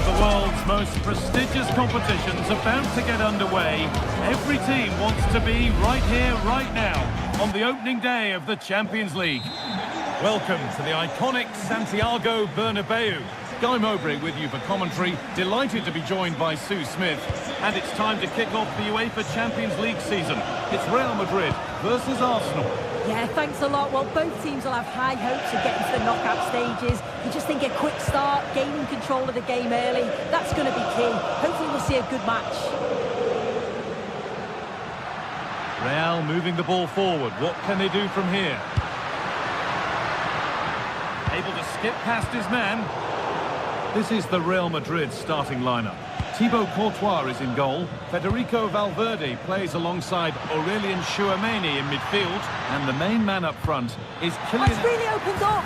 of the world's most prestigious competitions about to get underway. Every team wants to be right here, right now, on the opening day of the Champions League. Welcome to the iconic Santiago Bernabeu. Guy Mowbray with you for commentary. Delighted to be joined by Sue Smith. And it's time to kick off the UEFA Champions League season. It's Real Madrid versus Arsenal. Yeah, thanks a lot. Well, both teams will have high hopes of getting to the knockout stages. You just think a quick start, gaining control of the game early, that's going to be key. Hopefully we'll see a good match. Real moving the ball forward. What can they do from here? Able to skip past his man. This is the Real Madrid starting lineup. Thibaut Courtois is in goal. Federico Valverde plays alongside Aurelien Tchouameni in midfield. And the main man up front is Kylian... That's really opened up!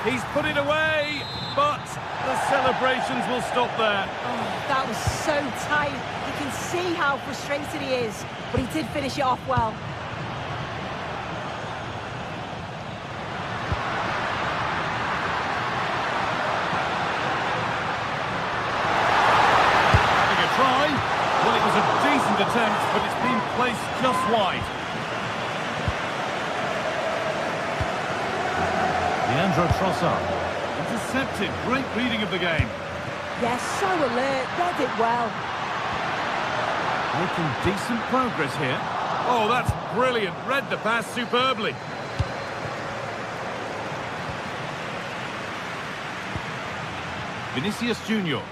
He's put it away, but the celebrations will stop there. Oh, that was so tight. You can see how frustrated he is, but he did finish it off well. Attempt, but it's been placed just wide. Leandro Trossard intercepted. Great reading of the game. Yes, so alert, read it well. Making decent progress here. Oh, that's brilliant. Read the pass superbly. Vinicius Junior.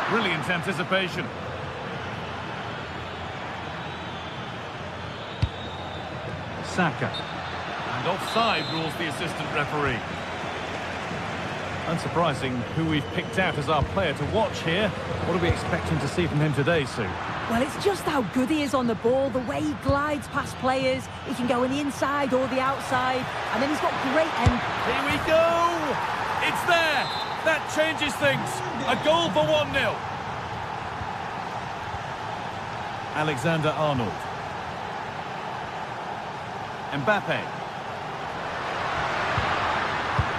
Brilliant anticipation. Saka. And offside rules the assistant referee. Unsurprising who we've picked out as our player to watch here. What are we expecting to see from him today, Sue? Well, it's just how good he is on the ball, the way he glides past players. He can go on the inside or the outside, and then he's got great end. Here we go! It's there! That changes things. A goal for 1-0. Alexander-Arnold. Mbappe.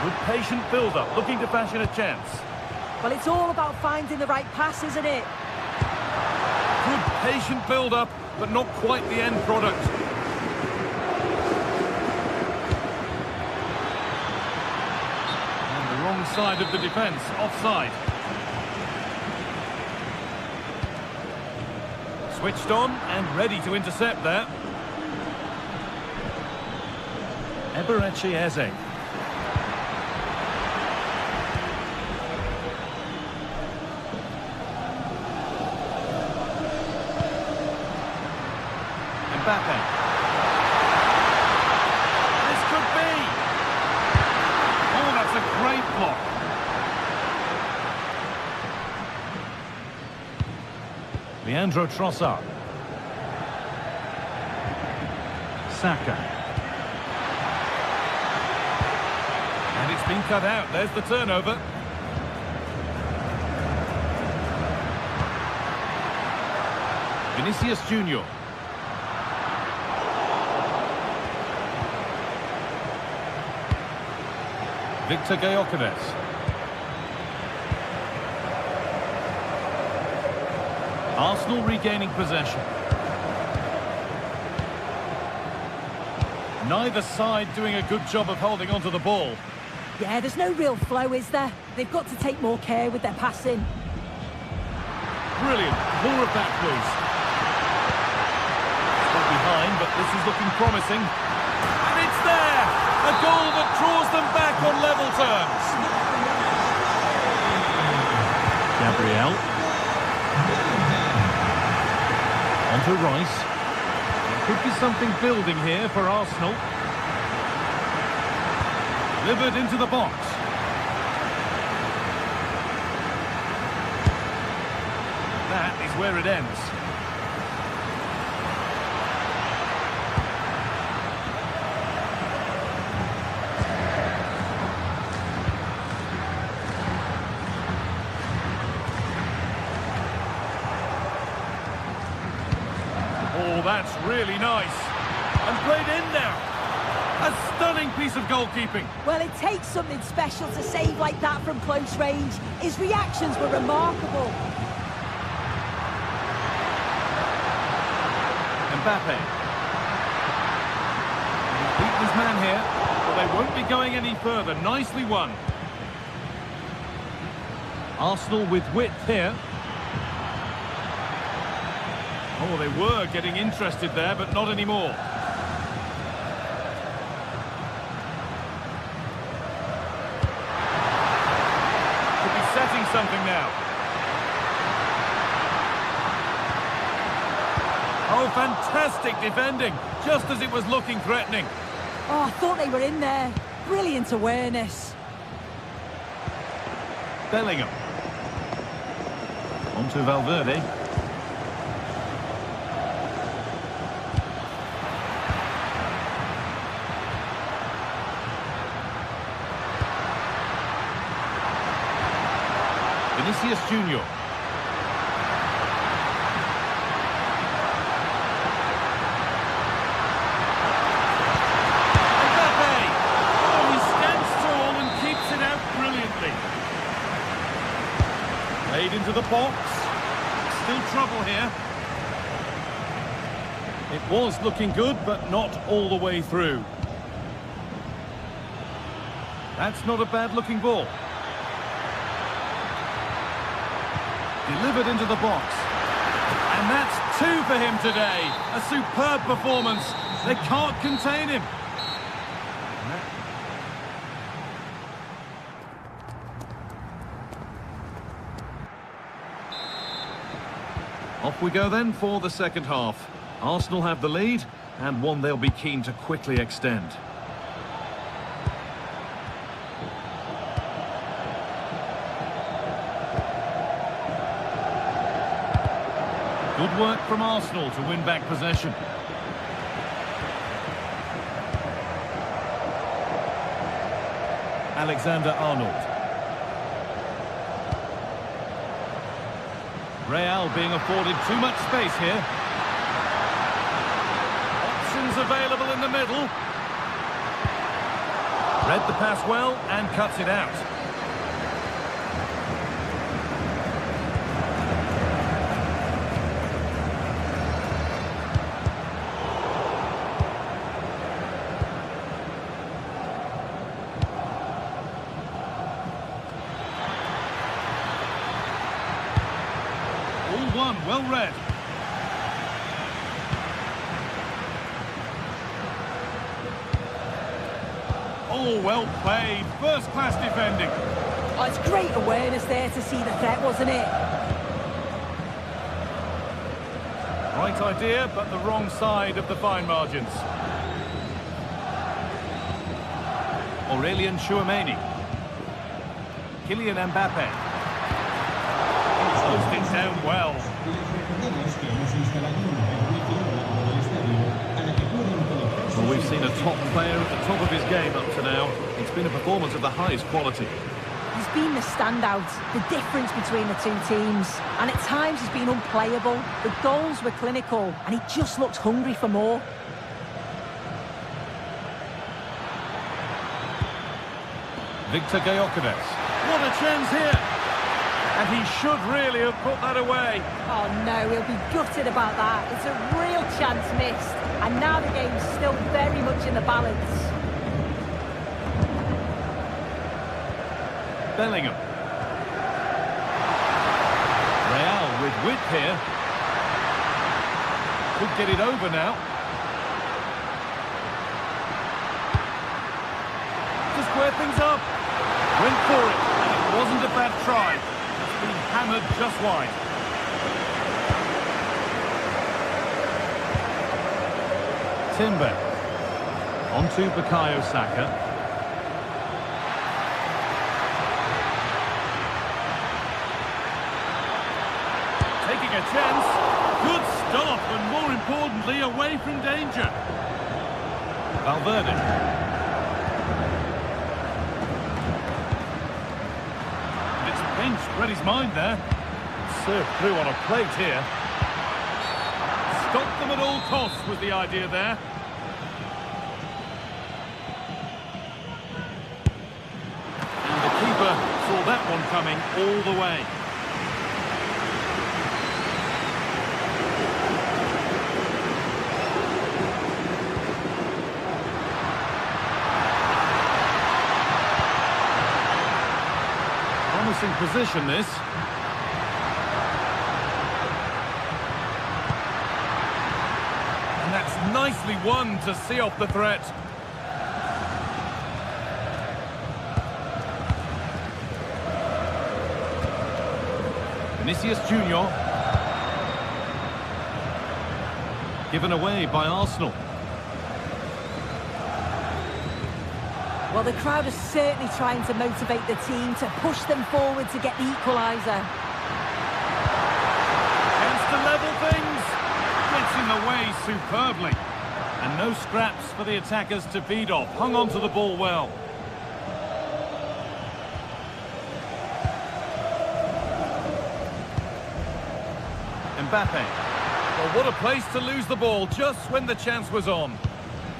Good patient build-up, looking to fashion a chance. Well, it's all about finding the right pass, isn't it? Good patient build-up, but not quite the end product. And the wrong side of the defence, offside. Switched on and ready to intercept there. Eberechi Eze. Mbappe. This could be. Oh, that's a great block. Leandro Trossard. Saka. And it's been cut out. There's the turnover. Vinicius Junior. Victor Gyökeres. Arsenal regaining possession. Neither side doing a good job of holding onto the ball. Yeah, there's no real flow, is there? They've got to take more care with their passing. Brilliant. More of that, please. Still behind, but this is looking promising. And it's there! A goal that draws them back on level terms. Gabriel. On to Rice. There could be something building here for Arsenal. Delivered into the box. That is where it ends. Oh, that's really nice. And played in now. A stunning piece of goalkeeping. Well, it takes something special to save like that from close range. His reactions were remarkable. Mbappe. He's beaten his man here, but they won't be going any further. Nicely won. Arsenal with width here. Oh, they were getting interested there, but not anymore. Could be setting something now. Oh, fantastic defending, just as it was looking threatening. Oh, I thought they were in there. Brilliant awareness. Bellingham. On to Valverde. Vinicius Junior. Played into the box. Still trouble here. It was looking good, but not all the way through. That's not a bad-looking ball. Delivered into the box. And that's 2 for him today. A superb performance. They can't contain him. Off we go then for the second half. Arsenal have the lead, and one they'll be keen to quickly extend. Good work from Arsenal to win back possession. Alexander-Arnold. Real being afforded too much space here. Options available in the middle. Read the pass well and cuts it out. Well read. Oh, well played. First-class defending. Oh, it's great awareness there to see the threat, wasn't it? Right idea, but the wrong side of the fine margins. Aurelien Tchouameni. Kylian Mbappe. Closed it down well. Well, we've seen a top player at the top of his game up to now. It's been a performance of the highest quality. He's been the standout, the difference between the two teams. And at times he's been unplayable. The goals were clinical, and he just looked hungry for more. Victor Gyökeres. What a chance here! And he should really have put that away. Oh no, he'll be gutted about that. It's a real chance missed. And now the game's still very much in the balance. Bellingham. Real with width here. Could get it over now. To square things up. Went for it, and it wasn't a bad try. It's been hammered just wide. Timber. On to Bukayo Saka. Taking a chance. Good stop, and more importantly, away from danger. Valverde. Read his mind there. Served through on a plate here. Stop them at all costs was the idea there. that one coming all the way. Promising position, this. And that's nicely won to see off the threat. Vinicius Junior. Given away by Arsenal. Well, the crowd is certainly trying to motivate the team to push them forward to get the equaliser. Chance to level things. Gets in the way superbly. And no scraps for the attackers to feed off. Hung on to the ball well. Mbappe. Well, what a place to lose the ball just when the chance was on.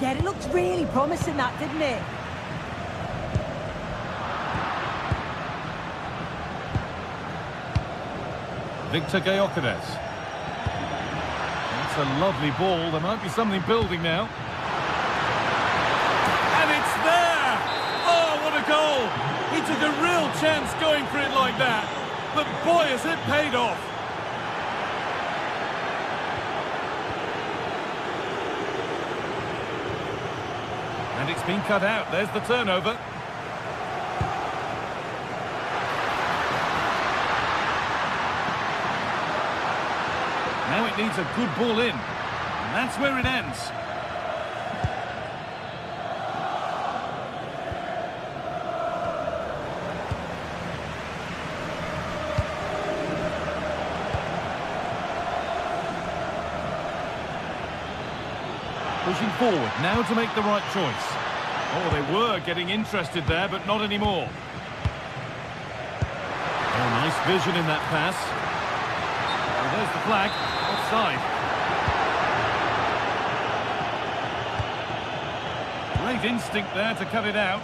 Yeah, it looked really promising, that, didn't it? Victor Gyökeres. That's a lovely ball. There might be something building now. And it's there! Oh, what a goal! He took a real chance going for it like that. But boy, has it paid off. And it's been cut out. There's the turnover. Now it needs a good ball in. And that's where it ends. Pushing forward, now to make the right choice. Oh, they were getting interested there, but not anymore. Oh, nice vision in that pass. Oh, there's the flag. Offside. Great instinct there to cut it out.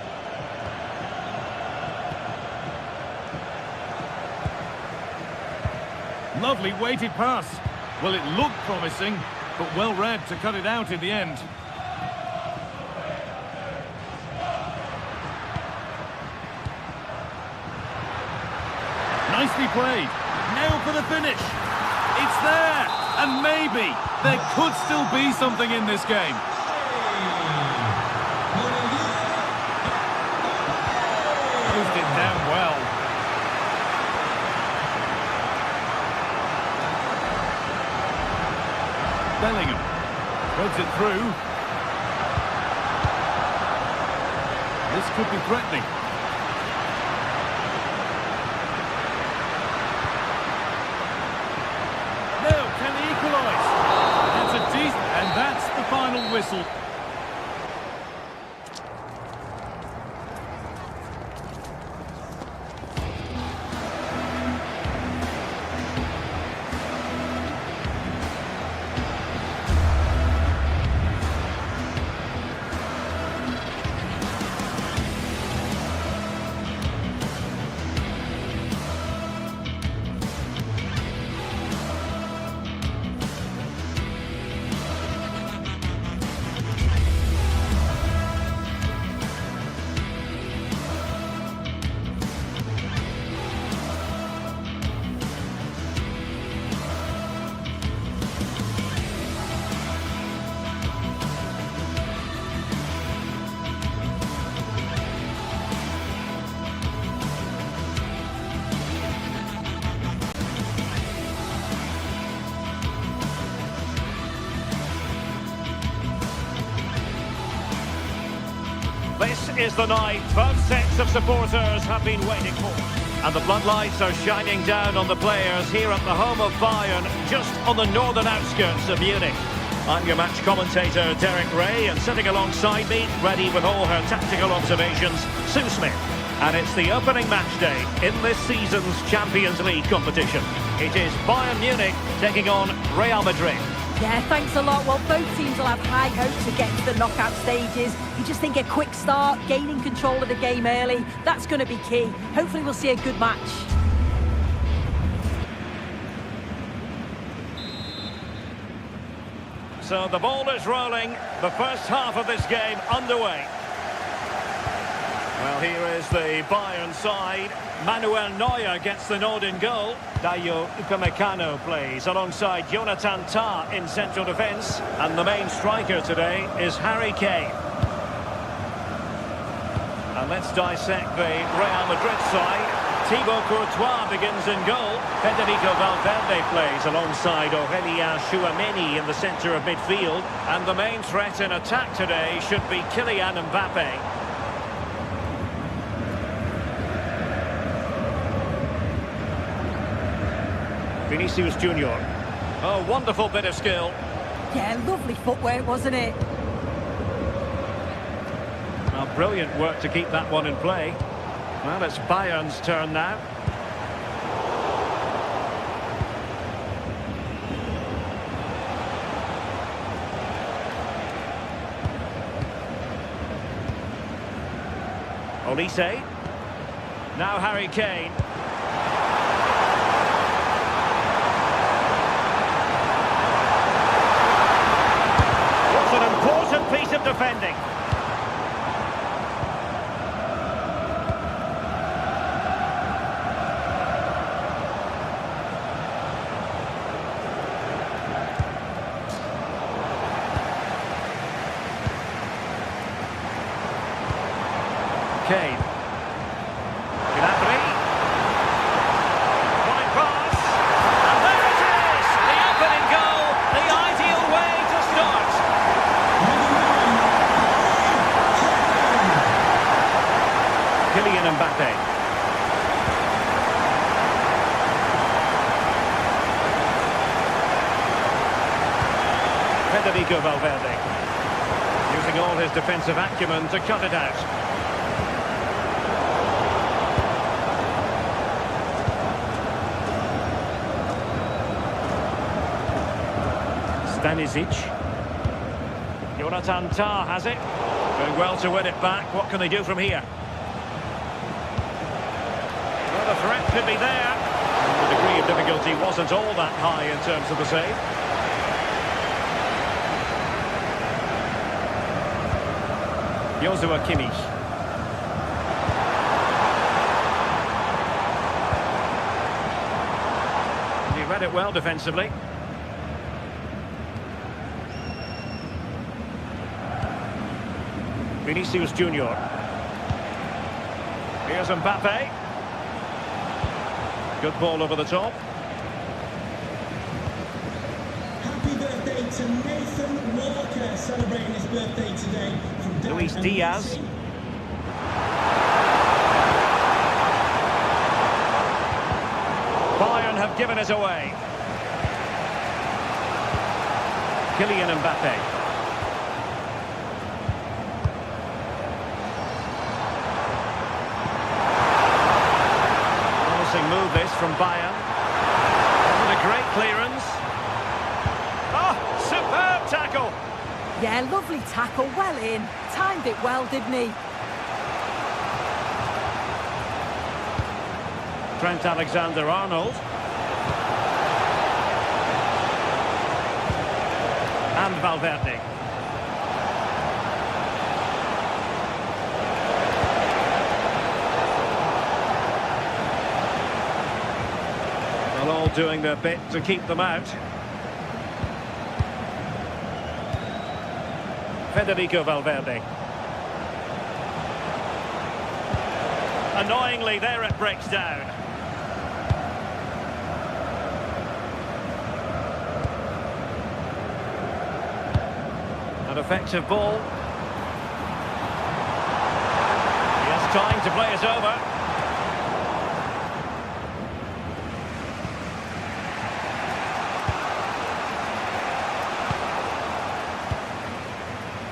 Lovely weighted pass. Well, it looked promising, but well read to cut it out in the end. Nicely played. Now for the finish. It's there, and maybe there could still be something in this game. Closed it down well. Bellingham threads it through. This could be threatening. No, can he equalise? That's a decent, and that's the final whistle. This is the night both sets of supporters have been waiting for. And the floodlights are shining down on the players here at the home of Bayern, just on the northern outskirts of Munich. I'm your match commentator, Derek Ray, and sitting alongside me, ready with all her tactical observations, Sue Smith. And it's the opening match day in this season's Champions League competition. It is Bayern Munich taking on Real Madrid. Yeah, thanks a lot. Well, both teams will have high hopes of getting to the knockout stages. You just think a quick start, gaining control of the game early, that's going to be key. Hopefully we'll see a good match. So the ball is rolling, the first half of this game underway. Well, here is the Bayern side. Manuel Neuer gets the nod in goal. Dayo Upamecano plays alongside Jonathan Tah in central defence. And the main striker today is Harry Kane. And let's dissect the Real Madrid side. Thibaut Courtois begins in goal. Federico Valverde plays alongside Aurelien Tchouameni in the centre of midfield. And the main threat in attack today should be Kylian Mbappe. Vinicius Junior. Oh, wonderful bit of skill. Yeah, lovely footwork, wasn't it? Well, brilliant work to keep that one in play. Well, it's Bayern's turn now. Olise. Now Harry Kane. What an important piece of defending. Kane. Gnabry. Wide pass. And there it is! The opening goal, the ideal way to start. Kylian Mbappe. Federico Valverde. Using all his defensive acumen to cut it out. Stanisic. Jonathan Tah has it. Doing well to win it back. What can they do from here? Well, the threat could be there. The degree of difficulty wasn't all that high in terms of the save. Joshua Kimmich. He read it well defensively. Vinicius Junior. Here's Mbappe. Good ball over the top. Happy birthday to Nathan Walker, celebrating his birthday today. From Luis Diaz. Bayern have given it away. Kylian Mbappe. Move this from Bayern. What a great clearance. Oh, superb tackle. Yeah, lovely tackle, well in. Timed it well, didn't he? Trent Alexander-Arnold. And Valverde. All doing their bit to keep them out. Federico Valverde. Annoyingly, there it breaks down. An effective ball. He has time to play it over.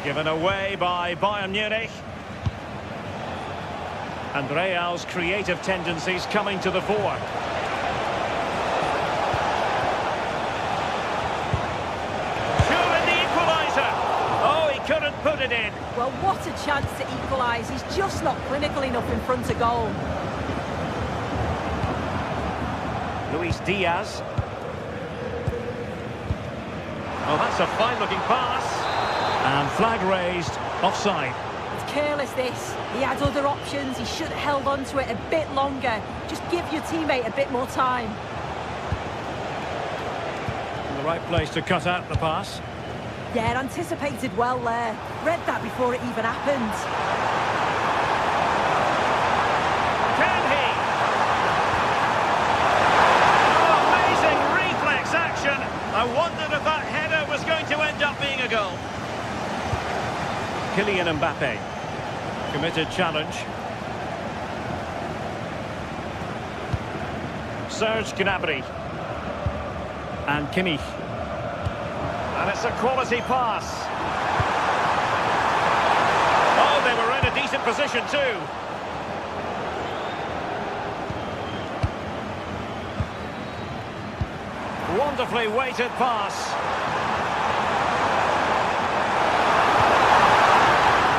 Given away by Bayern Munich. And Real's creative tendencies coming to the fore. put it in. Well, what a chance to equalise. He's just not clinical enough in front of goal. Luis Diaz. Oh, that's a fine-looking pass. And flag raised, offside. It's careless, this. He had other options. He should have held on to it a bit longer. Just give your teammate a bit more time. In the right place to cut out the pass. Yeah, anticipated well there. Read that before it even happened. Can he? Oh, amazing reflex action. I wondered if that header was going to end up being a goal. Kylian Mbappe. Committed challenge. Serge Gnabry. And Kimmich. And it's a quality pass. Oh, they were in a decent position too. Wonderfully weighted pass.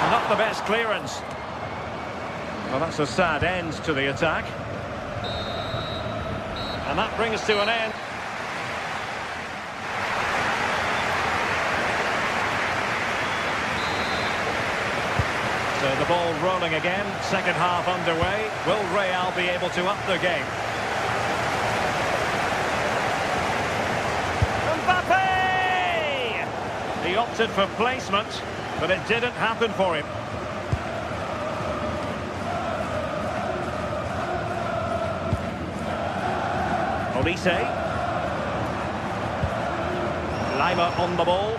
Not the best clearance. Well, that's a sad end to the attack. And that brings to an end. So the ball rolling again, second half underway. Will Real be able to up the game? Mbappe! He opted for placement, but it didn't happen for him. Olise. Lima on the ball.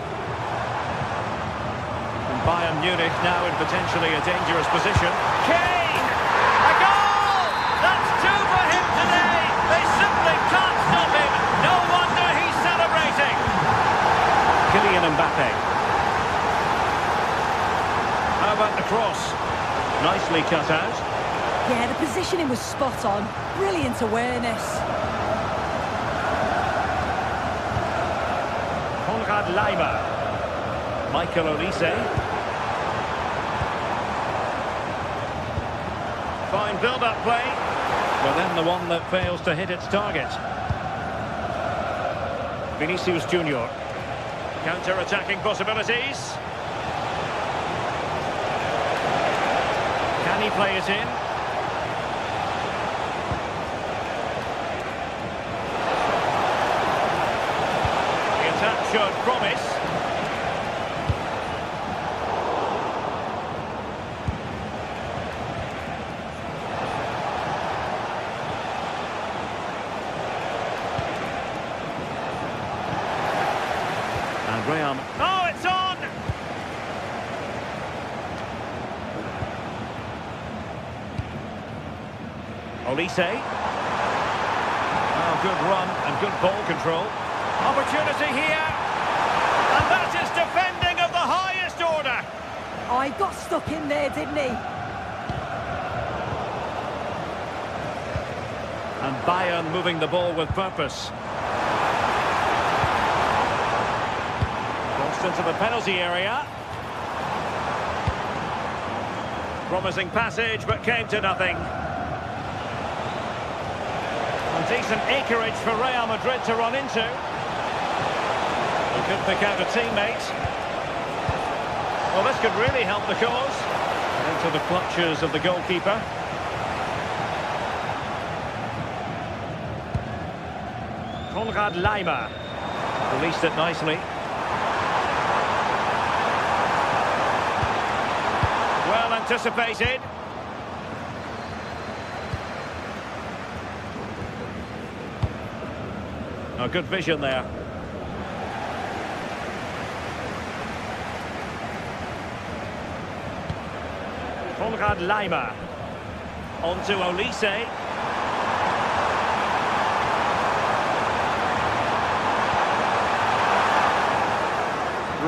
Bayern Munich now in potentially a dangerous position. Kane! A goal! That's two for him today! They simply can't stop him! No wonder he's celebrating! Kylian Mbappe. How about the cross? Nicely cut out. Yeah, the positioning was spot on. Brilliant awareness. Konrad Lima. Michael Olise. Fine build-up play. Well, then the one that fails to hit its target. Vinicius Junior. Counter-attacking possibilities. Can he play it in? The attack showed promise. Graham. Oh, it's on! Olise. Oh, good run and good ball control. Opportunity here. And that is defending of the highest order. Oh, he got stuck in there, didn't he? And Bayern moving the ball with purpose. Into the penalty area. Promising passage, but came to nothing. A decent acreage for Real Madrid to run into. He could pick out a teammate. Well, this could really help the cause. Into the clutches of the goalkeeper. Konrad Lima. Released it nicely. Well anticipated. Oh, good vision there. Konrad Lima. On to Olise.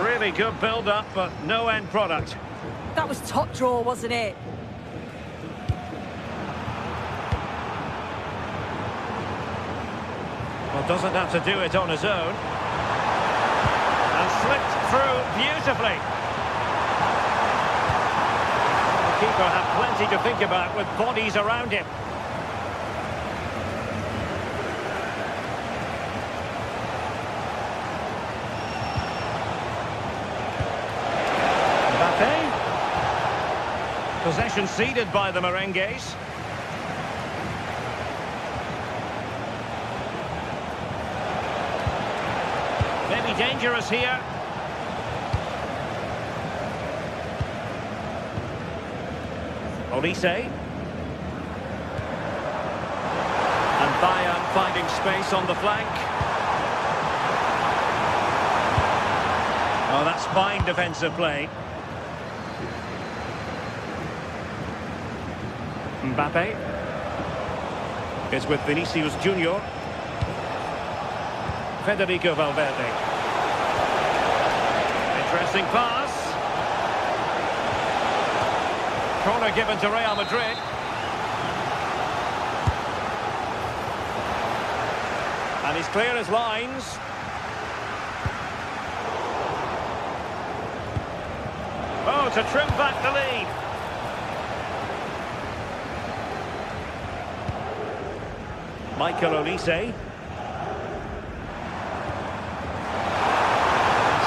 Really good build-up, but no end product. That was top draw, wasn't it? Well, doesn't have to do it on his own. And slipped through beautifully. keeper had plenty to think about with bodies around him. Mbappe. Possession ceded by the Merengues. Maybe dangerous here. Olise. And Bayern finding space on the flank. Oh, that's fine defensive play. Mbappe is with Vinicius Junior. Federico Valverde. Interesting pass. Corner given to Real Madrid. And he's clear as lines. Oh, to trim back the lead. Michael Olise.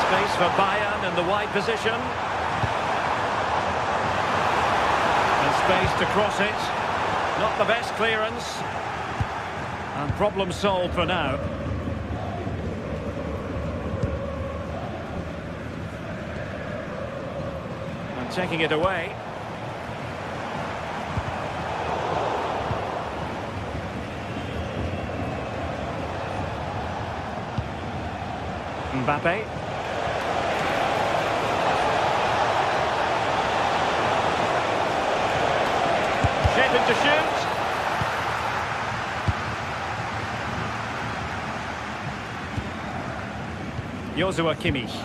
Space for Bayern in the wide position. And space to cross it. Not the best clearance. And problem solved for now. And taking it away. Mbappe. Shaping to shoot. Joshua Kimmich.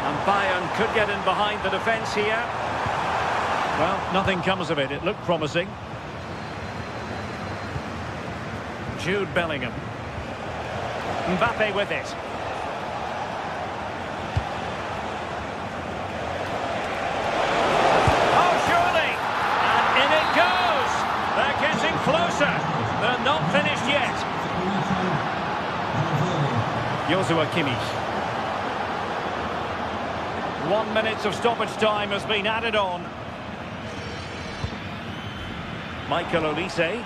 And Bayern could get in behind the defence here. Well, nothing comes of it. It looked promising. Jude Bellingham. Mbappe with it. Closer. They're not finished yet. Joshua Kimmich. 1 minute of stoppage time has been added on. Michael Olise.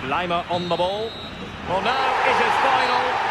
Lima on the ball. Well, now it is final.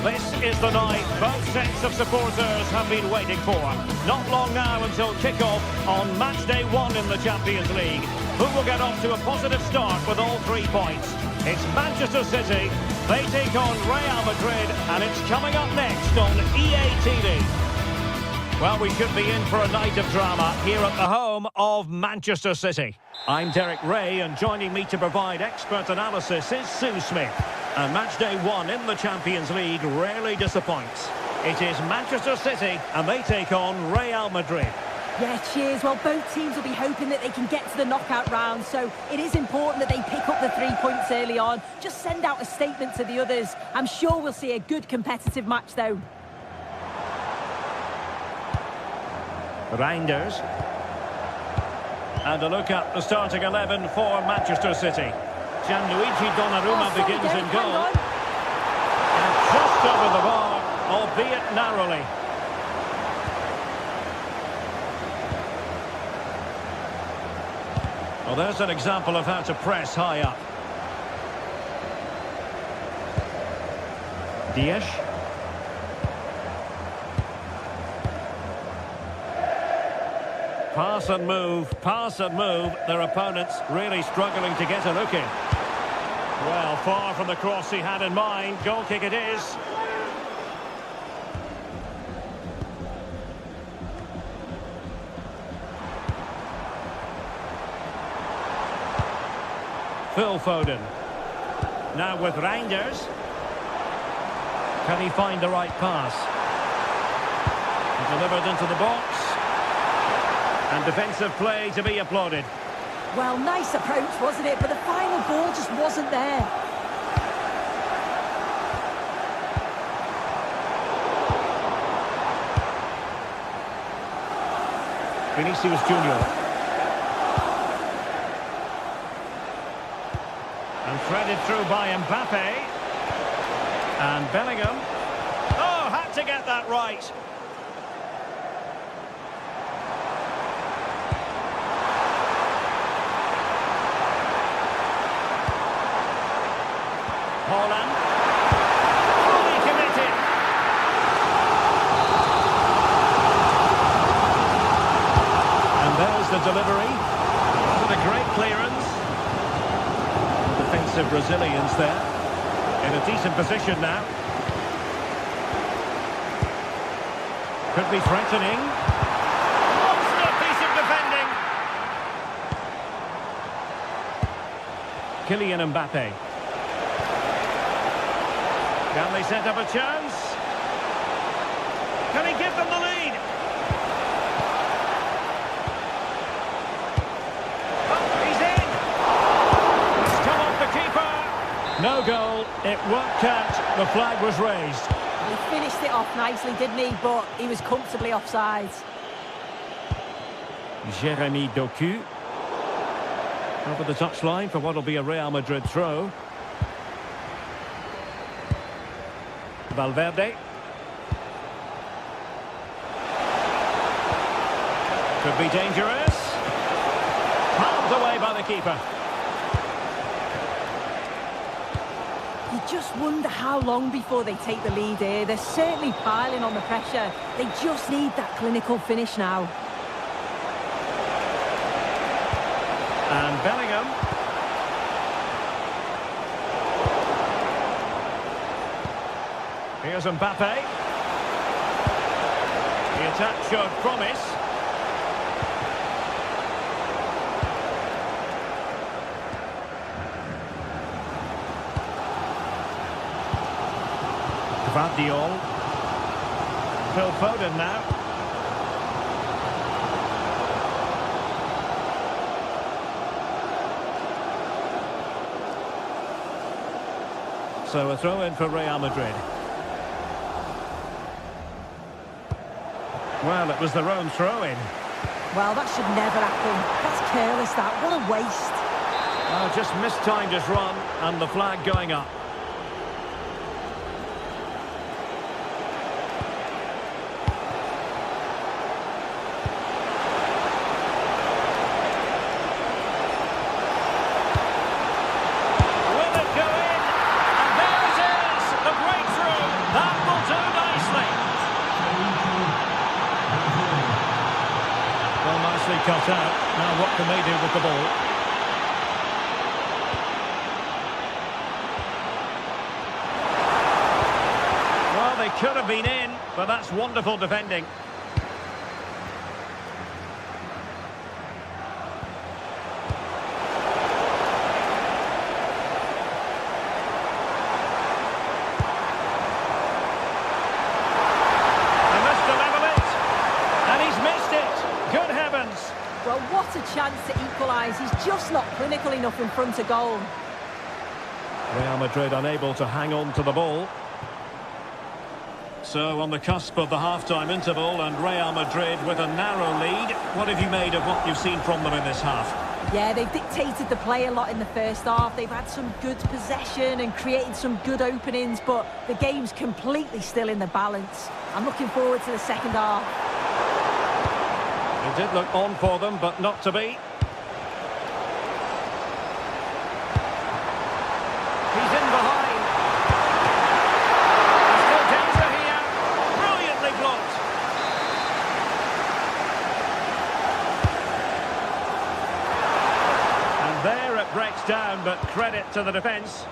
This is the night both sets of supporters have been waiting for. Not long now until kick-off on match day 1 in the Champions League. Who will get off to a positive start with all 3 points? It's Manchester City They take on Real Madrid, and it's coming up next on EA TV. Well, we should be in for a night of drama here at the home of Manchester City. I'm Derek Ray, and joining me to provide expert analysis is Sue Smith. And match day 1 in the Champions League rarely disappoints. It is Manchester City, and they take on Real Madrid. Yeah, cheers. Well, both teams will be hoping that they can get to the knockout round, so it is important that they pick up the 3 points early on. Just send out a statement to the others. I'm sure we'll see a good competitive match, though. Reinders. And a look at the starting 11 for Manchester City. Gianluigi Donnarumma begins in goal. And just over the bar, albeit narrowly. Well, there's an example of how to press high up. Diaz. Pass and move. Their opponents really struggling to get a look in. Well, far from the cross he had in mind. Goal kick it is. Phil Foden. Now with Reinders. Can he find the right pass? He delivered into the box. And defensive play to be applauded. Well, nice approach, wasn't it? But the final ball just wasn't there. Vinicius Junior. And threaded through by Mbappe. And Bellingham. Oh, had to get that right. Holland. Fully committed. And there's the delivery. With a great clearance. Defensive Brazilians there. In a decent position now. Could be threatening. Monster piece of defending. Kylian Mbappe. Can they set up a chance? Can he give them the lead? Oh, he's in! It's come off the keeper. No goal. It won't count. The flag was raised. He finished it off nicely, didn't he? But he was comfortably offside. Jeremy Doku. Over the touchline for what will be a Real Madrid throw. Valverde. Could be dangerous. Palmed away by the keeper. You just wonder how long before they take the lead here. They're certainly piling on the pressure. They just need that clinical finish now. And Bellingham. Here's Mbappe. The attack showed promise. Gvardiol. Phil Foden now. So a throw in for Real Madrid. Well, it was their own throw-in. Well, that should never happen. That's careless, that. What a waste. Well, just mistimed his run, and the flag going up. Will it go in? And there it is! The breakthrough! That will do nicely! Well, nicely cut out. Now what can they do with the ball? Could have been in, but that's wonderful defending. Well, what a chance to equalise. He's just not clinical enough in front of goal. Real Madrid unable to hang on to the ball. So on the cusp of the half-time interval, and Real Madrid with a narrow lead. What have you made of what you've seen from them in this half? Yeah, they've dictated the play a lot in the first half. They've had some good possession and created some good openings, but the game's completely still in the balance. I'm looking forward to the second half. It did look on for them, but not to be. He's in behind. There's still danger here. Brilliantly blocked. And there it breaks down, but credit to the defence.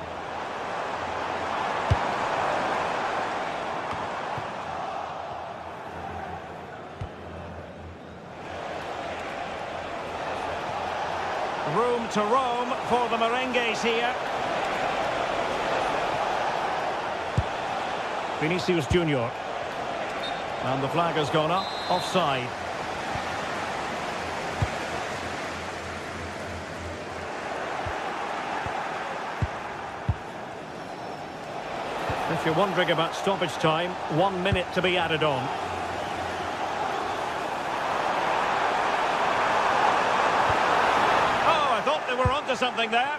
Room to roam for the merengues here. Vinicius Junior. And the flag has gone up, offside. If you're wondering about stoppage time, 1 minute to be added on. We're onto something there.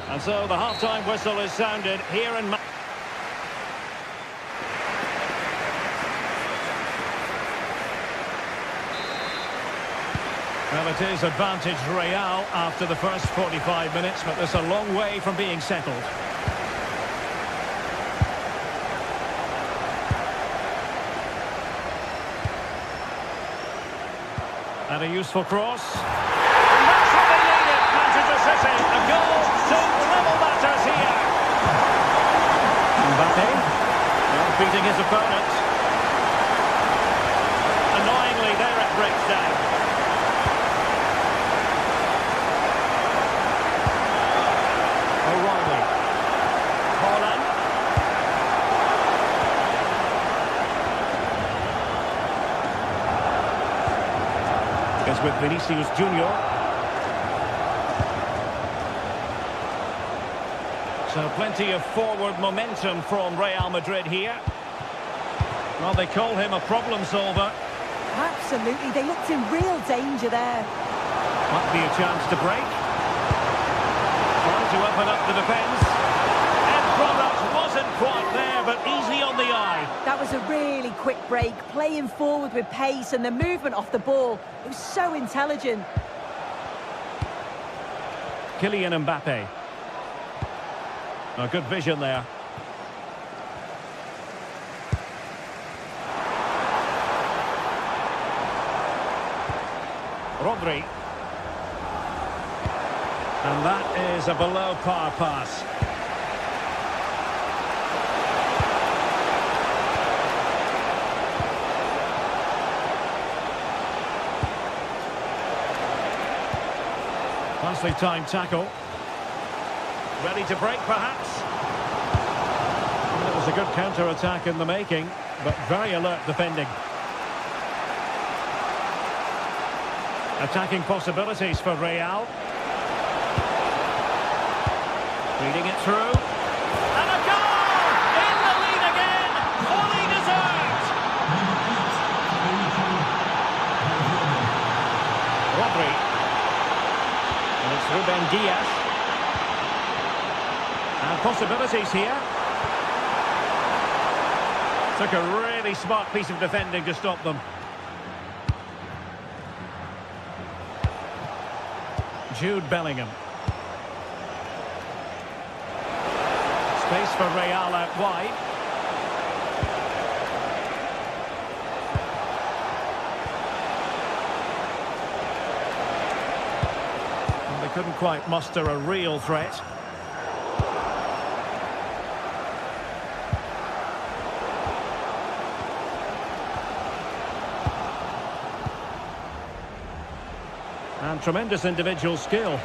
And so the half-time whistle is sounded here in... Well, it is advantage Real after the first 45 minutes, but there's a long way from being settled. And a useful cross. And that's what they needed, Manchester City. A goal to level matters here. Mbappe, well, beating his opponent. Annoyingly, there it breaks down. O'Reilly. Haaland. With Vinicius Junior. So plenty of forward momentum from Real Madrid here. Well, they call him a problem solver. Absolutely, they looked in real danger there. Might be a chance to break. Trying to open up the defence. End product wasn't quite there, but easy on the eye. That was a really quick break, playing forward with pace, and the movement off the ball. It was so intelligent. Kylian Mbappe. A good vision there. Rodri. And that is a below-par pass. Nicely timed tackle. Ready to break, perhaps. It was a good counter-attack in the making, but very alert defending. Attacking possibilities for Real. Feeding it through. And a goal! In the lead again! Fully deserved! Rodri. And it's Ruben Diaz. And possibilities here. Took a really smart piece of defending to stop them. Jude Bellingham. Space for Real out wide. Well, they couldn't quite muster a real threat. And tremendous individual skill.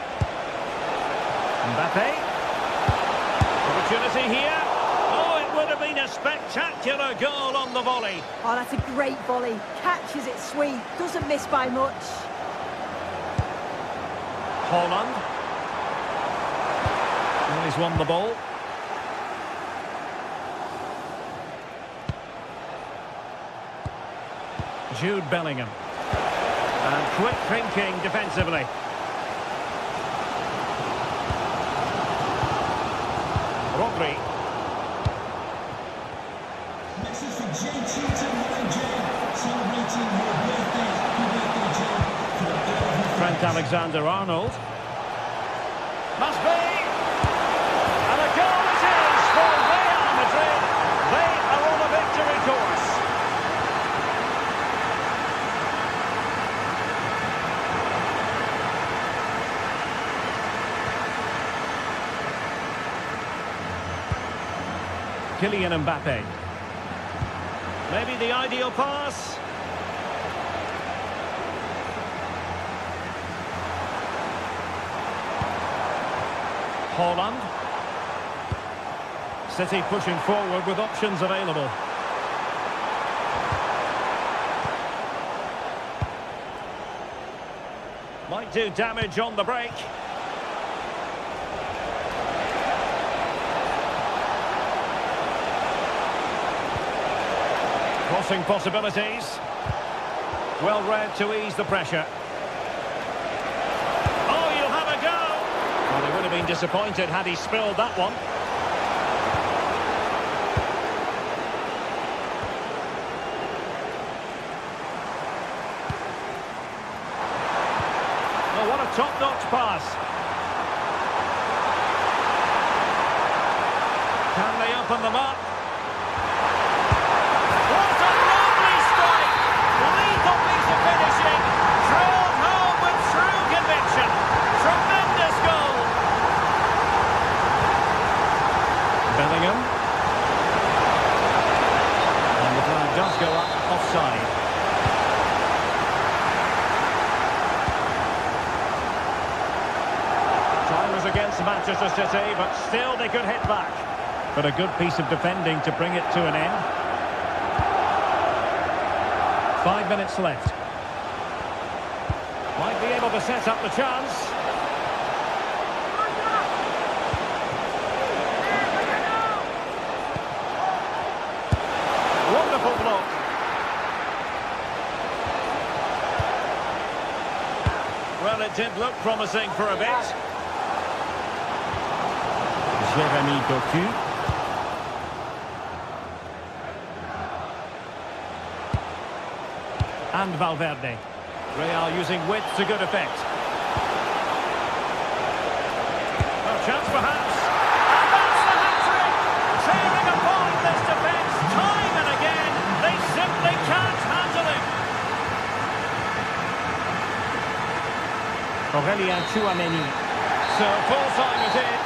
Mbappe. Opportunity here. Oh, it would have been a spectacular goal on the volley. Oh, that's a great volley. Catches it sweet. Doesn't miss by much. Holland. Well, he's won the ball. Jude Bellingham. And quick thinking defensively. Rodri. Message for JT to Jay, celebrating her birthday. Happy birthday, Jay. For all of her Trent friends. Alexander-Arnold. Must be! And a goal it is for Real Madrid. They are on a victory course. Kylian Mbappe. Maybe the ideal pass. Holland. City pushing forward with options available. Might do damage on the break. Crossing possibilities. Well read to ease the pressure. Oh, you'll have a go! Well, he would have been disappointed had he spilled that one. Oh, what a top-notch pass. Can they open them up? Bellingham. And the flag does go up offside. Time was against Manchester City, but still they could hit back. But a good piece of defending to bring it to an end. 5 minutes left. Might be able to set up the chance. Wonderful block. Well, it did look promising for a bit. Jeremy Doku. And Valverde. Real using width to good effect. A chance perhaps. And that's the hat-trick! Tearing apart this defence time and again. They simply can't handle him. Aurélien Tchouameni. So full time it is.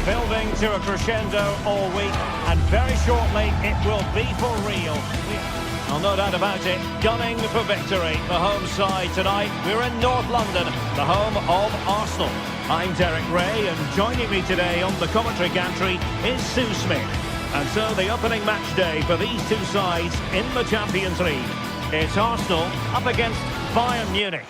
Building to a crescendo all week, and very shortly it will be for real. Well, no doubt about it, gunning for victory. The home side tonight, we're in North London, the home of Arsenal. I'm Derek Ray, and joining me today on the commentary gantry is Sue Smith. And so the opening match day for these two sides in the Champions League. It's Arsenal up against Bayern Munich.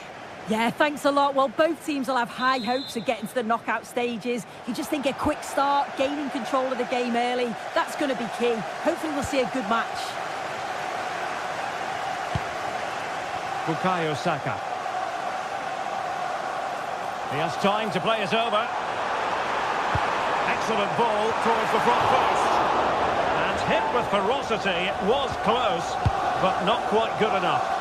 Yeah, thanks a lot. Well, both teams will have high hopes of getting to the knockout stages. You just think a quick start, gaining control of the game early, that's going to be key. Hopefully we'll see a good match. Bukayo Saka. He has time to play it over. Excellent ball towards the front post. And hit with ferocity. It was close, but not quite good enough.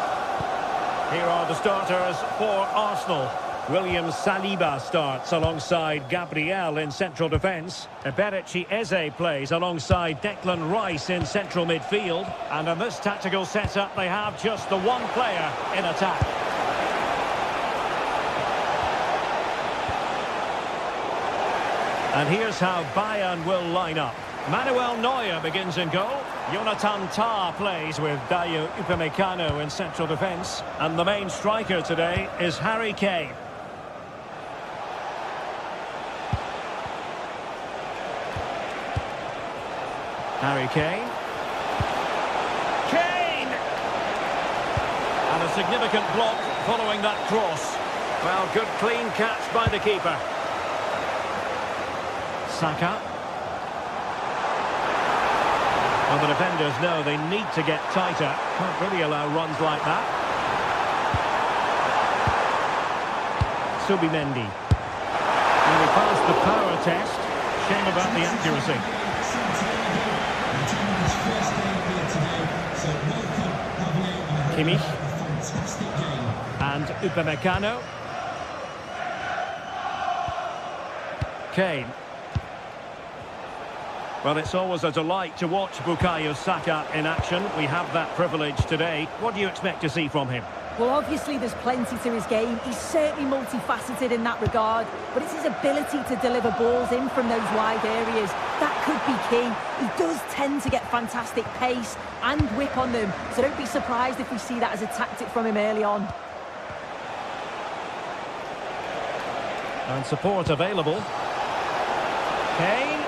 Here are the starters for Arsenal. William Saliba starts alongside Gabriel in central defence. Eberechi Eze plays alongside Declan Rice in central midfield. And in this tactical setup, they have just the one player in attack. And here's how Bayern will line up. Manuel Neuer begins in goal. Jonathan Tah plays with Dayo Upamecano in central defence. And the main striker today is Harry Kane. Harry Kane. Kane! And a significant block following that cross. Well, good clean catch by the keeper. Saka. Well, the defenders know they need to get tighter. Can't really allow runs like that. Subimendi. And he passed the power test. Shame about the accuracy. Kimmich. And Upamecano. Kane. Well, it's always a delight to watch Bukayo Saka in action. We have that privilege today. What do you expect to see from him? Well, obviously there's plenty to his game. He's certainly multifaceted in that regard, but it's his ability to deliver balls in from those wide areas. That could be key. He does tend to get fantastic pace and whip on them, so don't be surprised if we see that as a tactic from him early on. And support available. Kane.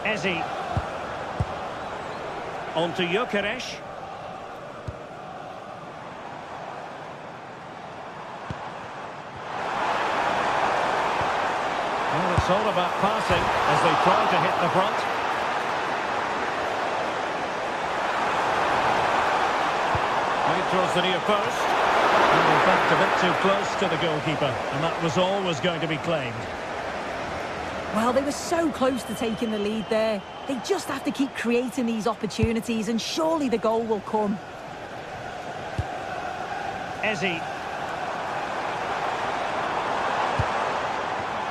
Eze. On to Gyökeres. Well, it's all about passing as they try to hit the front. Right towards the near post. And in fact, a bit too close to the goalkeeper. And that was always going to be claimed. Well, they were so close to taking the lead there. They just have to keep creating these opportunities and surely the goal will come. Eze.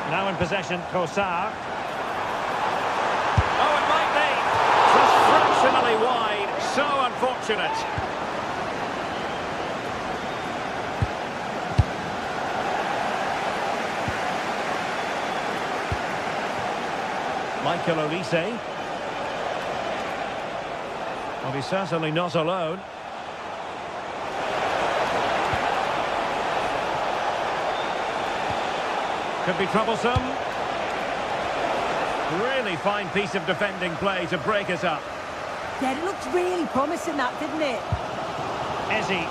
Now in possession, Trossard. Oh, it might be. Just fractionally wide. So unfortunate. Michael Olise. Well, he's certainly not alone. Could be troublesome. Really fine piece of defending play to break us up. Yeah, it looked really promising that, didn't it? Eze.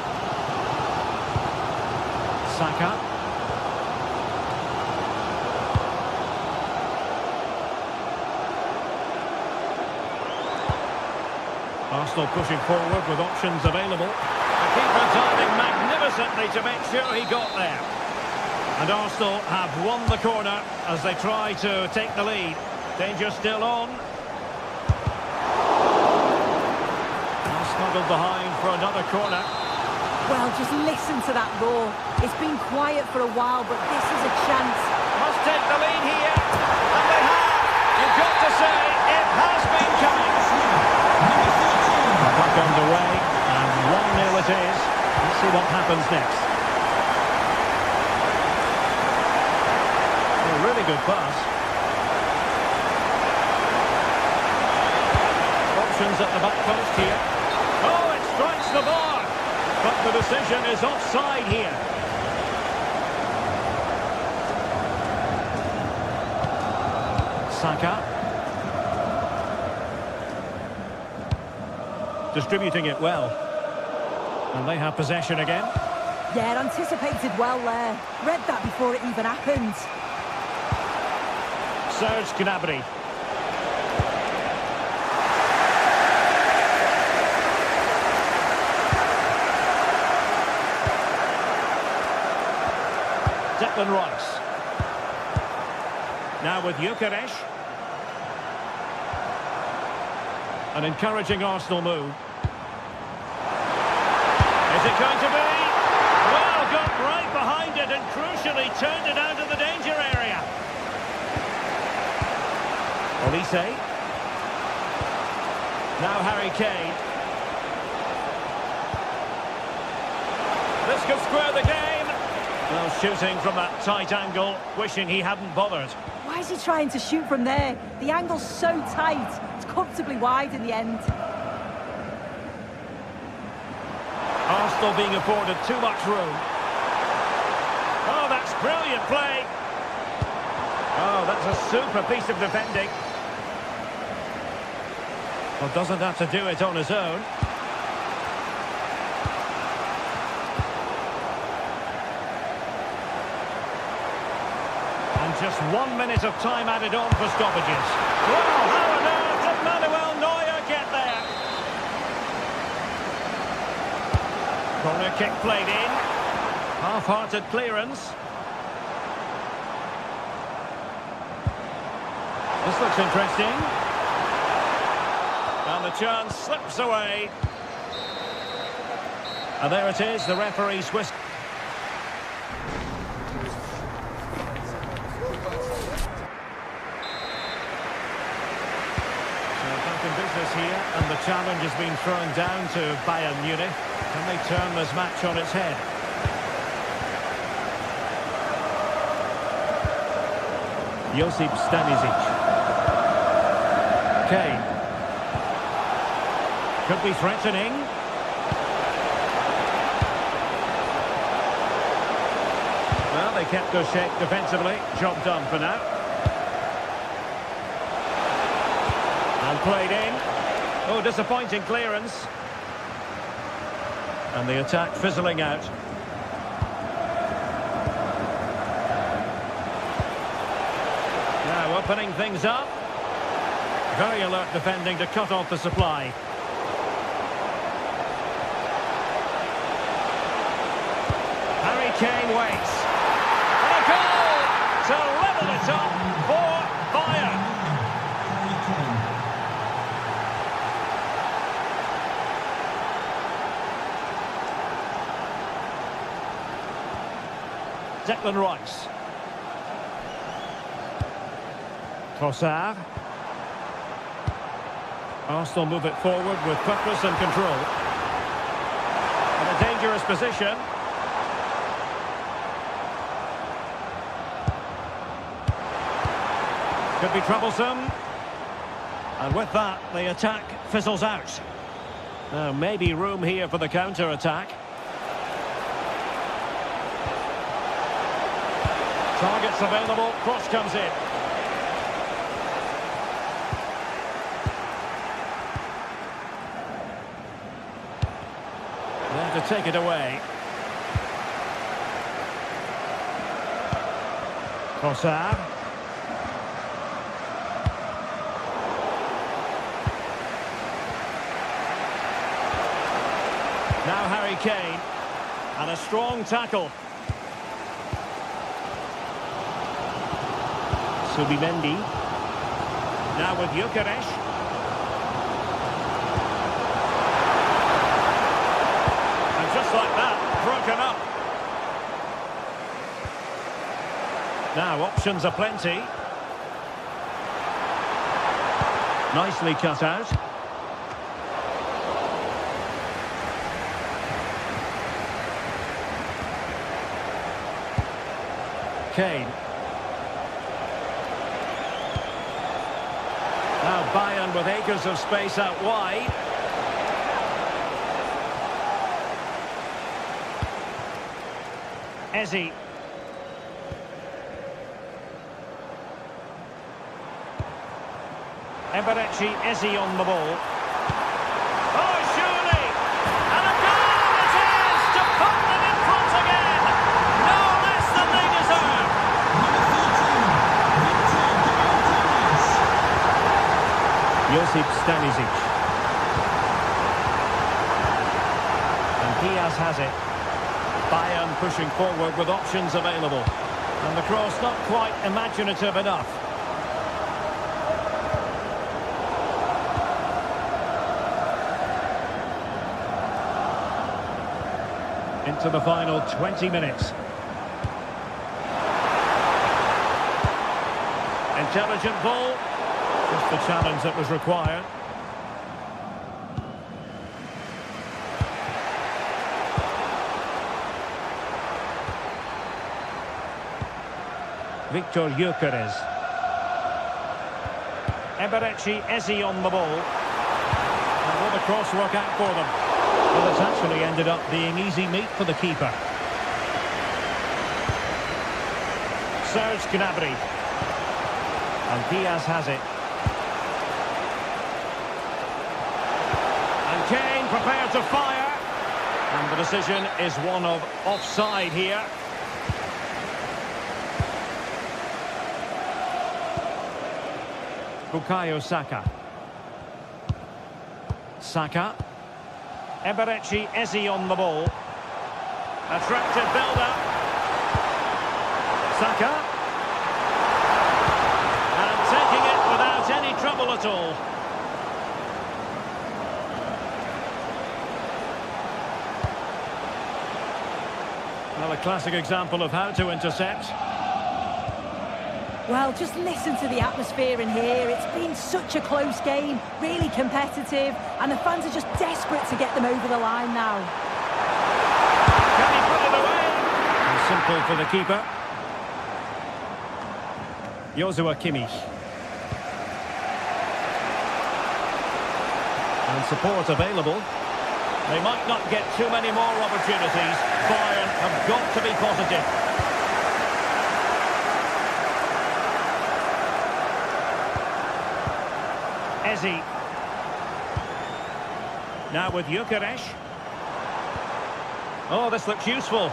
Saka. Arsenal pushing forward with options available. The keeper diving magnificently to make sure he got there. And Arsenal have won the corner as they try to take the lead. Danger still on. Now snuggled behind for another corner. Well, just listen to that roar. It's been quiet for a while, but this is a chance. Must take the lead here. And they have. You've got to say, it has been coming. Back underway, and 1-0 it is. Let's see what happens next. A really good pass. Options at the back post here. Oh, it strikes the bar. But the decision is offside here. Saka. Distributing it well. And they have possession again. Yeah, anticipated well there. Read that before it even happened. Serge Gnabry. Declan Rice. Now with Gyökeres. An encouraging Arsenal move. Is it going to be? Well, got right behind it and crucially turned it out of the danger area. Olise. Now Harry Kane. This could square the game. Well, shooting from that tight angle, wishing he hadn't bothered. Why is he trying to shoot from there? The angle's so tight. It's comfortably wide in the end. Arsenal being afforded too much room. Oh, that's brilliant play. Oh, that's a super piece of defending. Well, doesn't have to do it on his own. And just 1 minute of time added on for stoppages. Well, how on earth did Manuel Neuer get there? Corner kick played in. Half-hearted clearance. This looks interesting. And the chance slips away. And there it is, the referee's whistle. Back in business here, and the challenge has been thrown down to Bayern Munich. Can they turn this match on its head? Josip Stanisic. Kane. Could be threatening. Well, they kept their shape defensively. Job done for now. And played in. Oh, disappointing clearance. And the attack fizzling out. Now opening things up. Very alert defending to cut off the supply. Harry Kane waits. And a goal to level it up for Bayern. Declan Rice. Trossard. Arsenal move it forward with purpose and control. In a dangerous position. Could be troublesome. And with that, the attack fizzles out. Now, maybe room here for the counter-attack. Targets available, cross comes in. There to take it away. Trossard. Now Harry Kane. And a strong tackle. Subimendi. Now with Gyökeres. And just like that, broken up. Now options are plenty. Nicely cut out. Kane. Now Bayern with acres of space out wide. Eze. Eberechi Eze on the ball. Oh, surely! And a goal it is to put them in front again! No less than they deserve! Josip Stanisic. And Diaz has it. Bayern pushing forward with options available. And the cross not quite imaginative enough. Into the final 20 minutes. Intelligent ball. Just the challenge that was required. Victor Gyökeres. Eberechi Eze on the ball. And will the cross work out for them? Well, it's actually ended up being easy meat for the keeper. Serge Gnabry. And Diaz has it. And Kane prepared to fire. And the decision is one of offside here. Bukayo Saka. Saka. Eberechi Eze on the ball. Attractive build-up. Saka. And taking it without any trouble at all. Well, a classic example of how to intercept. Well, just listen to the atmosphere in here. It's been such a close game, really competitive, and the fans are just desperate to get them over the line now. Can he put it away? And simple for the keeper. Joshua Kimmich. And support available. They might not get too many more opportunities. Bayern have got to be positive. Eze. Now with Gyökeres. Oh, this looks useful.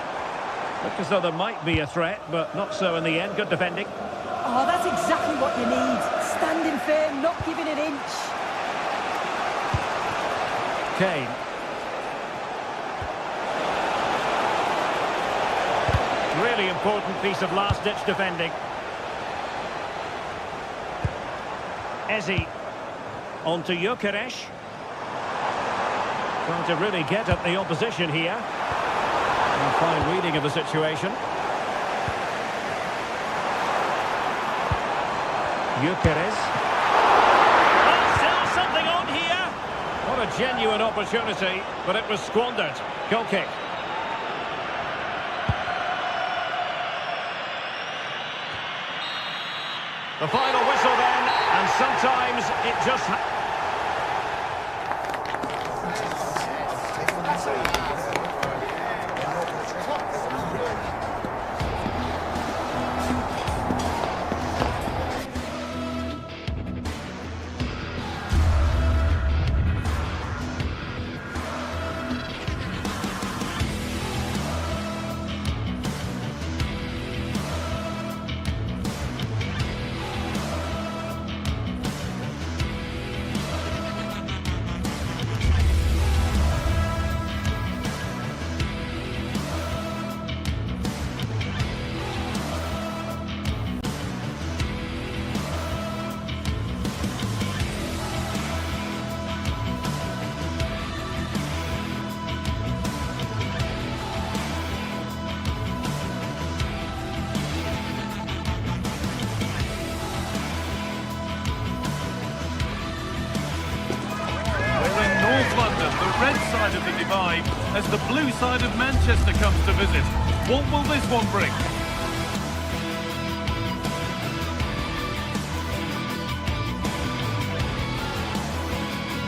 Looks as though there might be a threat, but not so in the end. Good defending. Oh, that's exactly what you need. Standing firm, not giving an inch. Kane. Really important piece of last-ditch defending. Eze. On to Gyökeres. Trying to really get at the opposition here. And fine reading of the situation. Gyökeres. Oh, still something on here. What a genuine opportunity, but it was squandered. Goal kick. The final whistle then, and sometimes it just... red side of the divide as the blue side of Manchester comes to visit. What will this one bring?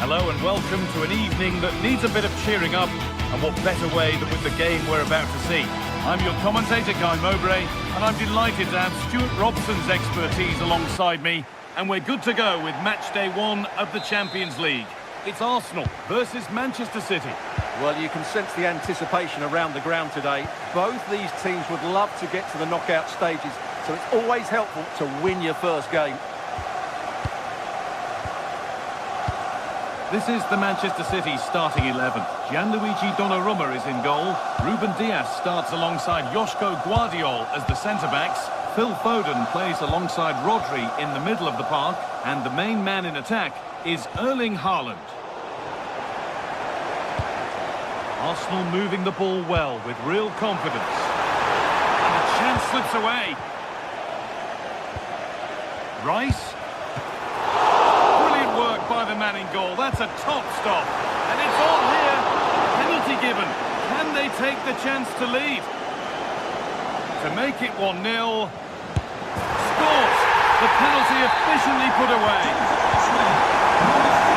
Hello and welcome to an evening that needs a bit of cheering up, and what better way than with the game we're about to see. I'm your commentator, Guy Mowbray, and I'm delighted to have Stuart Robson's expertise alongside me and we're good to go with match day 1 of the Champions League. It's Arsenal versus Manchester City. Well, you can sense the anticipation around the ground today. Both these teams would love to get to the knockout stages, so it's always helpful to win your first game. This is the Manchester City starting 11. Gianluigi Donnarumma is in goal. Ruben Dias starts alongside Joško Guardiol as the centre-backs. Phil Foden plays alongside Rodri in the middle of the park. And the main man in attack is Erling Haaland. Arsenal moving the ball well with real confidence. And the chance slips away. Rice. Work by the man in goal. That's a top stop. And it's all here. Penalty given. Can they take the chance to lead? To make it 1-0. Scores. The penalty officially put away.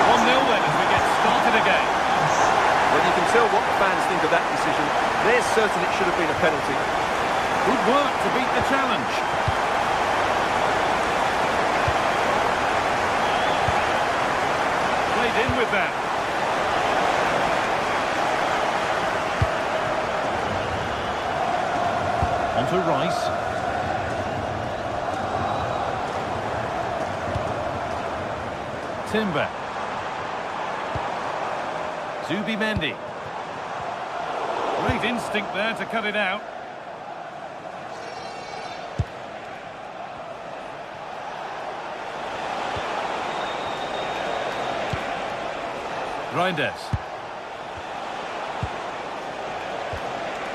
1-0 then as we get started again. Well, you can tell what the fans think of that decision. They're certain it should have been a penalty. Good work to beat the challenge. In with that. On to Rice. Timber. Zubimendi. Great instinct there to cut it out. Reinders.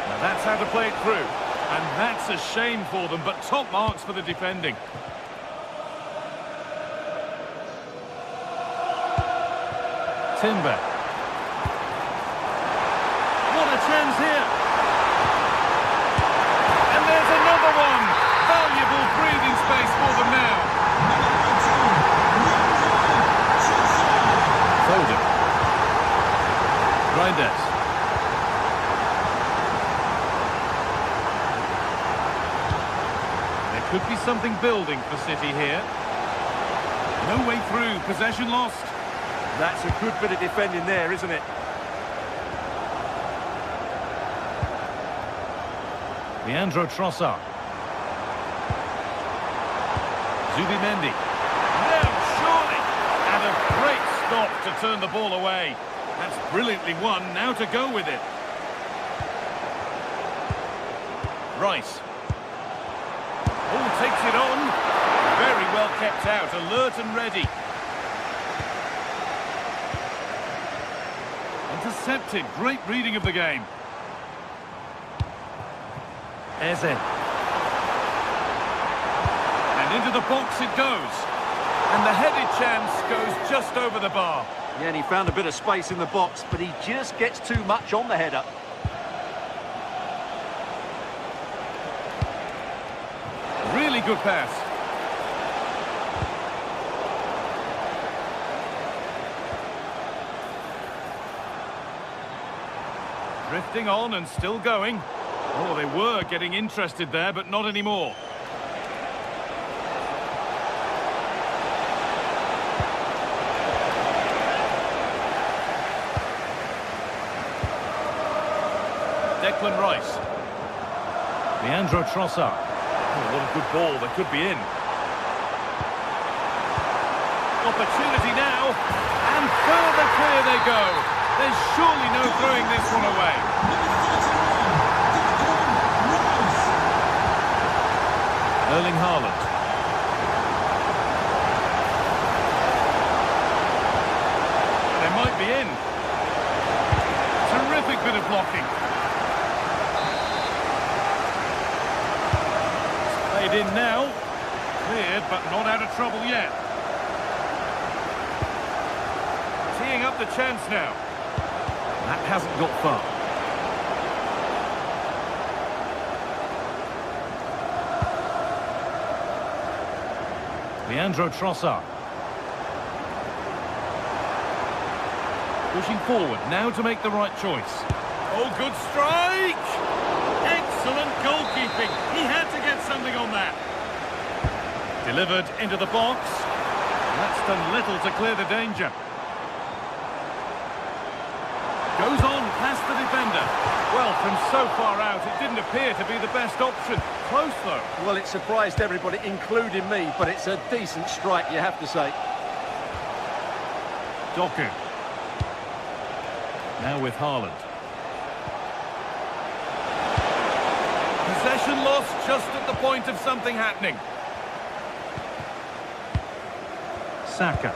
Now that's how to play it through. And that's a shame for them, but top marks for the defending. Timber. What a chance here. And there's another one. Valuable breathing space for them now. Foden. Reinders. There could be something building for City here. No way through, possession lost. That's a good bit of defending there, isn't it? Leandro Trossard. Zubimendi. No, surely! And a great stop to turn the ball away. That's brilliantly won, now to go with it. Rice. Oh, takes it on. Very well kept out, alert and ready. Intercepted, great reading of the game. Eze. And into the box it goes. And the headed chance goes just over the bar. Yeah, and he found a bit of space in the box, but he just gets too much on the header. Really good pass. Drifting on and still going. Oh, they were getting interested there, but not anymore. Declan Rice. Leandro Trossard. Oh, what a good ball. They could be in. Opportunity now. And further clear they go. There's surely no throwing this one away. Erling Haaland. They might be in. Terrific bit of blocking. Played in now. Cleared, but not out of trouble yet. Teeing up the chance now. That hasn't got far. Leandro Trossard. Pushing forward, now to make the right choice. Oh, good strike! Excellent goalkeeping. He had to get something on that. Delivered into the box. That's done little to clear the danger. Goes on past the defender. Well, from so far out, it didn't appear to be the best option. Close, though. Well, it surprised everybody, including me, but it's a decent strike, you have to say. Doku. Now with Haaland. Possession lost just at the point of something happening. Saka.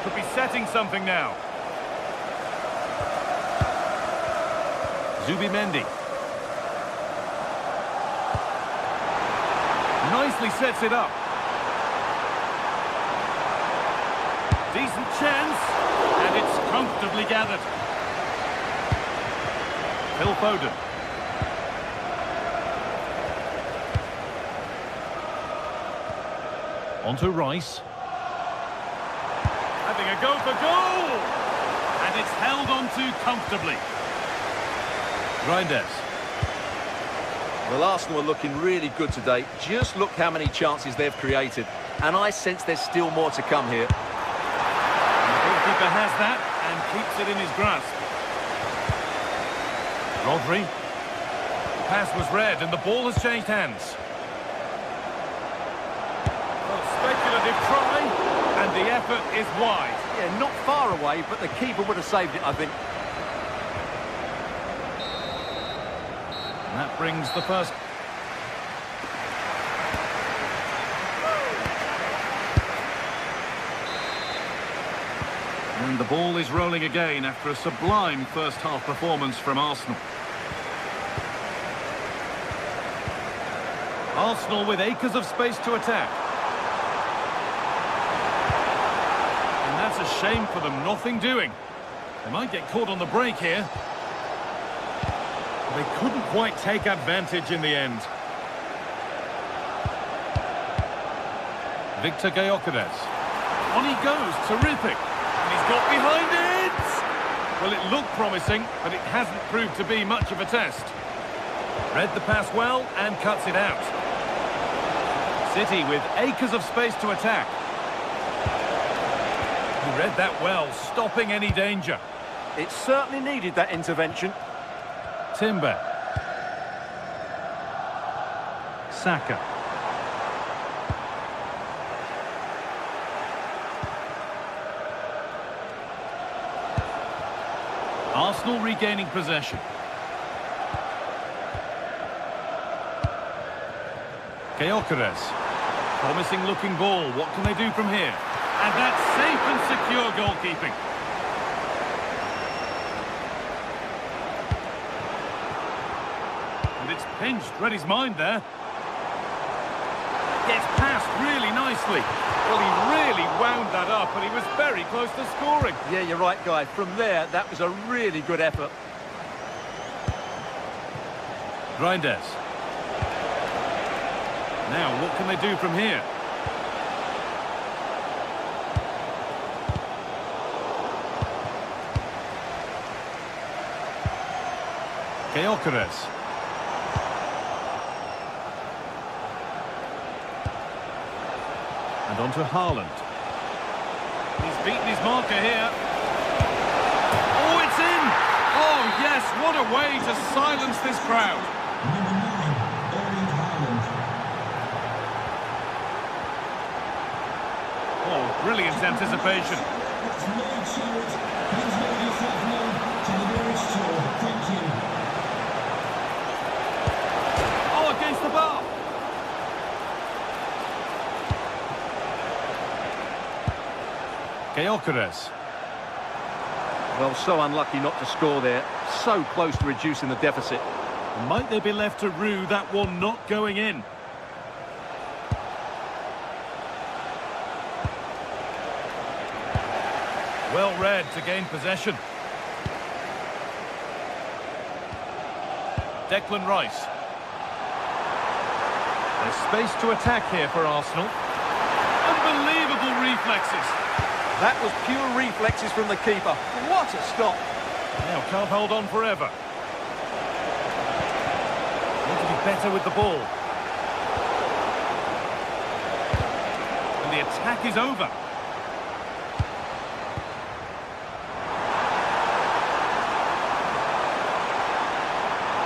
Could be setting something now. Zubimendi. Nicely sets it up. Decent chance, and it's comfortably gathered. Phil Foden. On to Rice. Having a go for goal! And it's held on to comfortably. Reinders. Well, Arsenal are looking really good today. Just look how many chances they've created. And I sense there's still more to come here. The goalkeeper has that and keeps it in his grasp. Rodri. The pass was read and the ball has changed hands. Well, speculative try, and the effort is wide. Yeah, not far away, but the keeper would have saved it, I think. And that brings the first. And the ball is rolling again after a sublime first-half performance from Arsenal. Arsenal with acres of space to attack. And that's a shame for them, nothing doing. They might get caught on the break here. They couldn't quite take advantage in the end. Victor Gyökeres. On he goes, terrific. And he's got behind it! Well, it looked promising, but it hasn't proved to be much of a test. Read the pass well and cuts it out. City with acres of space to attack. He read that well, stopping any danger. It certainly needed that intervention. Timber. Saka. Arsenal regaining possession. Gyökeres. Promising looking ball. What can they do from here? And that's safe and secure goalkeeping. And it's pinched. Read his mind there. Gets past really nicely. Well, he really wound that up, and he was very close to scoring. Yeah, you're right, Guy. From there, that was a really good effort. Reinders. Now, what can they do from here? Gyökeres. And on to Haaland. He's beaten his marker here. Oh, it's in! Oh, yes, what a way to silence this crowd. Number 9, Erling Haaland. Oh, brilliant anticipation. Let's really cheer it. Please make yourself known to the nearest shore. Thank you. Oh, against the bar. Gyökeres. Well, so unlucky not to score there. So close to reducing the deficit. Might they be left to rue that one not going in? Well read to gain possession. Declan Rice. There's space to attack here for Arsenal. Unbelievable reflexes. That was pure reflexes from the keeper. What a stop. Now can't hold on forever. Want to be better with the ball. And the attack is over.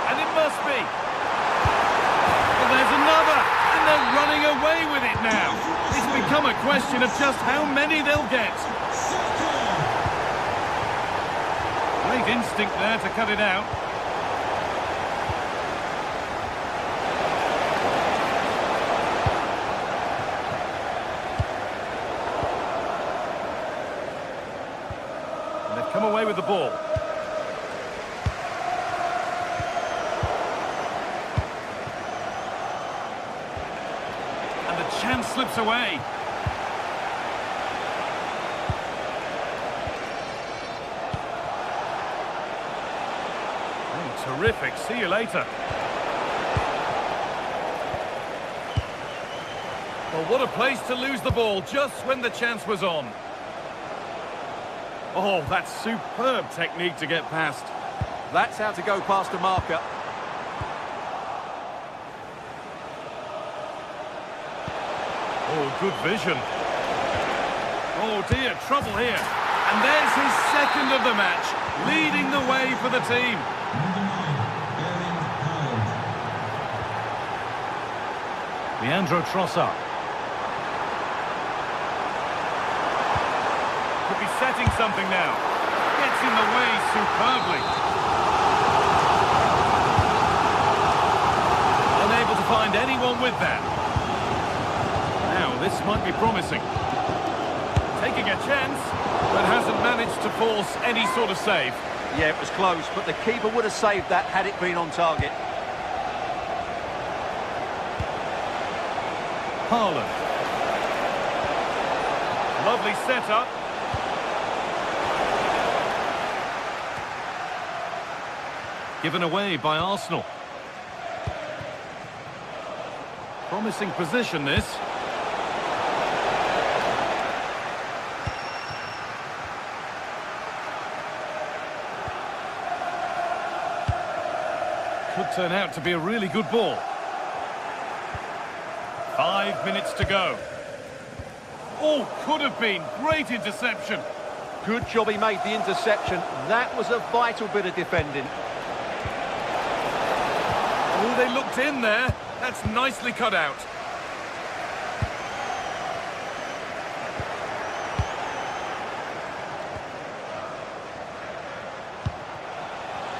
And it must be. Well, there's another. And they're running away with it now. It's become a question of just how many they'll get. Great instinct there to cut it out. And they've come away with the ball. And the chance slips away. Terrific. See you later. Well, what a place to lose the ball just when the chance was on. Oh, that's superb technique to get past. That's how to go past a marker. Oh, good vision. Oh dear, trouble here. And there's his second of the match, leading the way for the team. Leandro Trossard. Could be setting something now. Gets in the way superbly. Unable to find anyone with that. Now, this might be promising. Taking a chance, but hasn't managed to force any sort of save. Yeah, it was close, but the keeper would have saved that had it been on target. Haaland. Lovely setup. Given away by Arsenal. Promising position, this. Could turn out to be a really good ball. 5 minutes to go. Oh, could have been. Great interception. Good job he made the interception. That was a vital bit of defending. Oh, they looked in there. That's nicely cut out.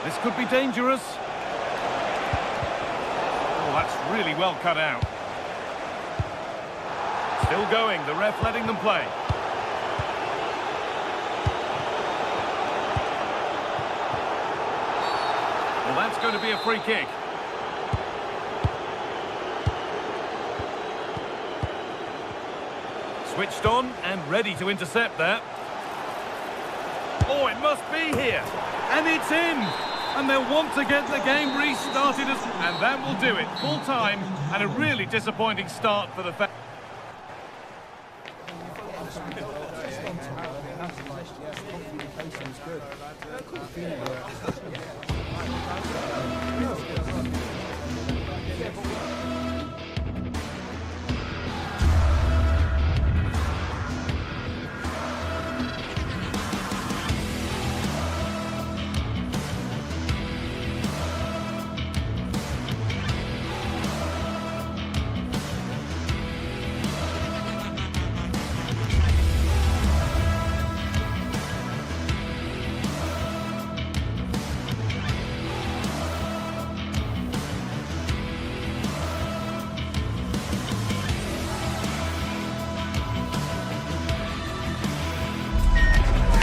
This could be dangerous. Oh, that's really well cut out. Still going, the ref letting them play. Well, that's going to be a free kick. Switched on and ready to intercept that. Oh, it must be here. And it's in. And they'll want to get the game restarted. And that will do it. Full time and a really disappointing start for the fans.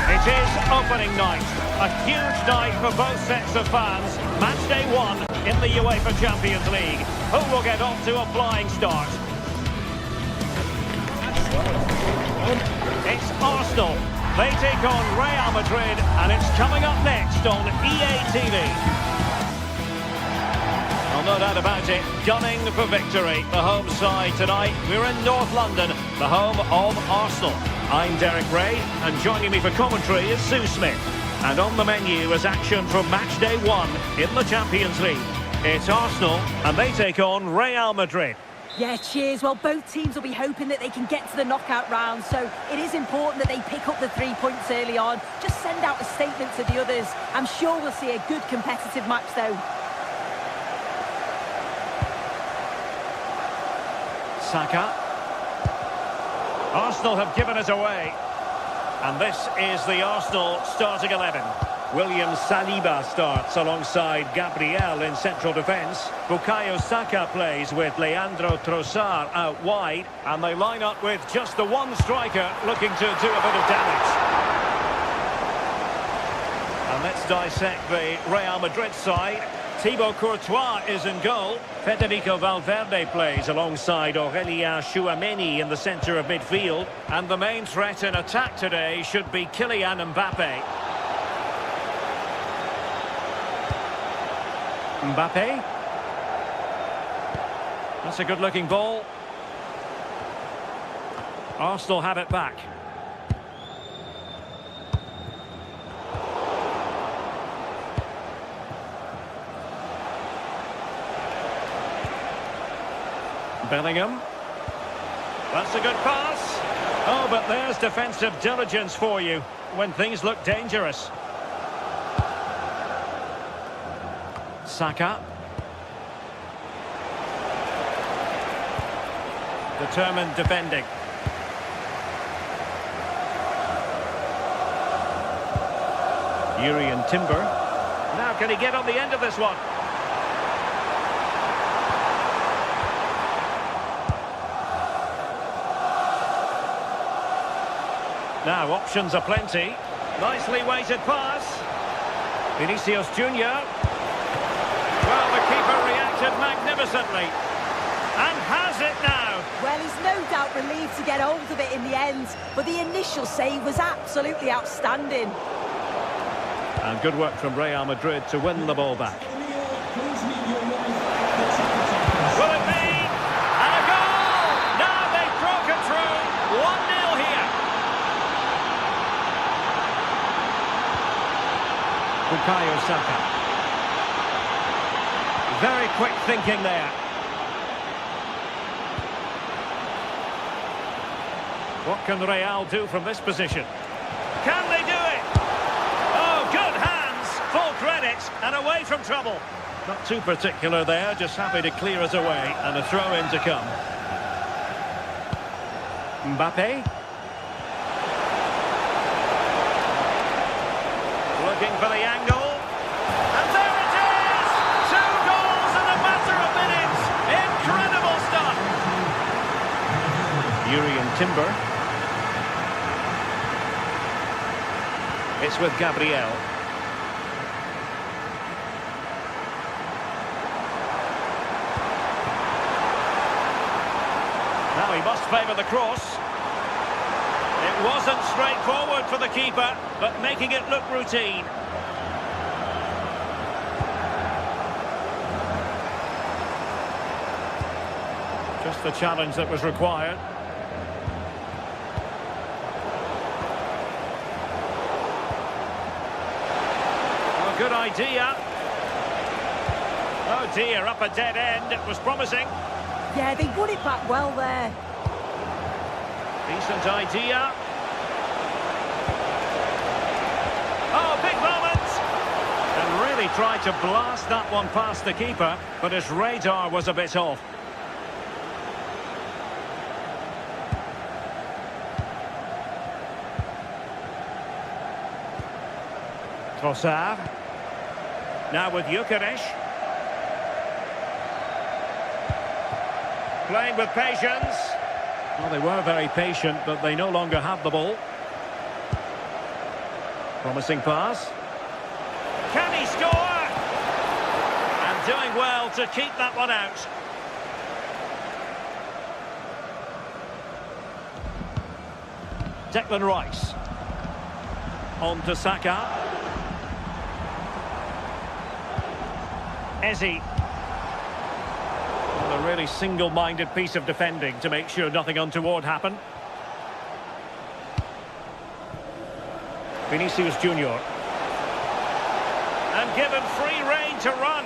It is opening night, a huge night for both sets of fans. Match day 1 in the UEFA Champions League. Who will get off to a flying start? It's Arsenal. They take on Real Madrid, and it's coming up next on EA TV. Well, no doubt about it, gunning for victory. The home side tonight. We're in North London, the home of Arsenal. I'm Derek Ray, and joining me for commentary is Sue Smith. And on the menu is action from match day 1 in the Champions League. It's Arsenal, and they take on Real Madrid. Yeah, cheers. Well, both teams will be hoping that they can get to the knockout round, so it is important that they pick up the 3 points early on. Just send out a statement to the others. I'm sure we'll see a good competitive match, though. Saka. Arsenal have given it away. And this is the Arsenal starting 11. William Saliba starts alongside Gabriel in central defence. Bukayo Saka plays with Leandro Trossard out wide. And they line up with just the one striker looking to do a bit of damage. And let's dissect the Real Madrid side. Thibaut Courtois is in goal. Federico Valverde plays alongside Aurélien Tchouaméni in the centre of midfield. And the main threat in attack today should be Kylian Mbappe. Mbappe. That's a good-looking ball. Arsenal have it back. Bellingham. That's a good pass. Oh, but there's defensive diligence for you when things look dangerous. Saka. Determined defending. Yuri and Timber. Now can he get on the end of this one? Now options are plenty. Nicely weighted pass. Vinicius Junior. Well, the keeper reacted magnificently. And has it now. Well, he's no doubt relieved to get hold of it in the end, but the initial save was absolutely outstanding. And good work from Real Madrid to win the ball back. Will it be? And a goal! Now they've broken through. 1-0 here. Bukayo Saka. Very quick thinking there. What can Real do from this position? Can they do it? Oh, good hands, full credit, and away from trouble. Not too particular there, just happy to clear it away, and a throw-in to come. Mbappe. Looking for the angle. And there it is! 2 goals in a matter of minutes. Incredible stuff. Yuri and Timber. It's with Gabriel. Now he must favour the cross. It wasn't straightforward for the keeper, but making it look routine. Just the challenge that was required. Oh, good idea. Oh dear, up a dead end. It was promising. Yeah, they won it back well there. Decent idea. Oh, big moment! And really tried to blast that one past the keeper, but his radar was a bit off. Trossard. Now with Gyökeres. Playing with patience. Well, they were very patient, but they no longer have the ball. Promising pass. Can he score? And doing well to keep that one out. Declan Rice. On to Saka. Eze. A really single-minded piece of defending to make sure nothing untoward happened. Vinicius Junior. And given free rein to run.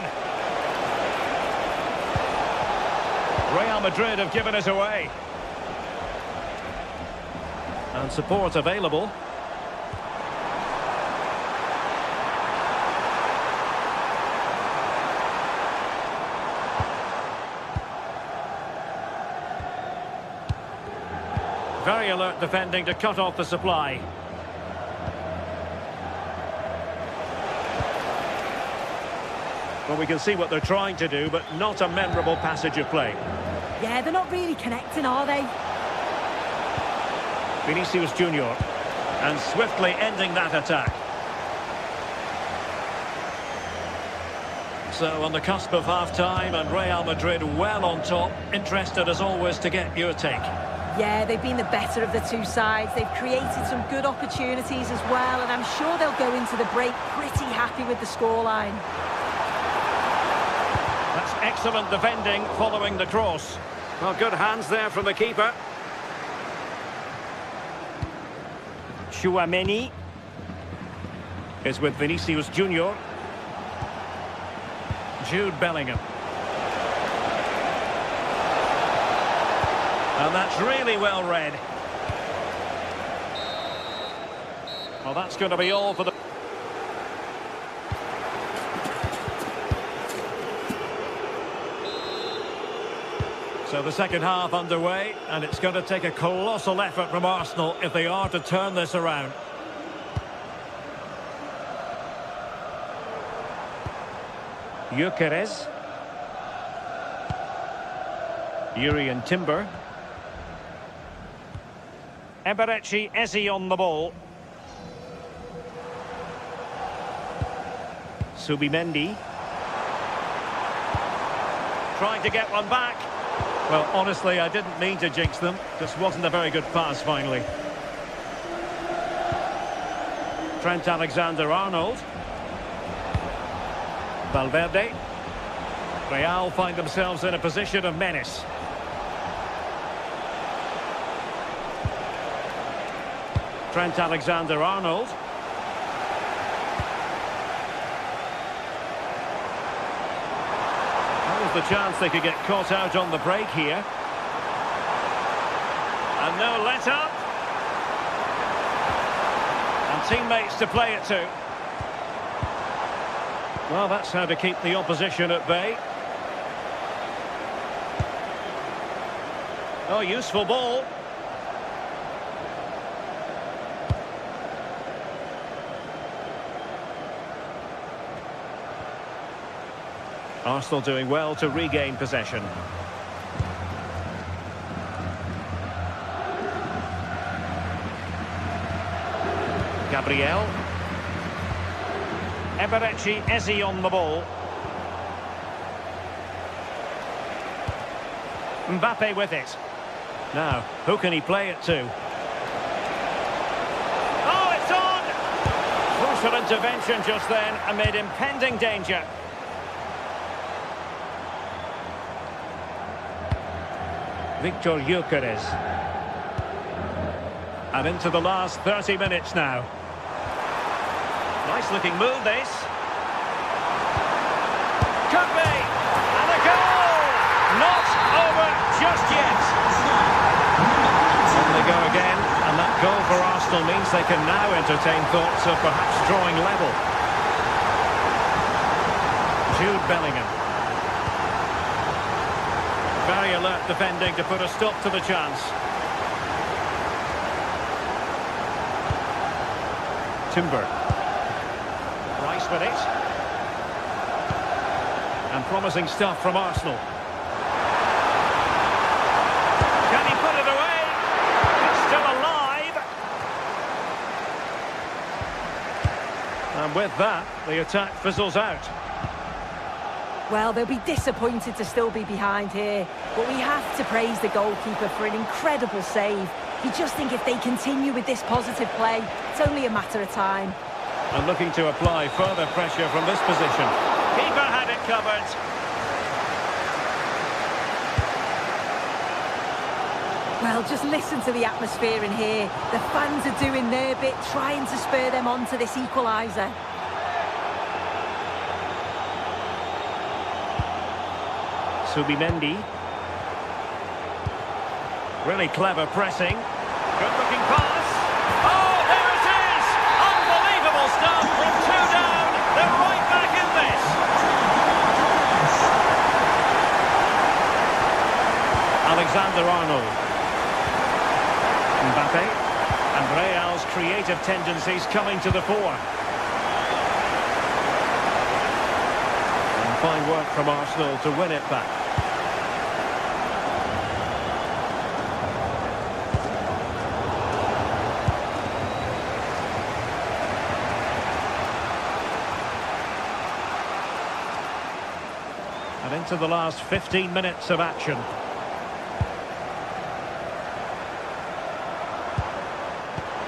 Real Madrid have given it away. And support available. Very alert defending to cut off the supply. Well, we can see what they're trying to do, but not a memorable passage of play. Yeah, they're not really connecting, are they? Vinicius Junior, and swiftly ending that attack. So on the cusp of half-time, and Real Madrid well on top. Interested as always to get your take. Yeah, they've been the better of the two sides. They've created some good opportunities as well, and I'm sure they'll go into the break pretty happy with the scoreline. That's excellent defending following the cross. Well, good hands there from the keeper. Tchouaméni is with Vinicius Junior. Jude Bellingham. And that's really well read. Well, that's going to be all for the... So the second half underway, and it's going to take a colossal effort from Arsenal if they are to turn this around. Gyökeres. Jurriën Timber. Eberechi Eze on the ball. Subimendi. Trying to get one back. Well, honestly, I didn't mean to jinx them. Just wasn't a very good pass, finally. Trent Alexander-Arnold. Valverde. Real find themselves in a position of menace. Trent Alexander-Arnold. That was the chance they could get caught out on the break here. And no let-up. And teammates to play it to. Well, that's how to keep the opposition at bay. Oh, useful ball. Arsenal doing well to regain possession. Gabriel. Eberechi Eze on the ball. Mbappe with it. Now, who can he play it to? Oh, it's on! Crucial intervention just then amid impending danger. Victor Gyökeres. And into the last 30 minutes now. Nice looking move, this. Could be! And a goal! Not over just yet. On they go again, and that goal for Arsenal means they can now entertain thoughts of perhaps drawing level. Jude Bellingham. Very alert defending to put a stop to the chance. Timber. Rice with it. And promising stuff from Arsenal. Can he put it away? It's still alive. And with that, the attack fizzles out. Well, they'll be disappointed to still be behind here, but we have to praise the goalkeeper for an incredible save. You just think if they continue with this positive play, it's only a matter of time. And looking to apply further pressure from this position. Keeper had it covered. Well, just listen to the atmosphere in here. The fans are doing their bit, trying to spur them on to this equaliser. Subimendi. Really clever pressing. Good looking pass. Oh, there it is! Unbelievable stuff from two down. They're right back in this. Alexander-Arnold. Mbappe. And Real's creative tendencies coming to the fore. And fine work from Arsenal to win it back. And into the last 15 minutes of action.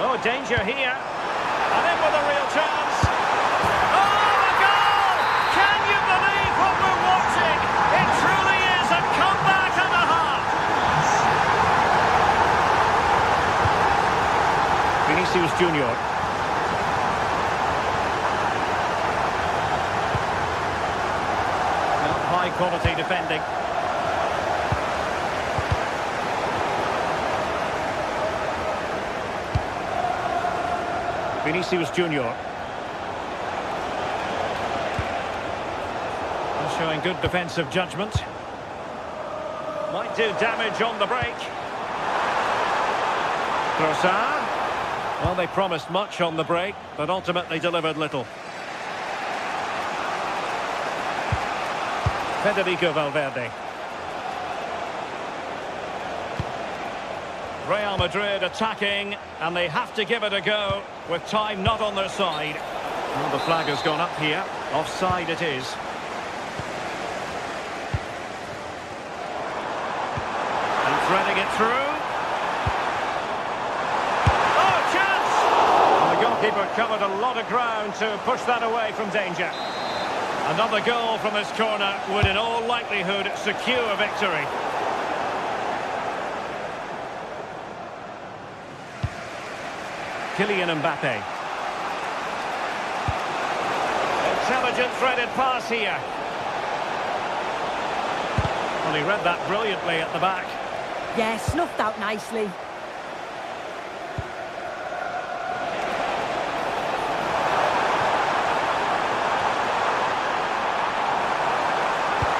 Oh, danger here. And in with a real chance. Oh, the goal! Can you believe what we're watching? It truly is a comeback and a half. Vinicius Junior. High quality defending. Vinicius Junior. Showing good defensive judgment. Might do damage on the break. Trossard. Well, they promised much on the break, but ultimately delivered little. Federico Valverde. Real Madrid attacking, and they have to give it a go with time not on their side. Well, the flag has gone up here. Offside it is. And threading it through. Oh, chance! And the goalkeeper covered a lot of ground to push that away from danger. Another goal from this corner would in all likelihood secure a victory. Kylian Mbappe. Intelligent threaded pass here. Well, he read that brilliantly at the back. Yeah, snuffed out nicely.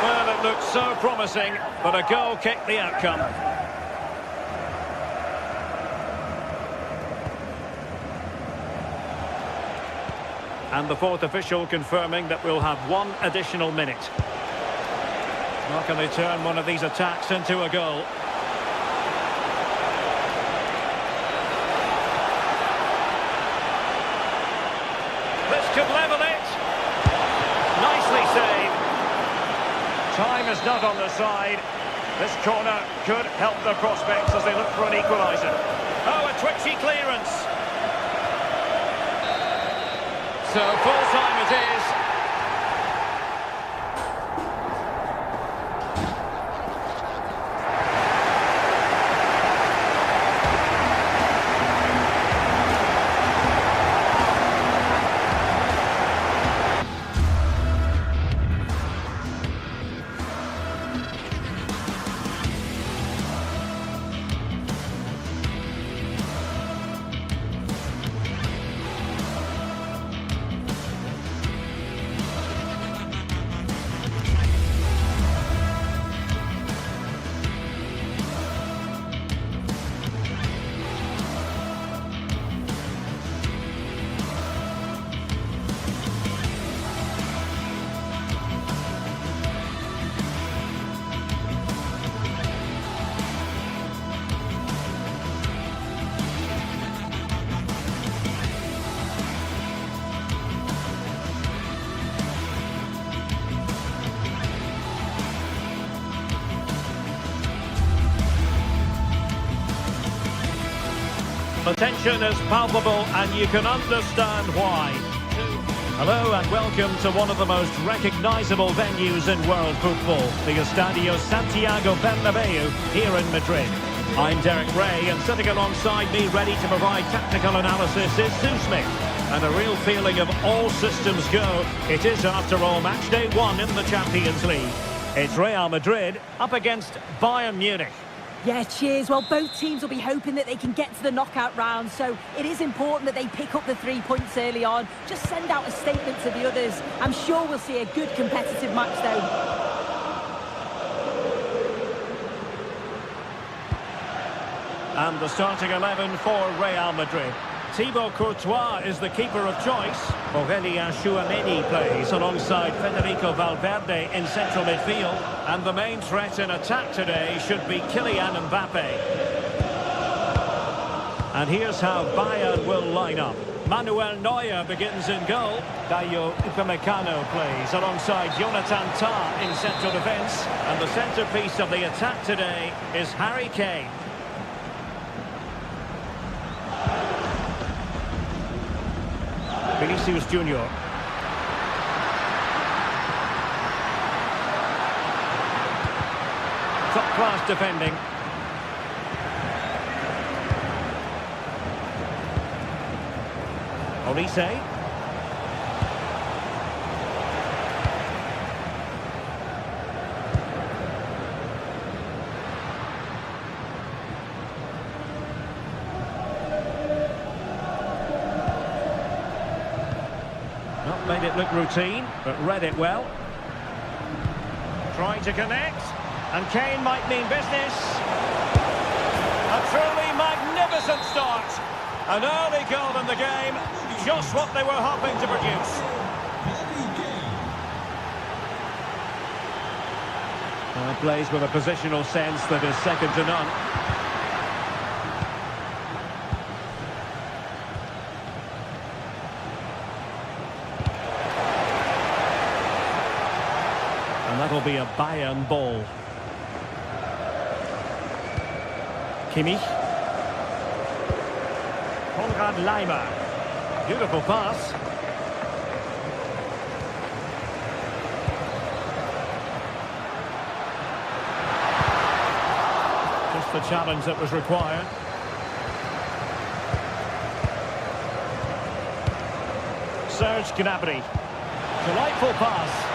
Well, it looked so promising, but a goal kicked the outcome. And the fourth official confirming that we'll have one additional minute. How can they turn one of these attacks into a goal? This could level it. Nicely saved. Time is not on their side. This corner could help their prospects as they look for an equaliser. Oh, a twitchy clearance. So full time it is. The tension is palpable and you can understand why. Hello and welcome to one of the most recognisable venues in world football, the Estadio Santiago Bernabeu here in Madrid. I'm Derek Ray, and sitting alongside me ready to provide technical analysis is Sue Smith. And a real feeling of all systems go. It is, after all, match day 1 in the Champions League. It's Real Madrid up against Bayern Munich. Yeah, cheers. Well, both teams will be hoping that they can get to the knockout round, so it is important that they pick up the 3 points early on. Just send out a statement to the others. I'm sure we'll see a good competitive match, though. And the starting 11 for Real Madrid. Thibaut Courtois is the keeper of choice. Aurélien Tchouameni plays alongside Federico Valverde in central midfield. And the main threat in attack today should be Kylian Mbappe. And here's how Bayern will line up. Manuel Neuer begins in goal. Dayo Upamecano plays alongside Jonathan Tah in central defence. And the centrepiece of the attack today is Harry Kane. Vinicius Junior. Top-class defending. Olise. Not made it look routine, but read it well. Trying to connect, and Kane might mean business. A truly magnificent start. An early goal in the game, just what they were hoping to produce. Well, plays with a positional sense that is second to none. And that'll be a Bayern ball. Kimmich. Konrad Laimer. Beautiful pass. Just the challenge that was required. Serge Gnabry. Delightful pass.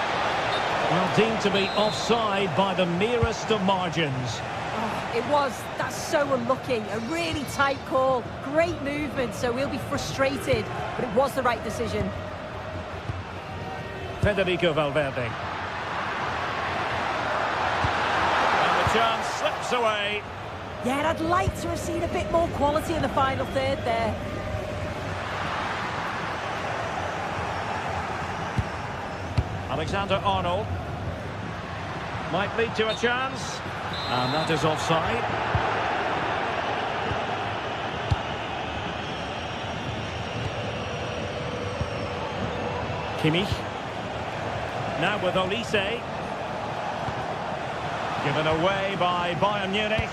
Well, deemed to be offside by the merest of margins. It was. That's so unlucky. A really tight call. Great movement, so we'll be frustrated. But it was the right decision. Federico Valverde. And the chance slips away. Yeah, and I'd like to have seen a bit more quality in the final third there. Alexander-Arnold. Might lead to a chance. And that is offside. Kimmich. Now with Olise. Given away by Bayern Munich.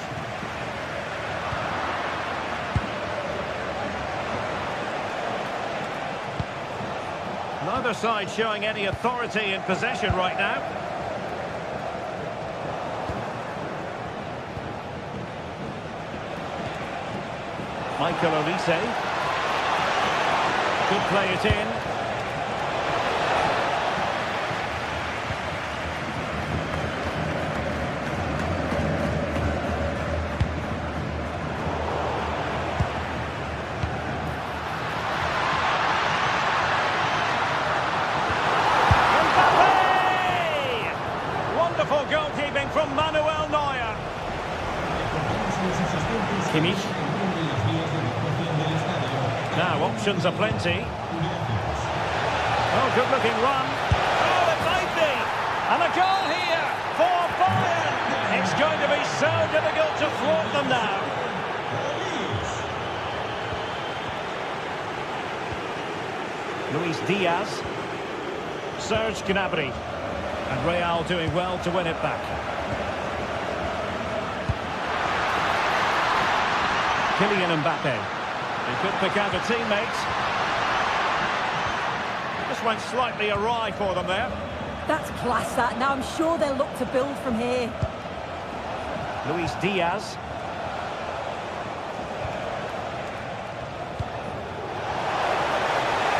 Neither side showing any authority in possession right now. Michael Olise. Could play it in. Mbappe! Wonderful goalkeeping from Manuel Neuer. Kimmich. Now, options are plenty. Oh, good-looking run. Oh, it might be. And a goal here for Bayern. It's going to be so difficult to thwart them now. Luis Diaz. Serge Gnabry. And Real doing well to win it back. Kylian Mbappe. He could pick out a teammate. Just went slightly awry for them there. That's class, that. Now I'm sure they'll look to build from here. Luis Diaz.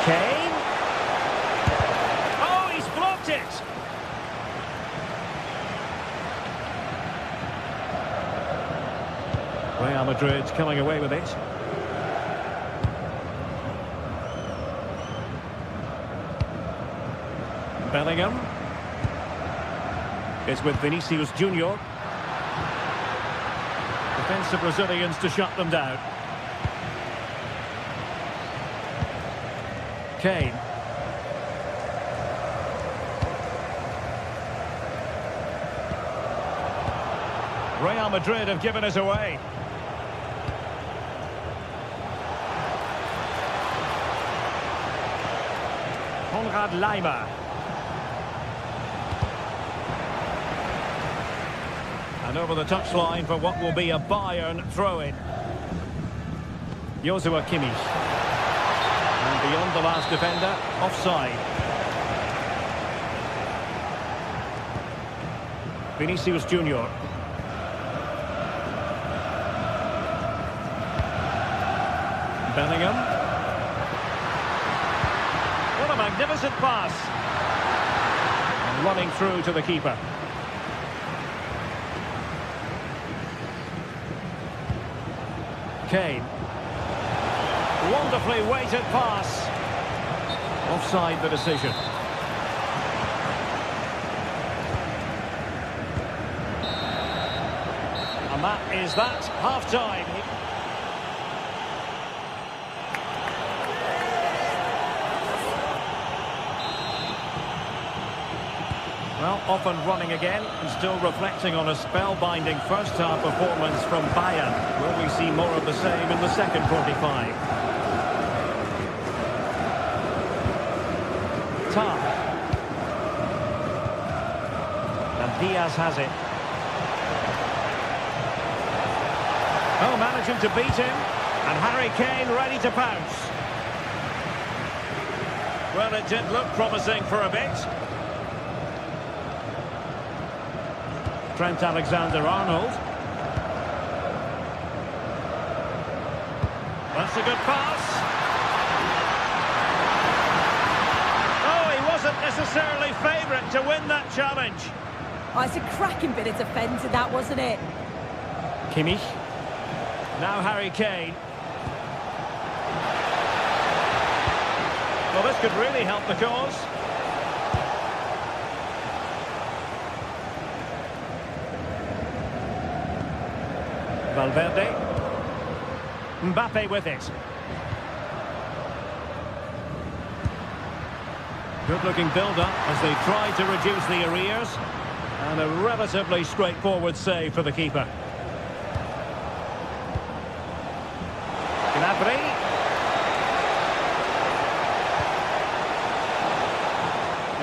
Kane. Oh, he's blocked it. Madrid coming away with it. Bellingham. It's with Vinicius Junior. Defensive Brazilians to shut them down. Kane. Real Madrid have given us away. Konrad Laimer. And over the touchline for what will be a Bayern throw-in. Joshua Kimmich. And beyond the last defender, offside. Vinicius Junior. Bellingham. What a magnificent pass. And running through to the keeper. Kane. Wonderfully weighted pass. Offside the decision. And that is that, half-time. Well, off and running again, and still reflecting on a spellbinding first-half performance from Bayern. Will we see more of the same in the second 45? Tar. And Diaz has it. Oh, managing to beat him. And Harry Kane ready to pounce. Well, it did look promising for a bit. Trent Alexander-Arnold. That's a good pass. Oh, he wasn't necessarily favourite to win that challenge. Oh, it's a cracking bit of defending, that, wasn't it? Kimmich. Now Harry Kane. Well, this could really help the cause. Valverde. Mbappe with it. Good-looking build-up as they try to reduce the arrears. And a relatively straightforward save for the keeper. Gnabry.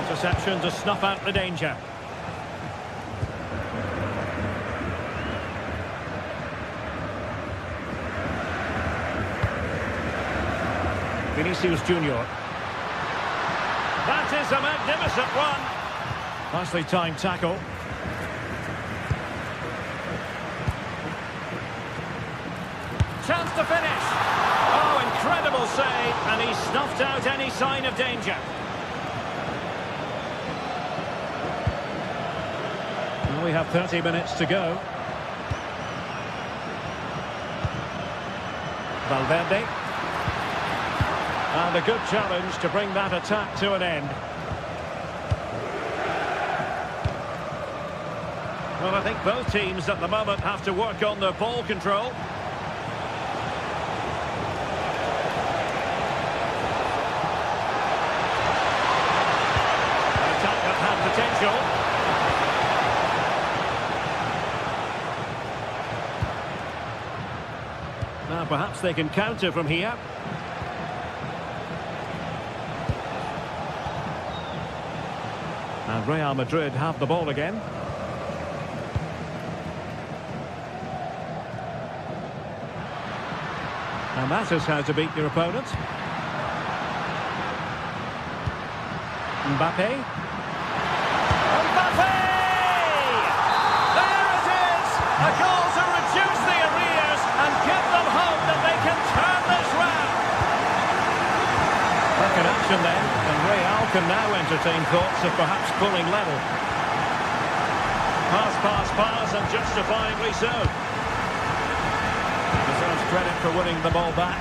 Interception to snuff out the danger. Vinicius Junior. That is a magnificent one. Nicely timed tackle. Chance to finish. Oh, incredible save, and he snuffed out any sign of danger. Well, we have 30 minutes to go. Valverde. And a good challenge to bring that attack to an end. Well, I think both teams at the moment have to work on their ball control. An attack that had potential. Now perhaps they can counter from here. And Real Madrid have the ball again. And that is how to beat your opponent. Mbappe. Mbappe! There it is! A goal to reduce the arrears and give them hope that they can turn this round. Back in action then, and Real can now entertain thoughts of perhaps pulling level. Pass, pass, pass, and justifiably so. credit for winning the ball back.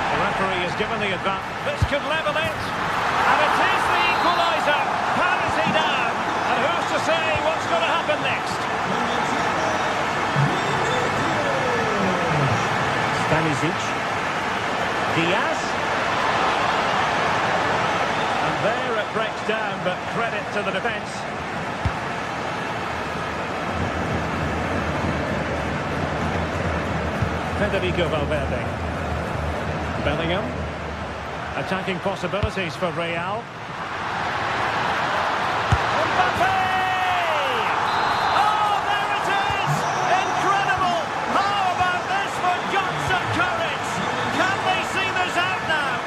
The referee has given the advance. This could level it. And it is the equaliser. Parity now. And who's to say what's going to happen next? Stanisic. Diaz. And there it breaks down, but credit to the defence. Federico Valverde. Bellingham. Attacking possibilities for Real. Mbappe! Oh, there it is! Incredible! How about this for Johnson Courage? Can they see this out now?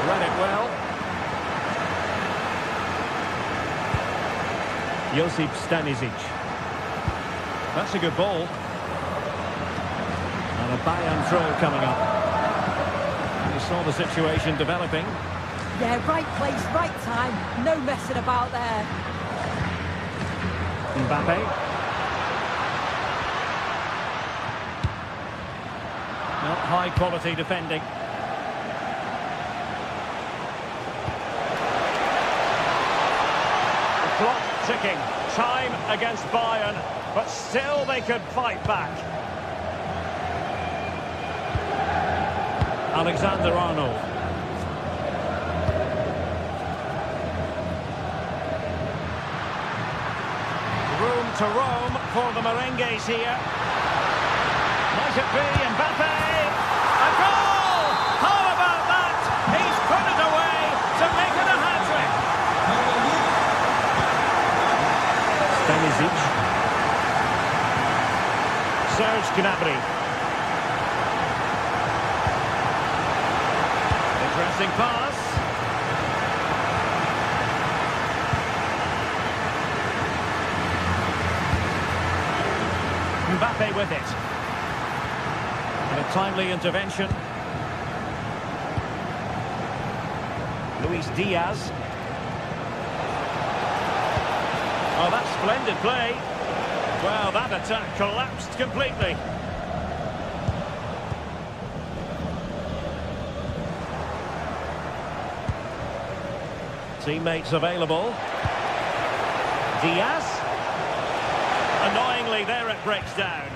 Read it well. Josip Stanisic. That's a good ball. And a Bayern throw coming up. You saw the situation developing. Yeah, right place, right time. No messing about there. Mbappe. Well, high quality defending. The clock ticking. Time against Bayern, but still they could fight back. Alexander-Arnold. Room to roam for the merengues here. Might it be Mbappe? A goal! How about that? He's put it away to make it a hat-trick. Stanisic. Serge Gnabry. Interesting pass. Mbappe with it. And a timely intervention. Luis Diaz. Oh, that's splendid play. Well, that attack collapsed completely. Teammates available. Diaz. Annoyingly, there it breaks down.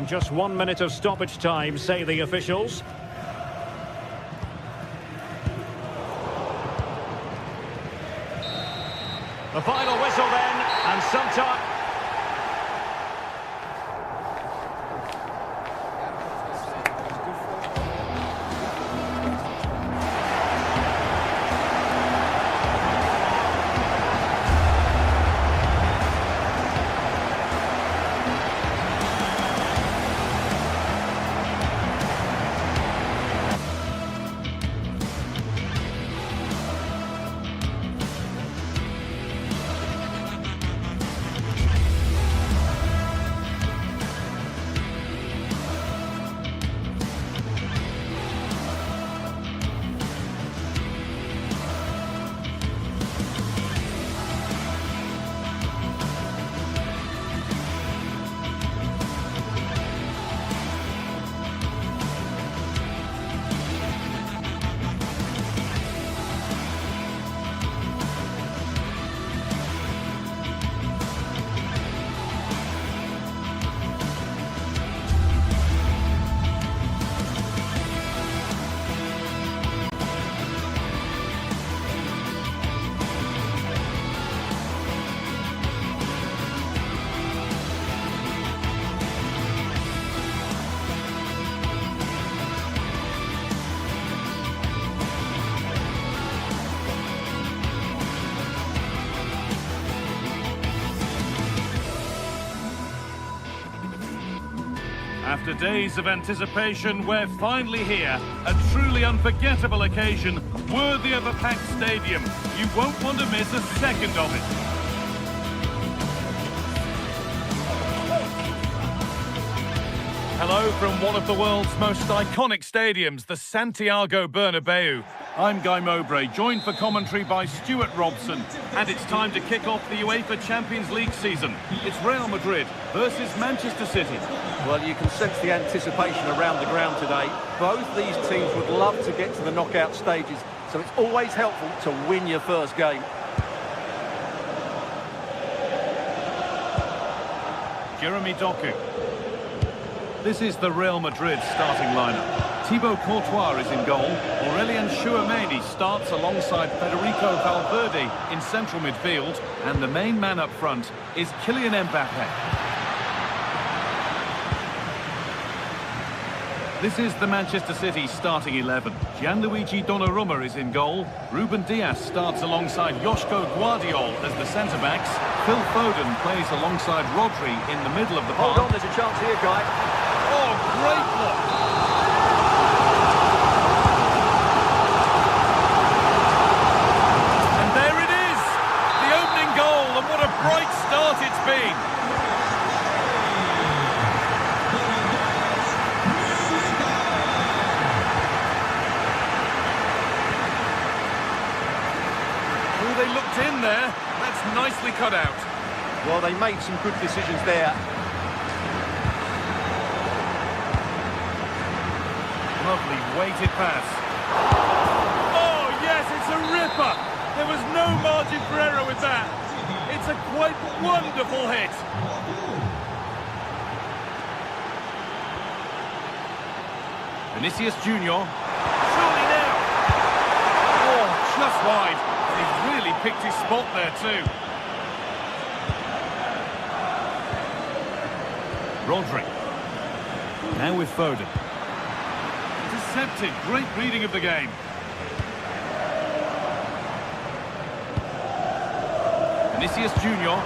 Just 1 minute of stoppage time, say the officials. The final whistle then, and sometime... After days of anticipation, we're finally here. A truly unforgettable occasion, worthy of a packed stadium. You won't want to miss a second of it. Hello from one of the world's most iconic stadiums, the Santiago Bernabeu. I'm Guy Mowbray, joined for commentary by Stuart Robson. And it's time to kick off the UEFA Champions League season. It's Real Madrid versus Manchester City. Well, you can sense the anticipation around the ground today. Both these teams would love to get to the knockout stages, so it's always helpful to win your first game. Jeremy Doku. This is the Real Madrid starting lineup. Thibaut Courtois is in goal. Aurélien Tchouameni starts alongside Federico Valverde in central midfield. And the main man up front is Kylian Mbappe. This is the Manchester City starting 11. Gianluigi Donnarumma is in goal. Ruben Dias starts alongside Joško Guardiol as the centre-backs. Phil Foden plays alongside Rodri in the middle of the park. Hold on, there's a chance here, Guy. Oh, great block! And there it is! The opening goal, and what a bright start it's been! Oh, they looked in there. That's nicely cut out. Well, they made some good decisions there. Lovely weighted pass. Oh, yes, it's a ripper. There was no margin for error with that. It's a quite wonderful hit. Vinicius Junior. Surely now. Oh, just wide. He's really picked his spot there too. Rodri. Now with Foden. Intercepted. Great reading of the game. Vinicius Junior.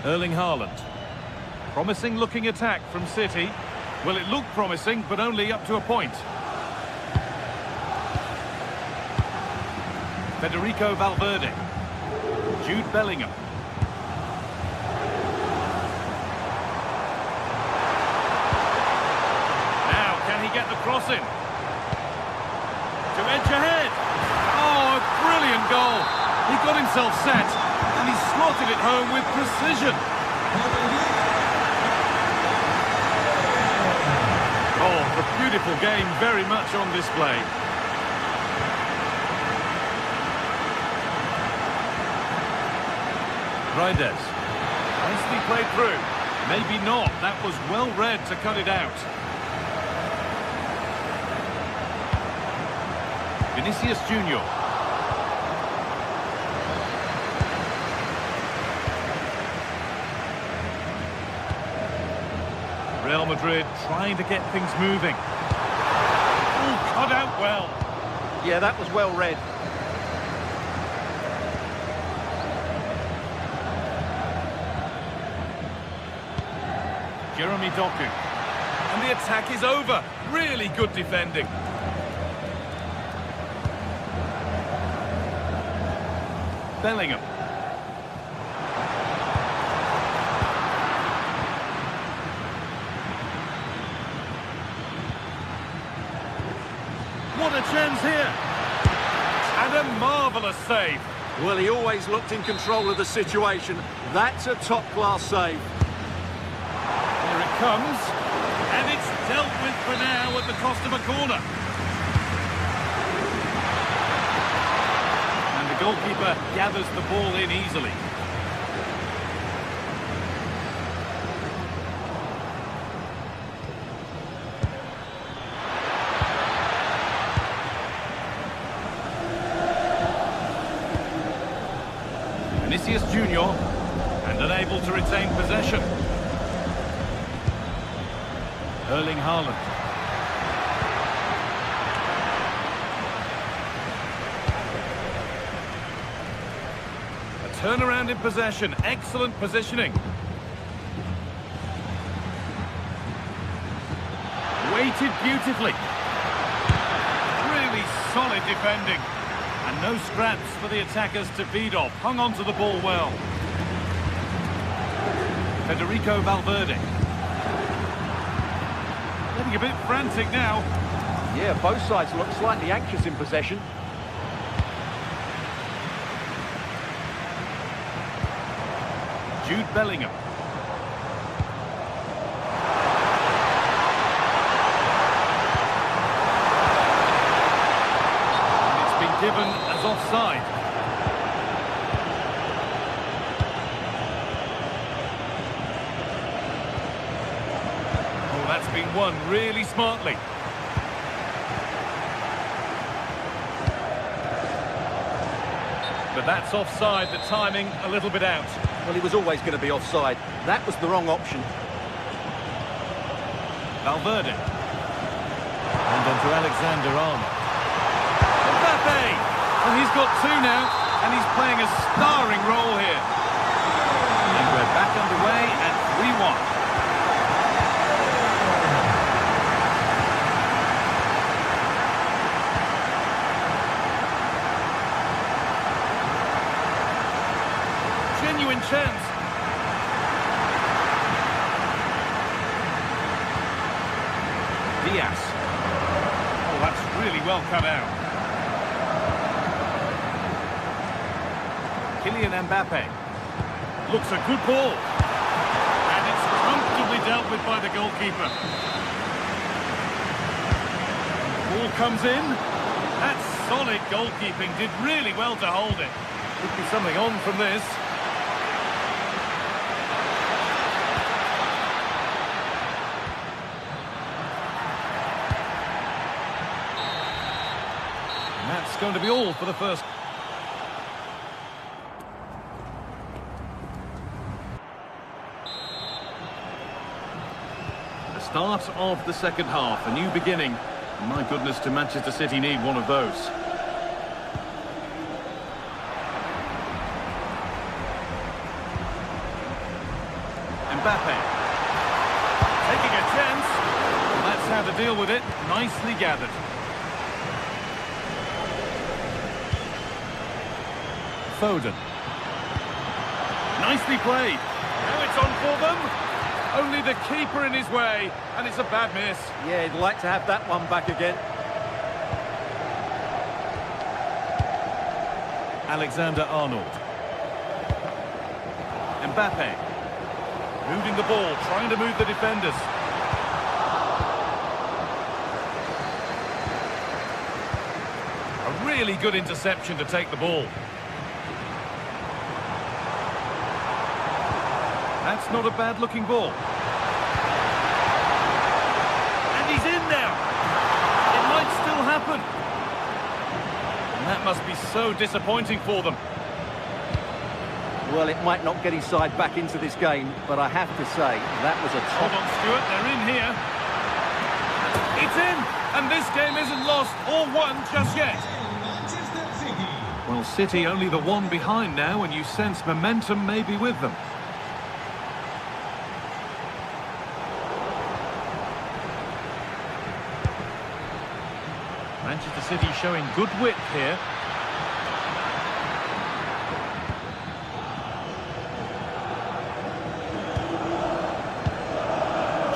Erling Haaland. Promising looking attack from City. Well, it looked promising, but only up to a point. Federico Valverde. Jude Bellingham. Now, can he get the cross in? To edge ahead. Oh, a brilliant goal. He got himself set, and he slotted it home with precision. Oh, the beautiful game very much on display. Reyes. Nicely played through. Maybe not. That was well read to cut it out. Vinicius Junior. Real Madrid trying to get things moving. Oh, cut out well. Yeah, that was well read. Jeremy Doku. And the attack is over. Really good defending. Bellingham. What a chance here. And a marvellous save. Well, he always looked in control of the situation. That's a top-class save. Here it comes, and it's dealt with for now at the cost of a corner. And the goalkeeper gathers the ball in easily. Vinicius Junior, and unable to retain possession. Erling Haaland. A turnaround in possession, excellent positioning. Weighted beautifully. Really solid defending. And no scraps for the attackers to feed off. Hung on to the ball well. Federico Valverde. Getting a bit frantic now. Yeah, both sides look slightly anxious in possession. Jude Bellingham. It's been given as offside. Oh, that's been won really smartly. But that's offside, the timing a little bit out. Well, he was always going to be offside. That was the wrong option. Valverde. And on to Alexander-Arnold. Mbappe! Well, he's got two now, and he's playing a starring role here. And we're back underway at 3-1. Genuine chance. Diaz. Oh, that's really well cut out. Kylian Mbappe. Looks a good ball. And it's comfortably dealt with by the goalkeeper. Ball comes in. That's solid goalkeeping. Did really well to hold it. Could be something on from this. And that's going to be all for the first. The start of the second half, a new beginning. My goodness, do Manchester City need one of those. Mbappe. Taking a chance. Well, that's how to deal with it. Nicely gathered. Foden. Nicely played. Now it's on for them. Only the keeper in his way, and it's a bad miss. Yeah, he'd like to have that one back again. Alexander-Arnold. Mbappe. Moving the ball, trying to move the defenders. A really good interception to take the ball. That's not a bad-looking ball. And he's in now. It might still happen. And that must be so disappointing for them. Well, it might not get his side back into this game, but I have to say, that was a Hold on, Stuart, they're in here. It's in, and this game isn't lost or won just yet. Well, City only the one behind now, and you sense momentum may be with them. Manchester City showing good width here.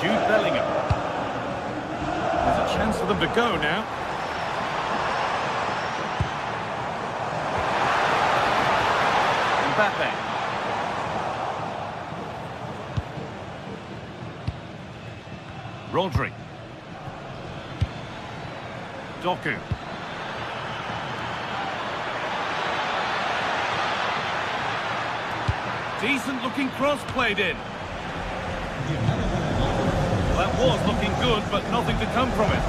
Jude Bellingham. There's a chance for them to go now. Mbappe. Rodri. Doku. Decent looking cross played in. Well, that was looking good, but nothing to come from it.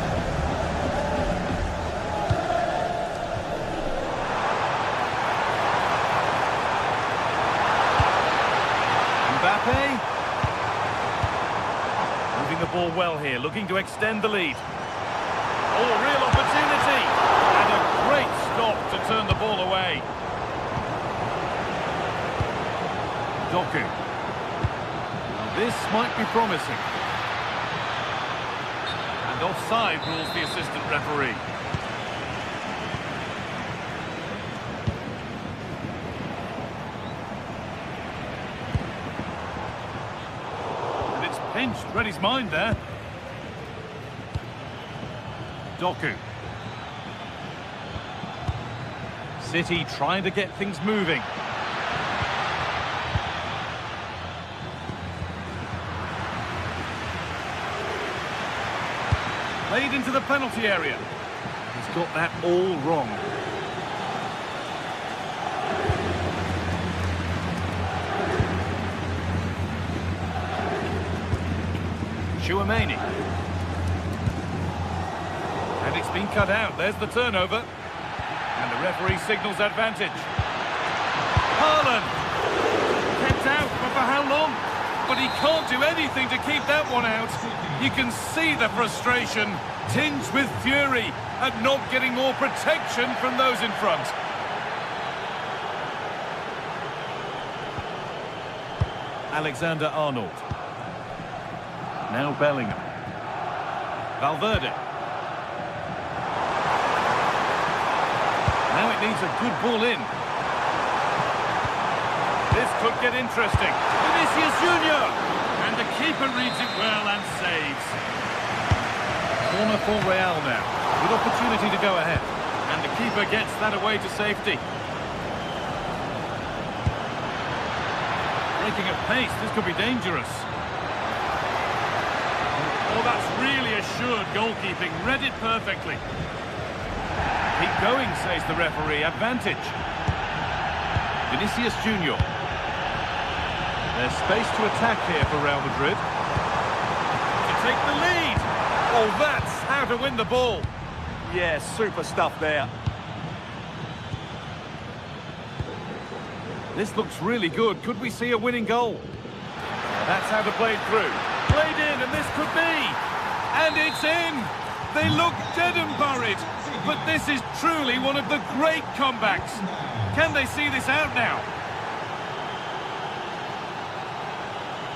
Mbappe. Moving the ball well here, looking to extend the lead. Oh, a real opportunity. And a great stop to turn the ball away. Doku. This might be promising. And offside rules the assistant referee. Pinched, read his mind there. Doku. City trying to get things moving. Played into the penalty area. He's got that all wrong. Chouameni. And it's been cut out. There's the turnover. And the referee signals advantage. Haaland. Kept out, but for how long? But he can't do anything to keep that one out. You can see the frustration, tinged with fury, at not getting more protection from those in front. Alexander-Arnold. Now Bellingham. Valverde. Now it needs a good ball in. This could get interesting. Vinicius Junior! And the keeper reads it well and saves. Corner for Real now. Good opportunity to go ahead. And the keeper gets that away to safety. Breaking at pace, this could be dangerous. Oh, that's really assured goalkeeping. Read it perfectly. Keep going, says the referee. Advantage. Vinicius Junior. There's space to attack here for Real Madrid. To take the lead. Oh, that's how to win the ball. Yeah, super stuff there. This looks really good. Could we see a winning goal? That's how to play it through. Played in, and this could be. And it's in. They look dead and buried. But this is truly one of the great comebacks. Can they see this out now?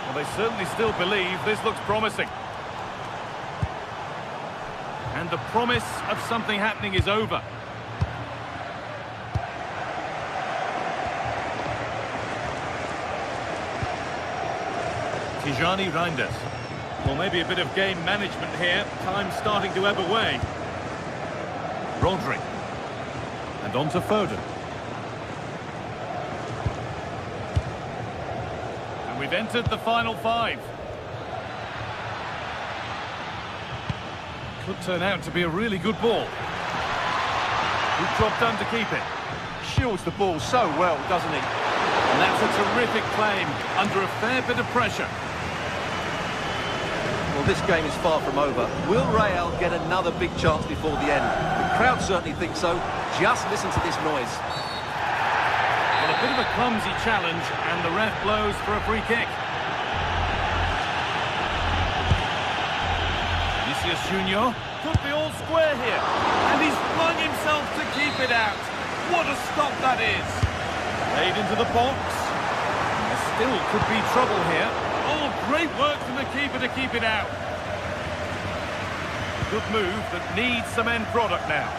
Well, they certainly still believe this looks promising. And the promise of something happening is over. Tijani Reinders. Well, maybe a bit of game management here. Time starting to ebb away. Rodri. And on to Foden. And we've entered the final five. Could turn out to be a really good ball. Good job done to keep it. Shields the ball so well, doesn't he? And that's a terrific claim, under a fair bit of pressure. Well, this game is far from over. Will Real get another big chance before the end? The crowd certainly think so. Just listen to this noise. Well, a bit of a clumsy challenge, and the ref blows for a free kick. Vinicius Junior could be all square here, and he's flung himself to keep it out. What a stop that is! Played into the box. There still could be trouble here. Oh, great work from the keeper to keep it out. Good move that needs some end product now.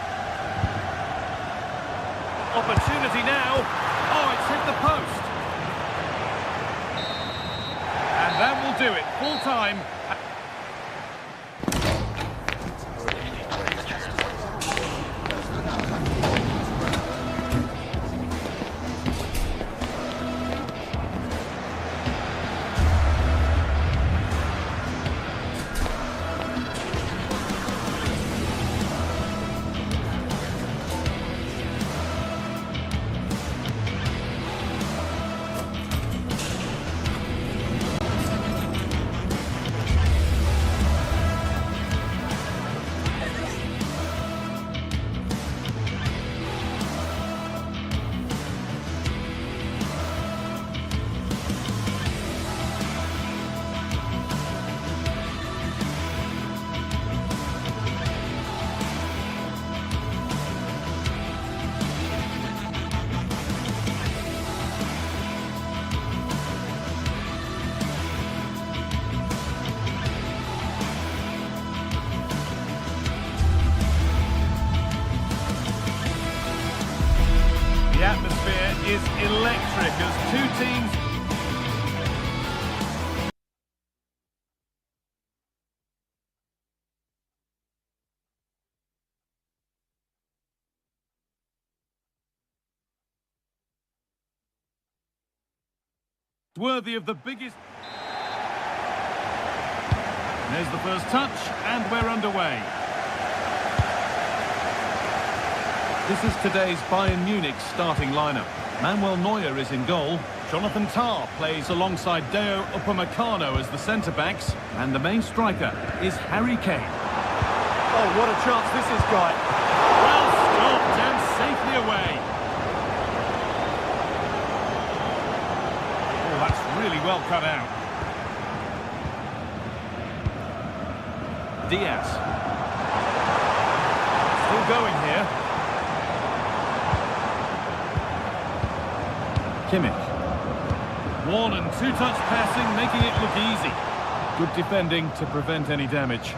Opportunity now. Oh, it's hit the post. And that will do it. Full time. The atmosphere is electric as two teams Worthy of the biggest... There's the first touch, and we're underway. This is today's Bayern Munich starting lineup. Manuel Neuer is in goal. Jonathan Tah plays alongside Deo Upamecano as the centre-backs. And the main striker is Harry Kane. Oh, what a chance this is, Guy. Well stopped and safely away. Oh, that's really well cut out. Diaz. Still going here. Kimmich. One and two-touch passing, making it look easy. Good defending to prevent any damage.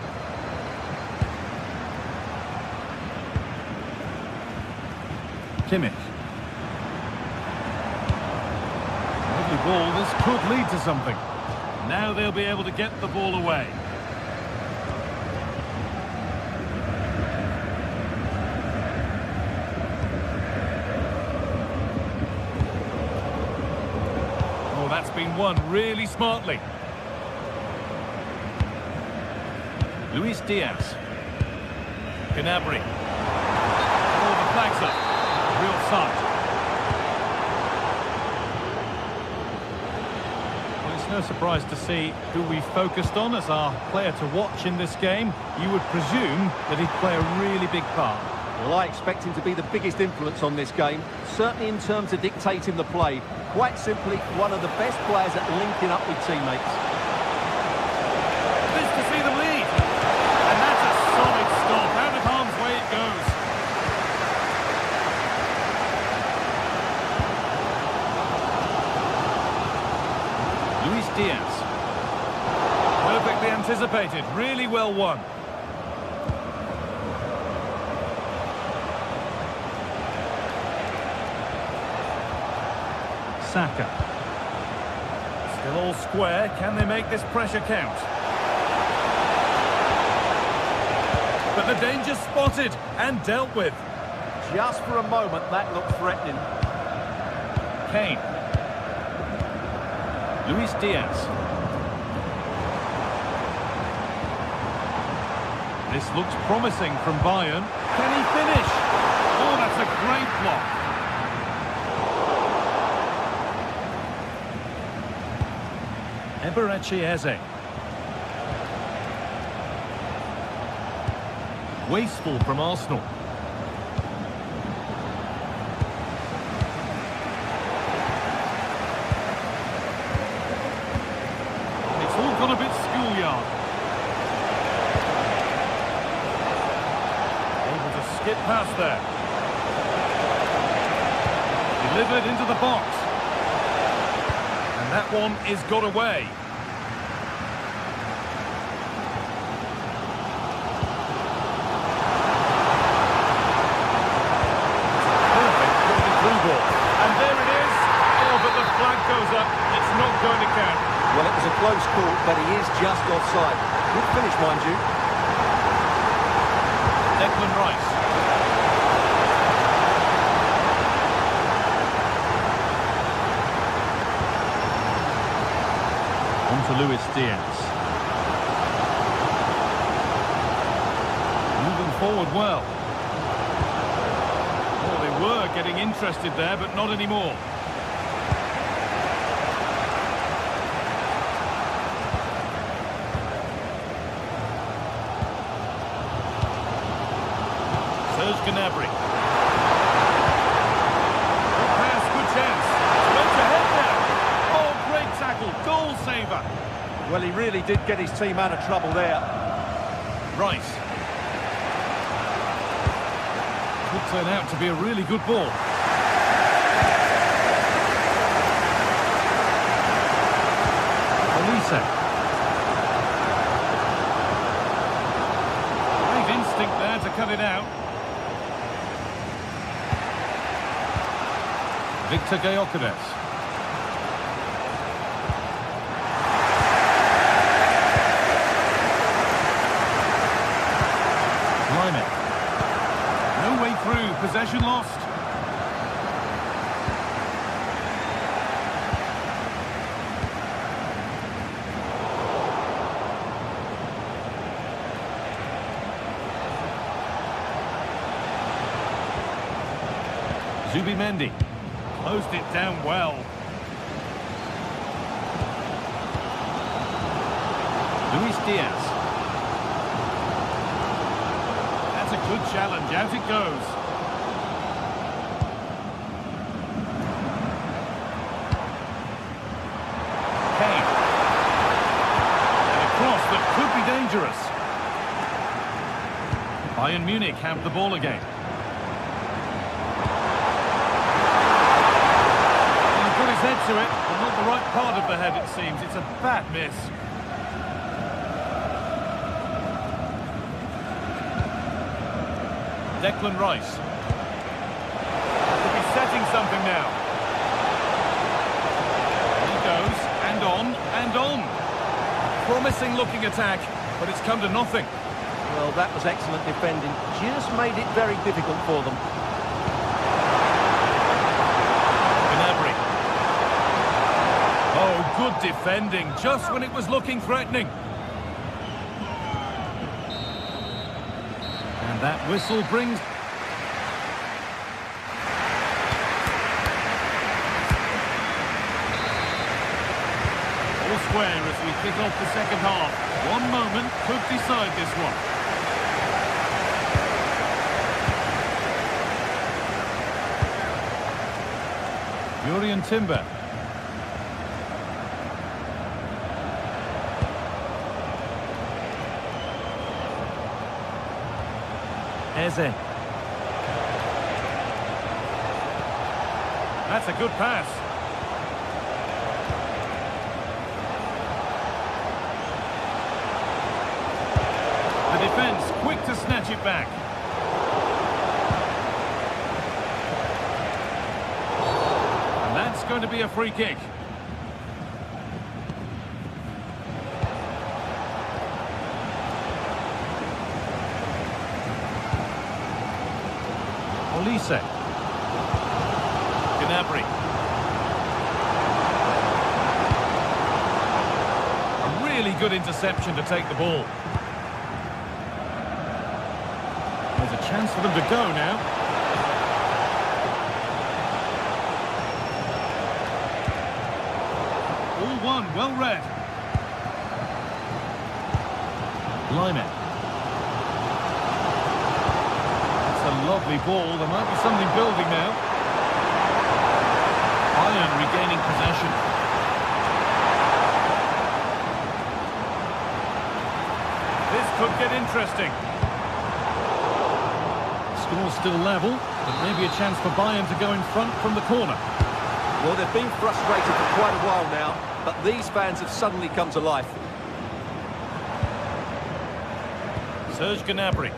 Kimmich. Lovely ball, this could lead to something. Now they'll be able to get the ball away. That's been won really smartly. Luis Diaz. Gnabry. Oh, the flag's up. Real sight. Well, it's no surprise to see who we focused on as our player to watch in this game. You would presume that he'd play a really big part. Well, I expect him to be the biggest influence on this game, certainly in terms of dictating the play. Quite simply, one of the best players at linking up with teammates. This to see them lead. And that's a solid stop. Out of harm's way it goes. Luis Diaz. Perfectly anticipated. Really well won. Saka. Still all square. Can they make this pressure count? But the danger spotted and dealt with. Just for a moment, that looked threatening. Kane. Luis Diaz. This looks promising from Bayern. Can he finish? Oh, that's a great block. Eberechi Eze. Wasteful from Arsenal. It's all gone a bit schoolyard. Able to skip past there. Delivered into the box. And that one is got away. And there it is. Oh, but the flag goes up. It's not going to count. Well, it was a close call, but he is just offside. Good finish, mind you. Declan Rice. On to Luis Diaz. Moving forward well. Were getting interested there, but not anymore. Serge Gnabry. Good pass, good chance. Straight ahead now. Oh, great tackle, goal saver. Well, he really did get his team out of trouble there. Rice. Could turn out to be a really good ball. Elise. Great instinct there to cut it out. Victor Gyökeres. Through, possession lost. Zubimendi closed it down well. Luis Diaz. That's a good challenge. Out it goes. Kane. And a cross that could be dangerous. Bayern Munich have the ball again. He put his head to it, but not the right part of the head, it seems. It's a bad miss. Declan Rice. Could be setting something now. He goes, and on, and on. Promising looking attack, but it's come to nothing. Well, that was excellent defending. Just made it very difficult for them. Gnabry. Oh, good defending, just when it was looking threatening. And that whistle brings... All square as we kick off the second half. One moment could decide this one. Jurriën Timber. Eze. That's a good pass. The defence quick to snatch it back. And that's going to be a free kick. Olise. Gnabry. A really good interception to take the ball. There's a chance for them to go now. All one, well read. Lyman. That's a lovely ball. There might be something building now. Bayern regaining possession. This could get interesting. Score's still level, but maybe a chance for Bayern to go in front from the corner. Well, they've been frustrated for quite a while now, but these fans have suddenly come to life. Serge Gnabry.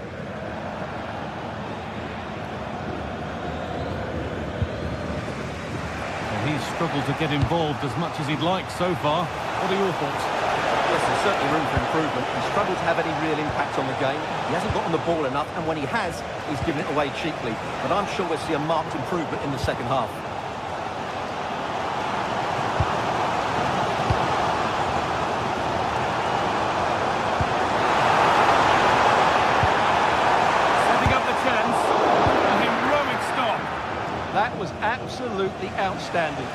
Well, he's struggled to get involved as much as he'd like so far. What are your thoughts? Yes, there's certainly room for improvement. He's struggled to have any real impact on the game. He hasn't gotten the ball enough, and when he has, he's given it away cheaply. But I'm sure we'll see a marked improvement in the second half. Setting up the chance. A heroic stop. That was absolutely outstanding.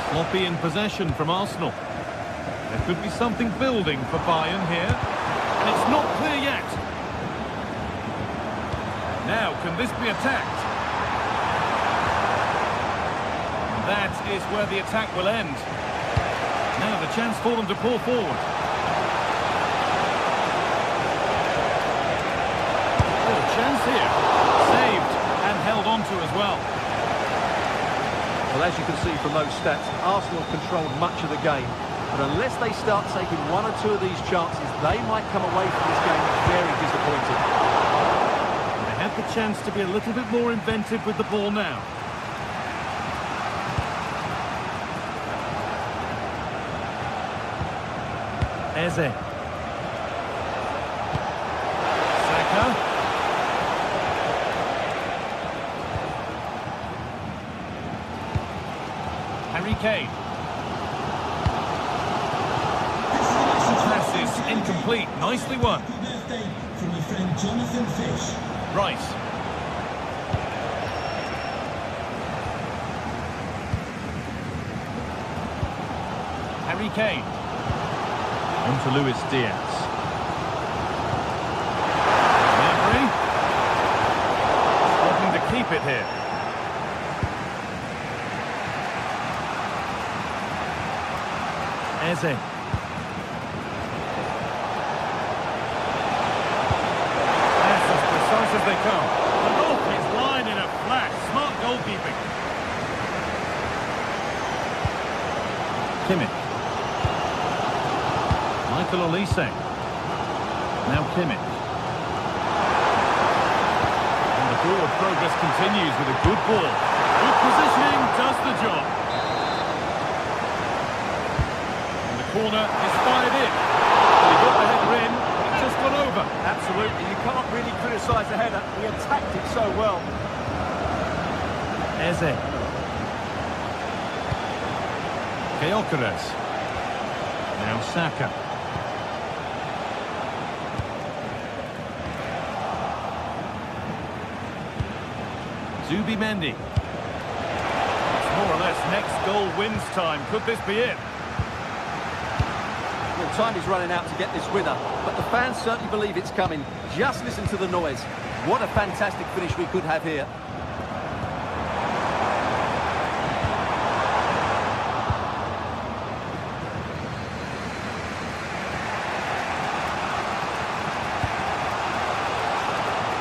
Sloppy in possession from Arsenal. There could be something building for Bayern here. And it's not clear yet. Now, can this be attacked? That is where the attack will end. Now the chance for them to pull forward. Oh, a chance here. Saved and held on to as well. Well, as you can see from those stats, Arsenal have controlled much of the game. But unless they start taking one or two of these chances, they might come away from this game very disappointed. They have the chance to be a little bit more inventive with the ball now. Eze. Saka. Harry Kane. Pass is incomplete. Nicely won. Happy birthday from your friend Jonathan Fish. Rice. Harry Kane. On to Luis Diaz. Gnabry. Struggling to keep it here. Eze. That's as precise as they come. The goalkeeper's line in a flash. Smart goalkeeping. Kimmich. Michael Olise. Now Kimmich. And the forward progress continues with a good ball. Good positioning does the job. And the corner is fired in. He got the header in, but it just got over. Absolutely, you can't really criticise the header. He attacked it so well. Eze. Gyökeres. Now Saka. Zubimendi. It's more or less next goal wins time. Could this be it? Well, time is running out to get this winner, but the fans certainly believe it's coming. Just listen to the noise. What a fantastic finish we could have here.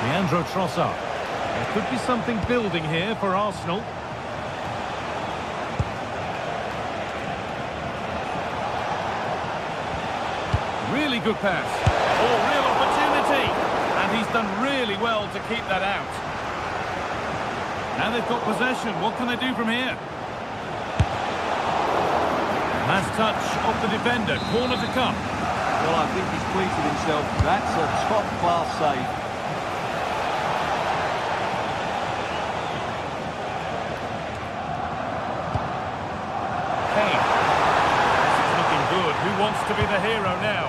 Leandro Trossard. There could be something building here for Arsenal. Really good pass. Oh, real opportunity. And he's done really well to keep that out. Now they've got possession. What can they do from here? Last touch of the defender. Corner to come. Well, I think he's pleased with himself. That's a top-class save. Kane. This is looking good. Who wants to be the hero now?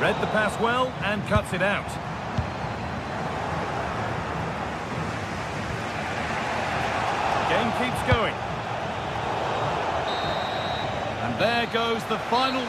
Read the pass well and cuts it out. Game keeps going. And there goes the final.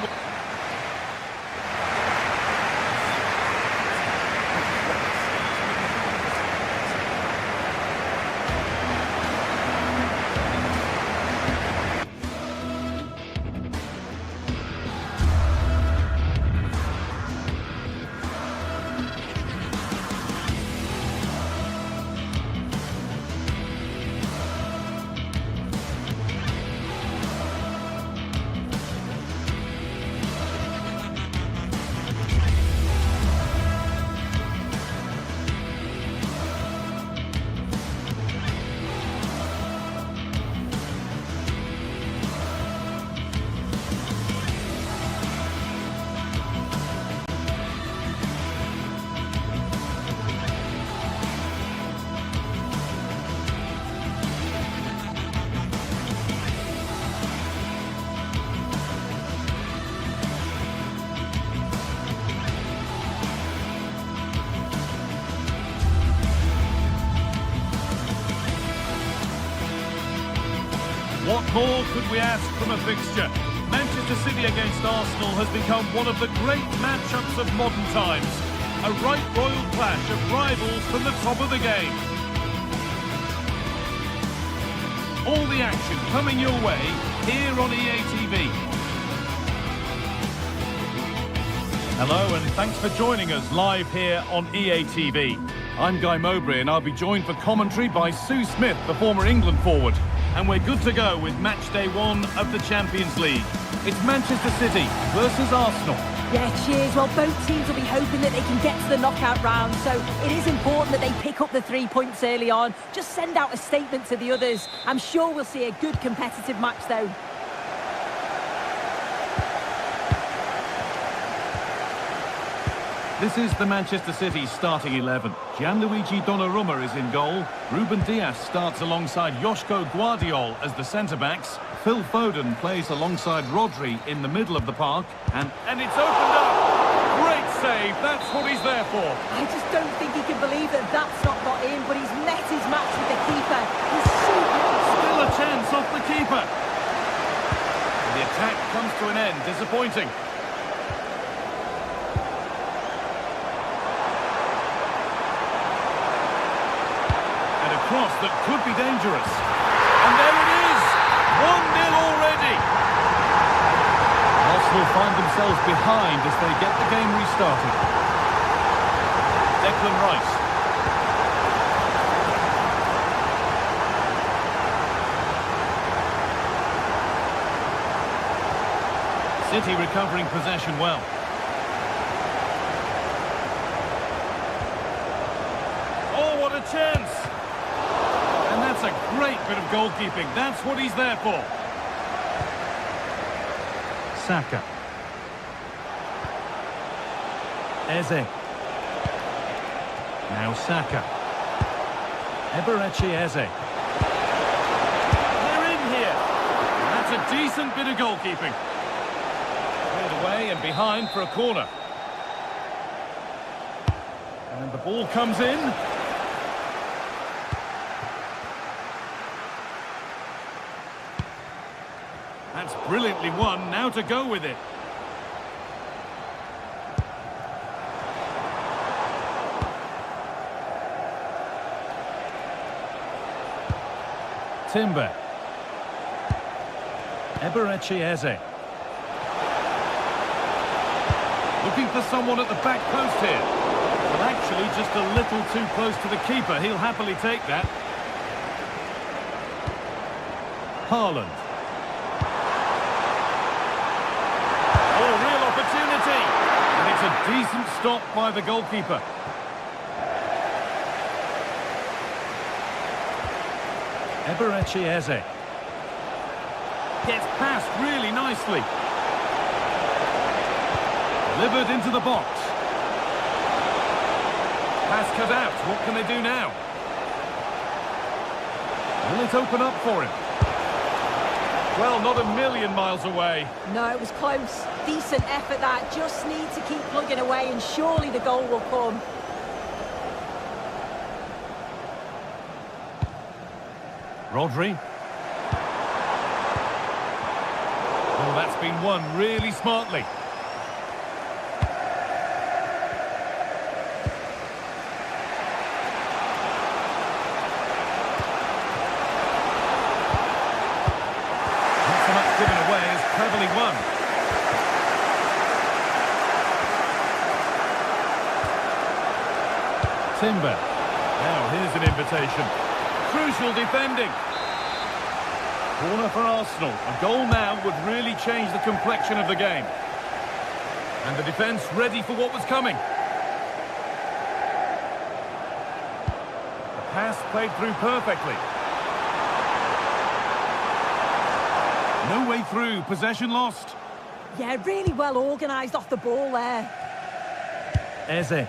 What more could we ask from a fixture? Manchester City against Arsenal has become one of the great matchups of modern times. A right royal clash of rivals from the top of the game. All the action coming your way here on EA TV. Hello and thanks for joining us live here on EA TV. I'm Guy Mowbray and I'll be joined for commentary by Sue Smith, the former England forward. And we're good to go with match day 1 of the Champions League. It's Manchester City versus Arsenal. Yeah, cheers. Well, both teams will be hoping that they can get to the knockout round, so it is important that they pick up the 3 points early on. Just send out a statement to the others. I'm sure we'll see a good competitive match, though. This is the Manchester City starting 11. Gianluigi Donnarumma is in goal. Ruben Dias starts alongside Joško Guardiol as the centre-backs. Phil Foden plays alongside Rodri in the middle of the park. And it's opened up! Great save. That's what he's there for. I just don't think he can believe that that's not got in, but he's met his match with the keeper. He's super. Still a chance off the keeper. And the attack comes to an end. Disappointing. And a cross that could be dangerous. And there it is! 1-0 already. Arsenal find themselves behind as they get the game restarted. Declan Rice. City recovering possession well. Oh, what a chance! And that's a great bit of goalkeeping. That's what he's there for. Saka. Eze. Now Saka. Eberechi Eze. They're in here. And that's a decent bit of goalkeeping. Cleared away and behind for a corner. And the ball comes in. That's brilliantly won. Now to go with it. Timber. Eberechi Eze. Looking for someone at the back post here. Well, actually, just a little too close to the keeper. He'll happily take that. Haaland. Oh, real opportunity. And it's a decent stop by the goalkeeper. Eberechi Eze. Gets past really nicely. Delivered into the box. Pass cut out. What can they do now? Will it open up for him? Well, not a million miles away. No, it was close. Decent effort that. Just need to keep plugging away and surely the goal will come. Rodri. Oh, that's been won really smartly. Not so much given away as cleverly won. Timber. Now here's an invitation. Crucial defending. Corner for Arsenal. A goal now would really change the complexion of the game. And the defence ready for what was coming. The pass played through perfectly. No way through. Possession lost. Yeah, really well organised off the ball there. Eze.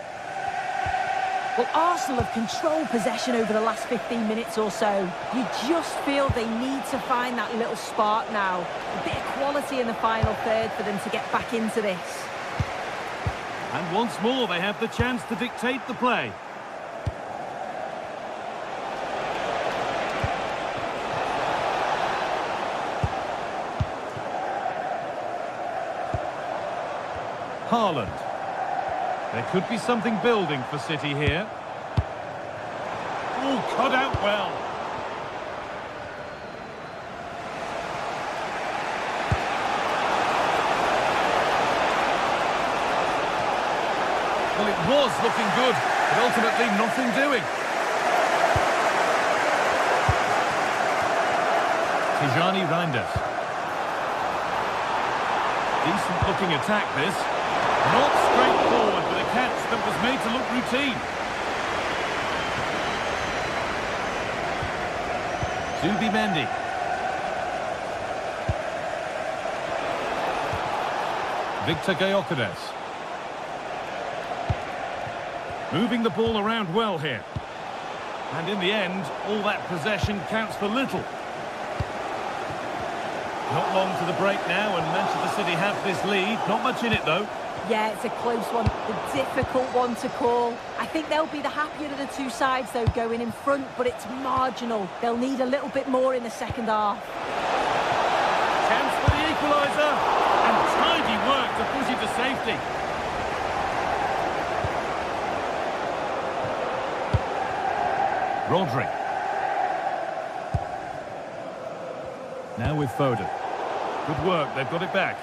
Well, Arsenal have controlled possession over the last 15 minutes or so. You just feel they need to find that little spark now. A bit of quality in the final third for them to get back into this. And once more they have the chance to dictate the play. Haaland. There could be something building for City here. Oh, cut out well. Well, it was looking good, but ultimately nothing doing. Tijani Reinders. Decent looking attack this. Not straightforward, but a catch that was made to look routine. Zubimendi. Victor Gyökeres. Moving the ball around well here. And in the end, all that possession counts for little. Not long to the break now, and Manchester City have this lead. Not much in it, though. Yeah, it's a close one, a difficult one to call. I think they'll be the happier of the two sides, though, going in front, but it's marginal. They'll need a little bit more in the second half. Chance for the equaliser, and tidy work to push it to safety. Rodri. Now with Foden. Good work, they've got it back.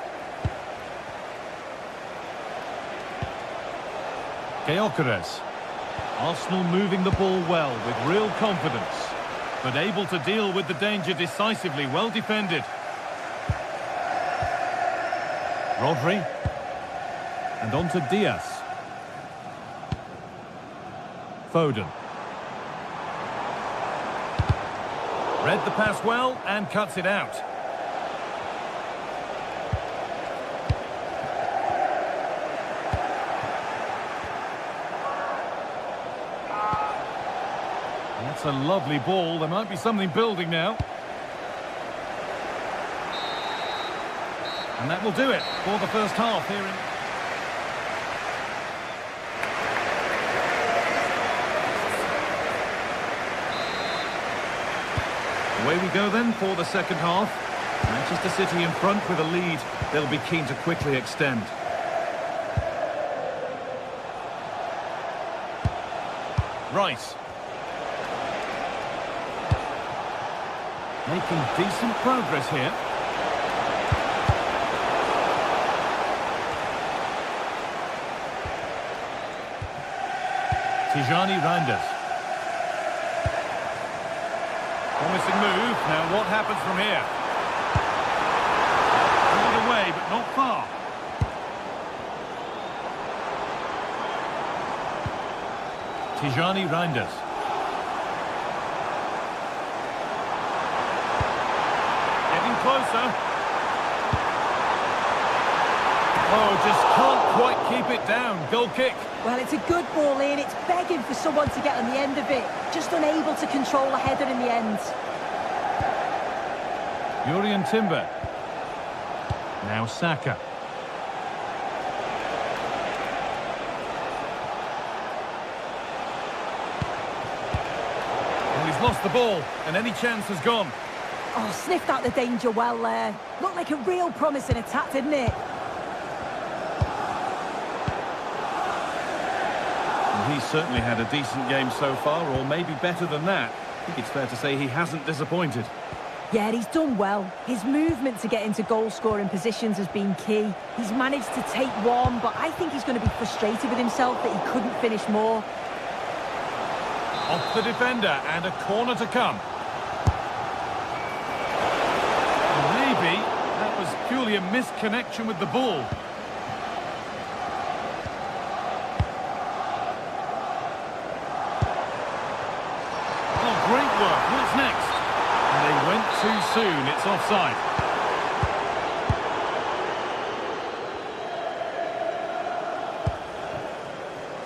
Gyökeres. Arsenal moving the ball well with real confidence, but able to deal with the danger decisively, well defended. Rodri. And on to Diaz. Foden. Read the pass well and cuts it out. That's a lovely ball. There might be something building now. And that will do it for the first half here in... Away we go then for the second half. Manchester City in front with a lead. They'll be keen to quickly extend. Rice. Making decent progress here. Tijani Reinders. Promising move. Now what happens from here? Pulled away, but not far. Tijani Reinders. Getting closer. Oh, just can't quite keep it down. Goal kick. Well, it's a good ball in. It's begging for someone to get on the end of it. Just unable to control the header in the end. Jurrien Timber. Now Saka. Well, he's lost the ball, and any chance has gone. Oh, sniffed out the danger well there. Looked like a real promising attack, didn't it? He's certainly had a decent game so far, or maybe better than that. I think it's fair to say he hasn't disappointed. Yeah, he's done well. His movement to get into goal-scoring positions has been key. He's managed to take one, but I think he's going to be frustrated with himself that he couldn't finish more. Off the defender, and a corner to come. Maybe that was purely a misconnection with the ball. Great work. What's next? And they went too soon. It's offside.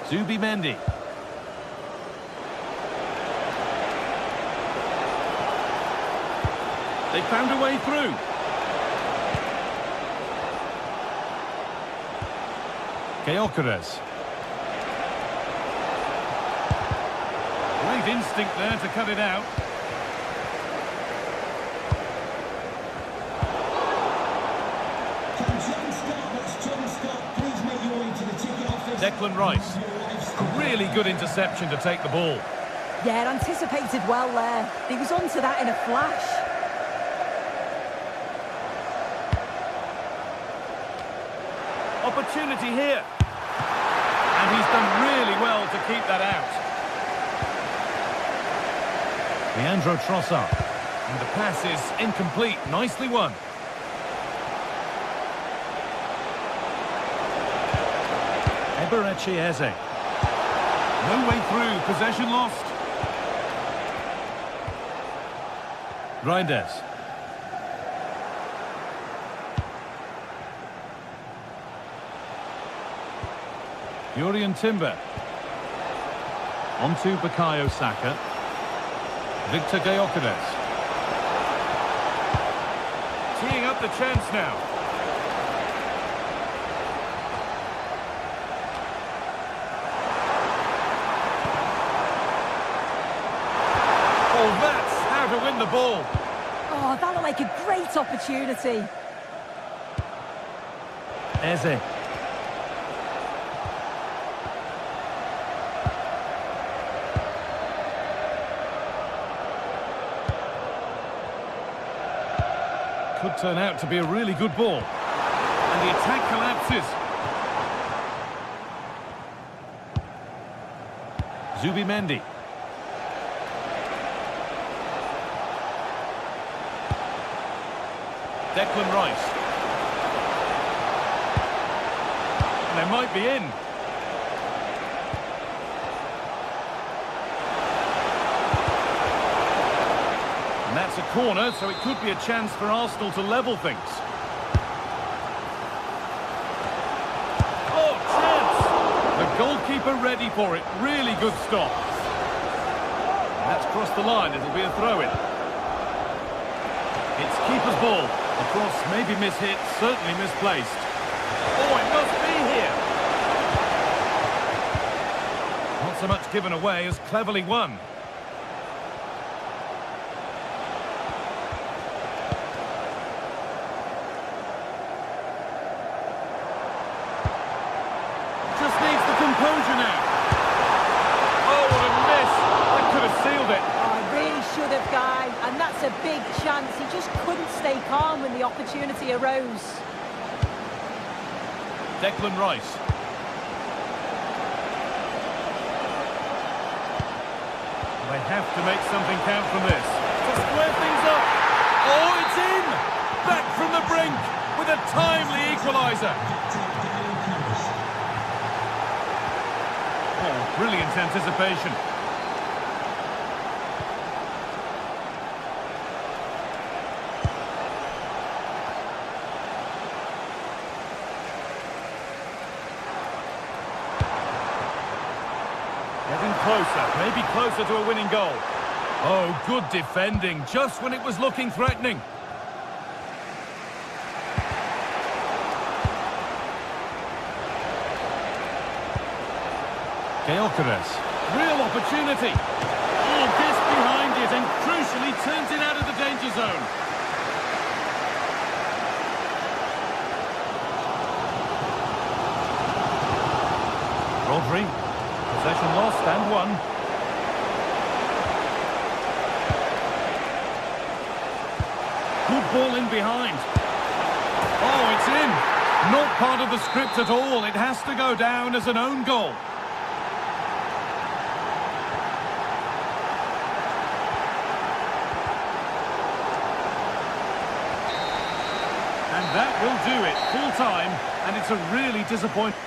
Zubimendi. They found a way through. Gyökeres. Great instinct there to cut it out. Declan Rice. A really good interception to take the ball. Yeah, anticipated well there. He was onto that in a flash. Opportunity here. And he's done really well to keep that out. Leandro Trossard. And the pass is incomplete. Nicely won. Eberechi Eze. No way through. Possession lost. Reinders. Jurrien Timber. On to Bukayo Saka. Victor Gyökeres. Teeing up the chance now. Oh, that's how to win the ball. Oh, that looked like a great opportunity. Eze. Could turn out to be a really good ball. And the attack collapses. Zubimendi. Declan Rice. And they might be in. And that's a corner, so it could be a chance for Arsenal to level things. Oh, chance! The goalkeeper ready for it. Really good stop. And that's crossed the line. It'll be a throw-in. It's keeper's ball. The cross may be mishit, certainly misplaced. Oh, it must be here. Not so much given away as cleverly won. Just needs the composure now. Oh, what a miss. That could have sealed it. Really should have, Guy, and that's a big chance. He just couldn't stay calm when the opportunity arose. Declan Rice. They have to make something count from this. To square things up. Oh, it's in! Back from the brink with a timely equaliser. Oh, brilliant anticipation. Getting closer, maybe closer to a winning goal. Oh, good defending, just when it was looking threatening. Gyökeres, real opportunity. Oh, gets behind it and crucially turns it out of the danger zone. Rodri. Possession lost and won. Good ball in behind. Oh, it's in. Not part of the script at all. It has to go down as an own goal. And that will do it. Full time. And it's a really disappointing...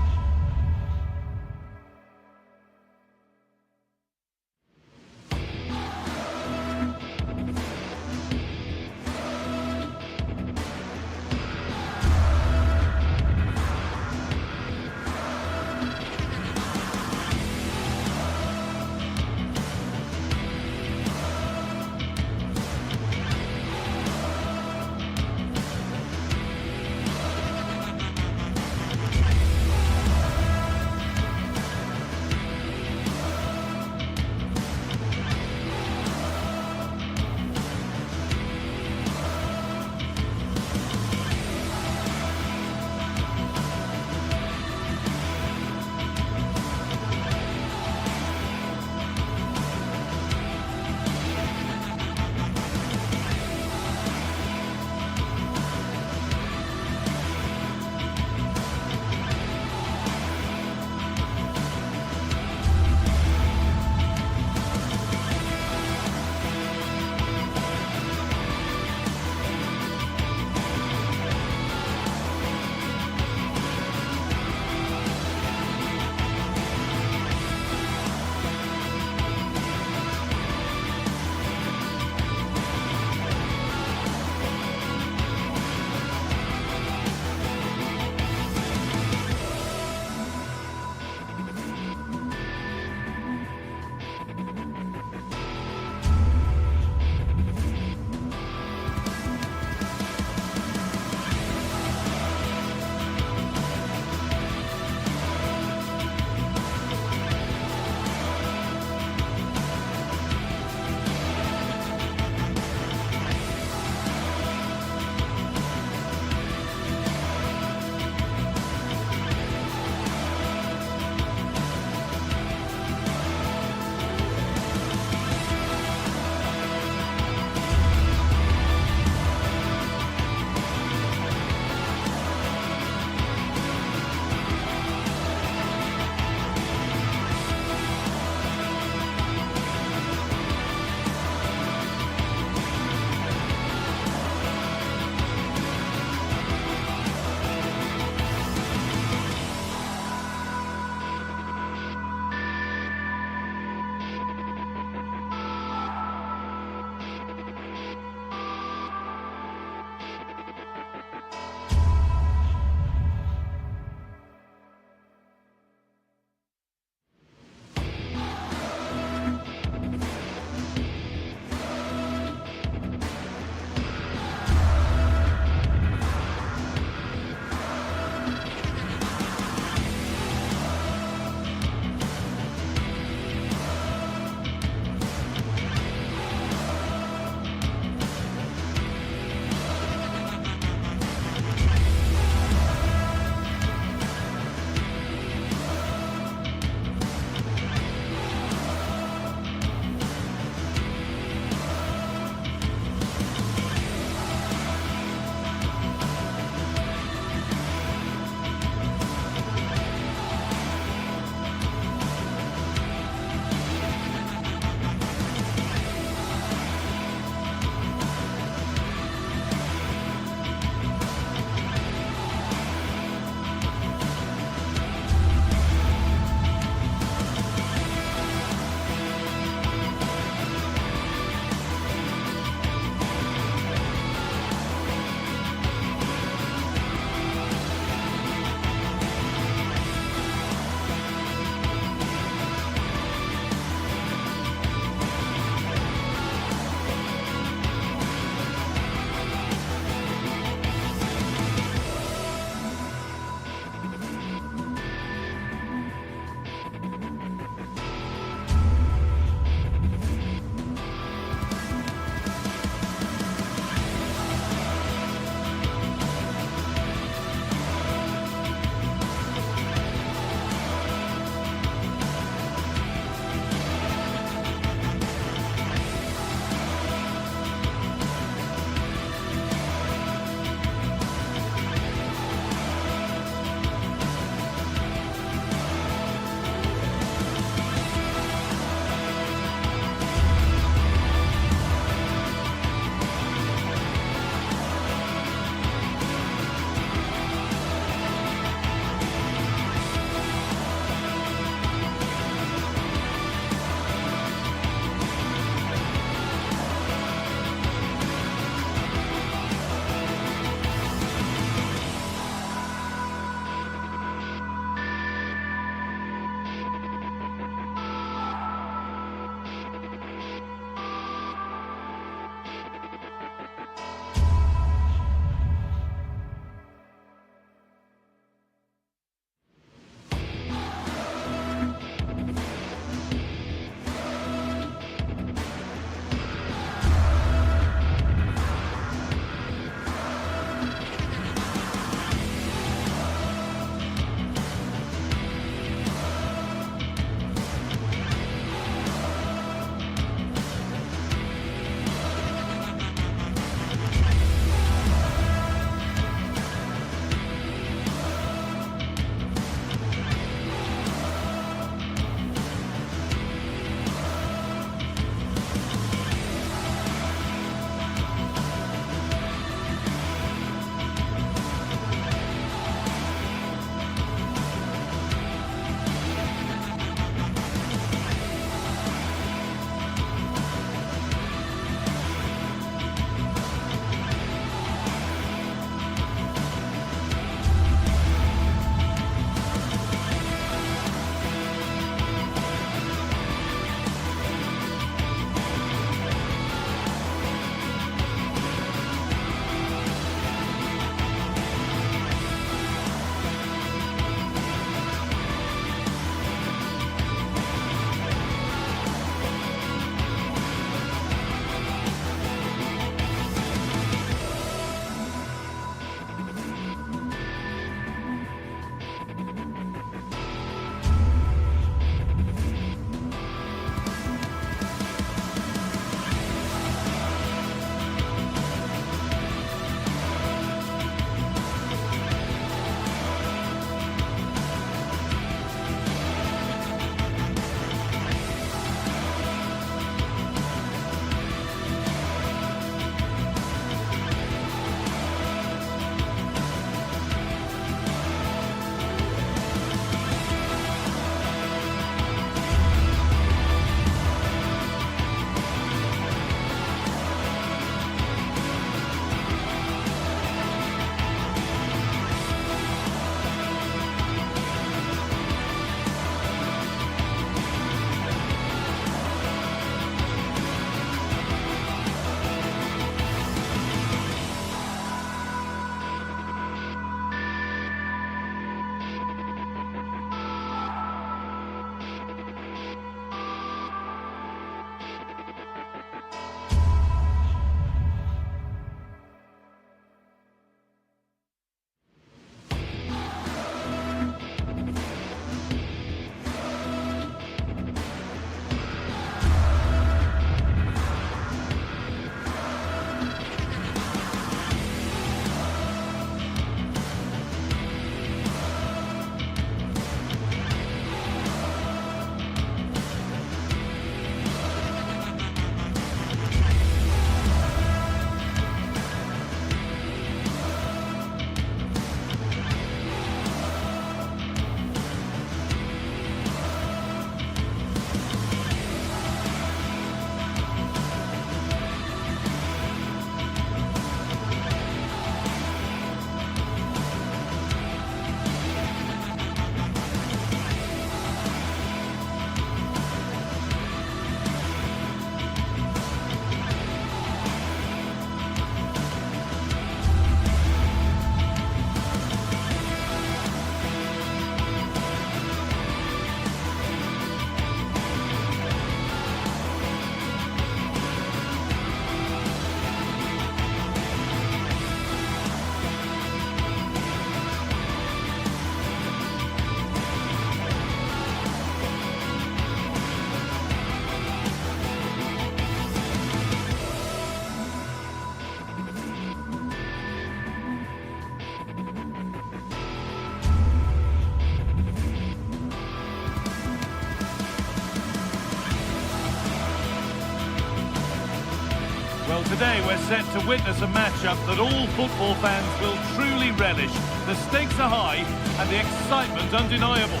today we're set to witness a matchup that all football fans will truly relish. The stakes are high and the excitement undeniable.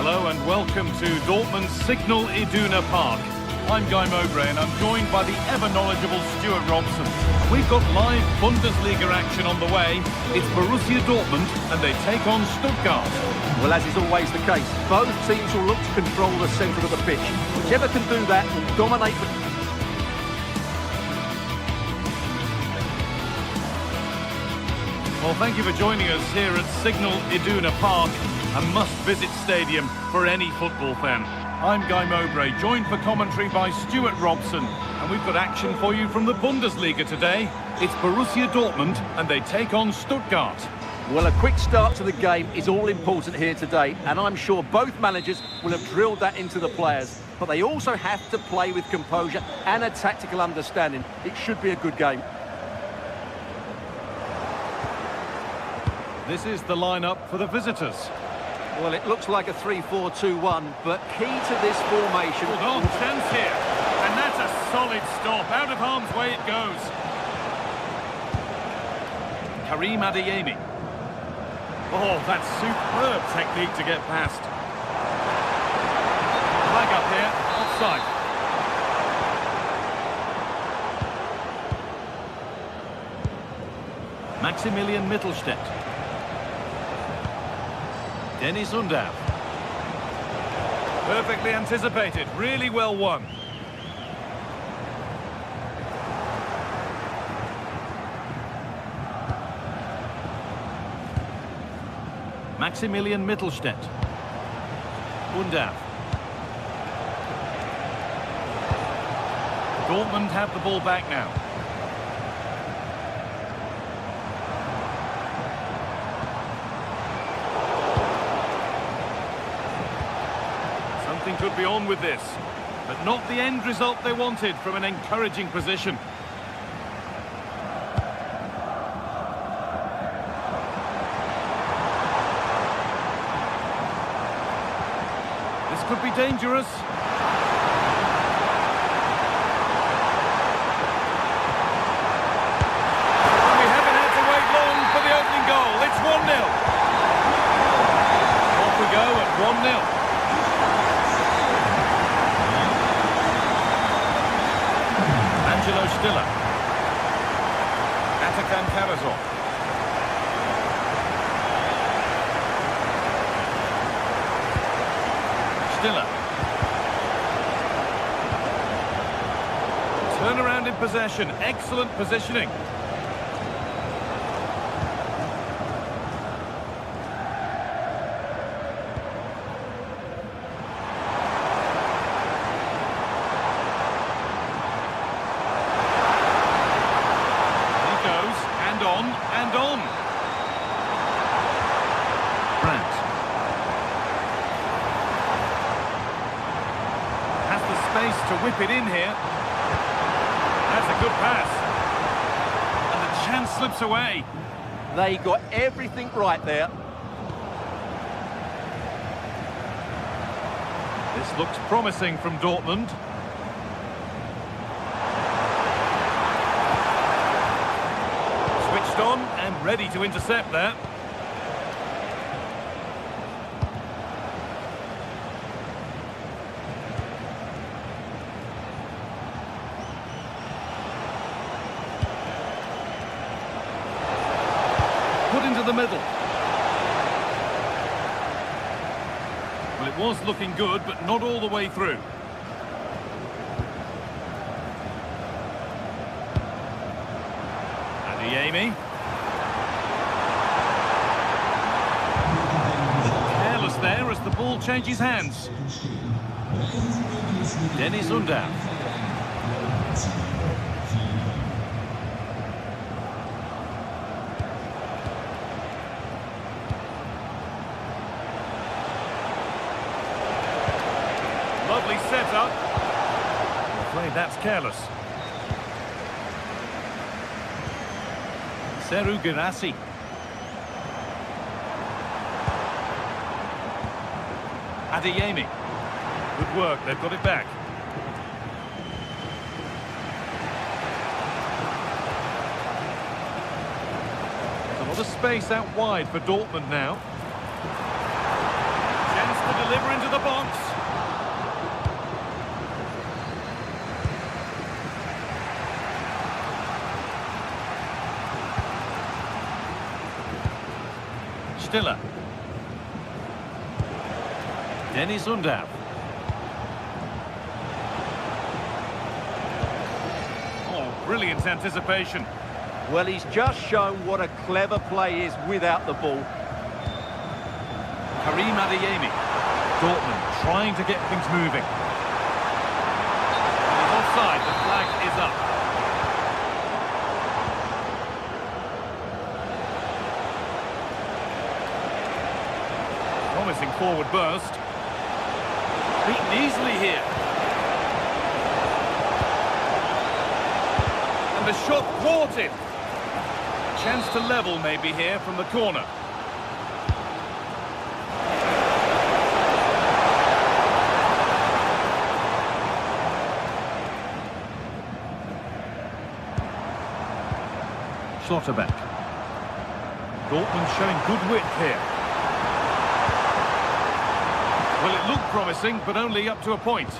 Hello and welcome to Dortmund's Signal Iduna Park. I'm Guy Mowbray and I'm joined by the ever-knowledgeable Stuart Robson. We've got live Bundesliga action on the way. It's Borussia Dortmund and they take on Stuttgart. Well, as is always the case, both teams will look to control the centre of the pitch. Whichever can do that will dominate the... Well, thank you for joining us here at Signal Iduna Park, a must-visit stadium for any football fan. I'm Guy Mowbray, joined for commentary by Stuart Robson, and we've got action for you from the Bundesliga today. It's Borussia Dortmund, and they take on Stuttgart. Well, a quick start to the game is all important here today, and I'm sure both managers will have drilled that into the players. But they also have to play with composure and a tactical understanding. It should be a good game. This is the lineup for the visitors. Well, it looks like a 3-4-2-1, but key to this formation... Hold on, chance here. And that's a solid stop. Out of harm's way it goes. Karim Adeyemi. Oh, that's superb technique to get past. Flag up here, offside. Maximilian Mittelstädt. Dennis Undav. Perfectly anticipated, really well won. Maximilian Mittelstädt. Undav. Dortmund have the ball back now. Something could be on with this, but not the end result they wanted from an encouraging position. This could be dangerous. We haven't had to wait long for the opening goal. It's 1-0. Off we go at 1-0. Angelo Stiller. Atakan Karazov. Stiller. Turn around in possession. Excellent positioning. And on. Brandt. Has the space to whip it in here. That's a good pass. And the chance slips away. They got everything right there. This looks promising from Dortmund. On and ready to intercept that. Put into the middle. Well, it was looking good, but not all the way through. Adeyemi. Careless there as the ball changes hands. Dennis Undav. Lovely setup. I'm afraid that's careless. Seru Girassi. Adeyemi. Good work, they've got it back. There's a lot of space out wide for Dortmund now. Chance to deliver into the box. Stiller. Dennis Undav. Oh, brilliant anticipation. Well, he's just shown what a clever play is without the ball. Karim Adeyemi. Dortmund trying to get things moving. He's offside, the flag is up. Promising forward burst. Beaten easily here. And the shot thwarted. Chance to level maybe here from the corner. Schlotterbeck. Dortmund showing good width here. Well, it looked promising, but only up to a point.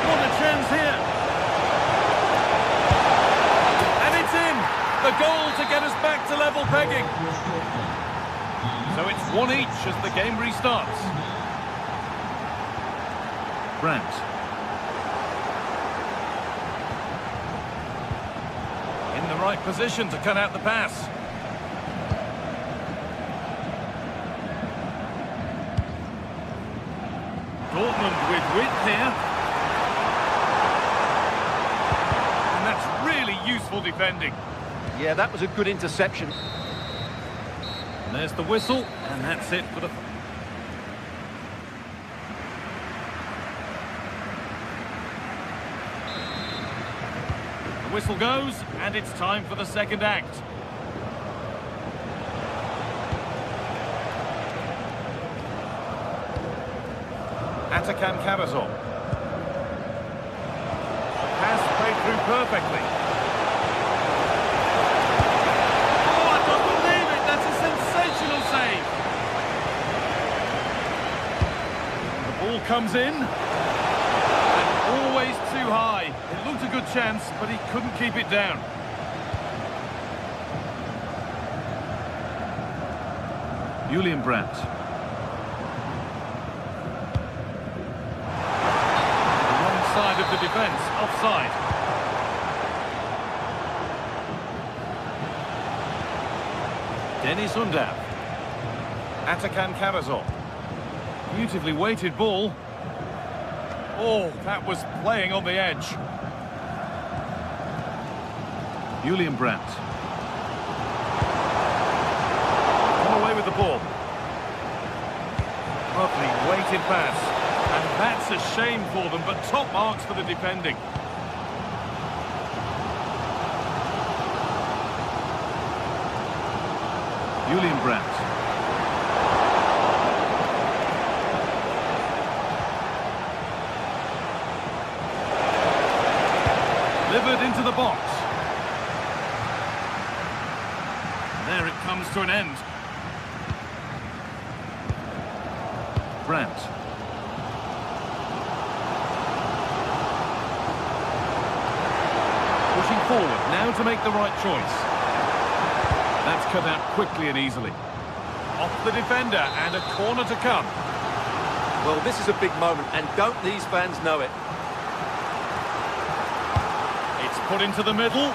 What a chance here! And it's in! The goal to get us back to level pegging. So it's 1 each as the game restarts. Brandt. In the right position to cut out the pass. Dortmund with width here. And that's really useful defending. Yeah, that was a good interception. And there's the whistle, and that's it for the... The whistle goes, and it's time for the second act. Atakan Karasov. Pass played through perfectly. Oh, I don't believe it! That's a sensational save! The ball comes in. And always too high. It looked a good chance, but he couldn't keep it down. Julian Brandt. The wrong side of the defence, offside. Dennis Undav. Atakan Karasov. Beautifully weighted ball. Oh, that was playing on the edge. Julian Brandt. Come away with the ball. Lovely weighted pass. And that's a shame for them, but top marks for the defending. Julian Brandt. Delivered into the box. There it comes to an end. Brandt. Pushing forward, now to make the right choice. That's cut out quickly and easily. Off the defender, and a corner to come. Well, this is a big moment, and don't these fans know it? It's put into the middle.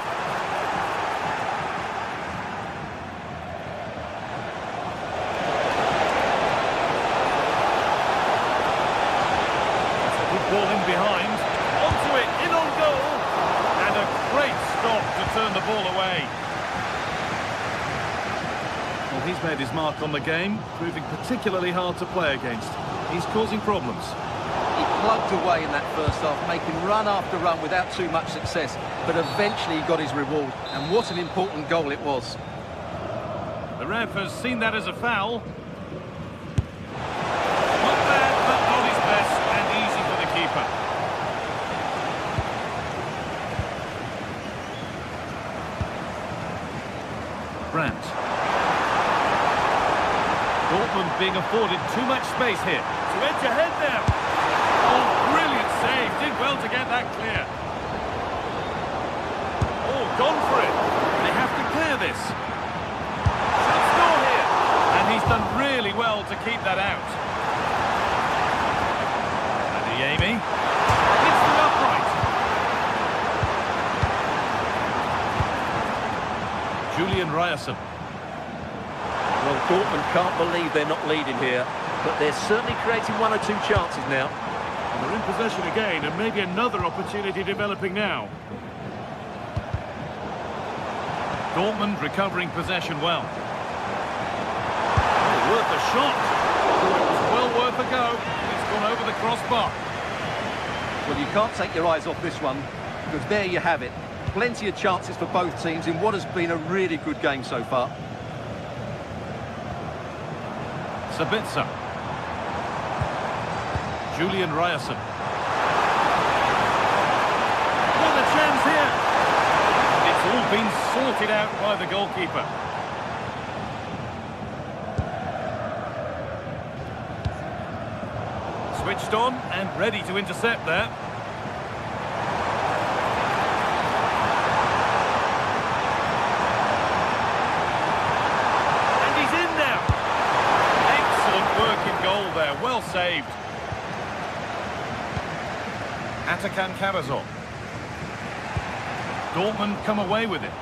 Ball in behind, onto it, in on goal, and a great stop to turn the ball away. Well, he's made his mark on the game, proving particularly hard to play against. He's causing problems. plugged away in that first half, making run after run without too much success, but eventually he got his reward, and what an important goal it was. The ref has seen that as a foul. Not bad, but not his best, and easy for the keeper. Brandt. Dortmund being afforded too much space here. To edge ahead there. Oh, brilliant save. Did well to get that clear. Oh, gone for it. They have to clear this. Should score here. And he's done really well to keep that out. Adeyemi. Hits the upright. Julian Ryerson. Well, Dortmund can't believe they're not leading here, but they're certainly creating one or two chances now. And they're in possession again, and maybe another opportunity developing now. Dortmund recovering possession well. Oh, worth a shot. Oh, it was well worth a go. It's gone over the crossbar. Well, you can't take your eyes off this one, because there you have it. Plenty of chances for both teams in what has been a really good game so far. Sabitzer. Julian Ryerson. What a chance here! It's all been sorted out by the goalkeeper. Switched on and ready to intercept there. And he's in now. Excellent working goal there, well saved. Atakan Karasor. Dortmund come away with it.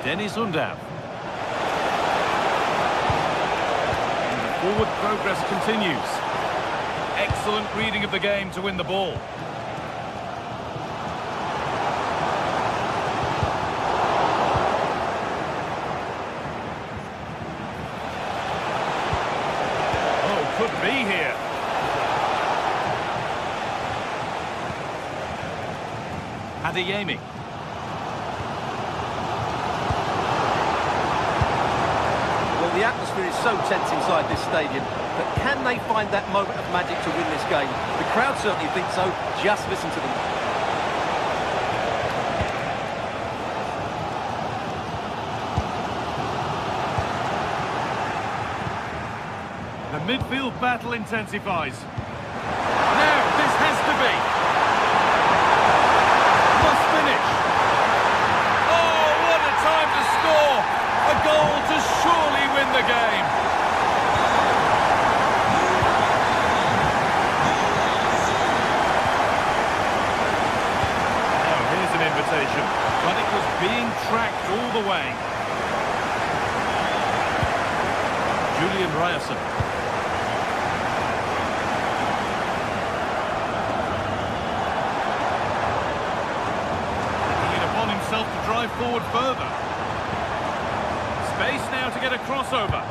Dennis Undav. And the forward progress continues. Excellent reading of the game to win the ball. Could be here. Adeyemi. Well, the atmosphere is so tense inside this stadium, but can they find that moment of magic to win this game? The crowd certainly think so. Just listen to them. The midfield battle intensifies. Now, this has to be. Must finish. Oh, what a time to score. A goal to surely win the game. Now, here's an invitation. But it was being tracked all the way. Julian Ryerson. To drive forward further. Space now to get a crossover.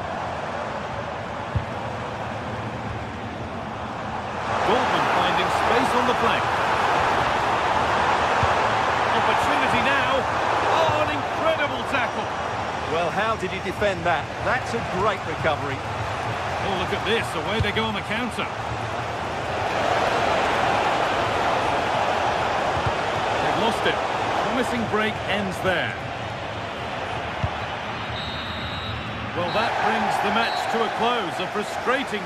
Dortmund finding space on the flank. Opportunity now. Oh, an incredible tackle. Well, how did he defend that? That's a great recovery. Oh, look at this. Away they go on the counter. They've lost it. Missing break ends there. Well, that brings the match to a close. A frustrating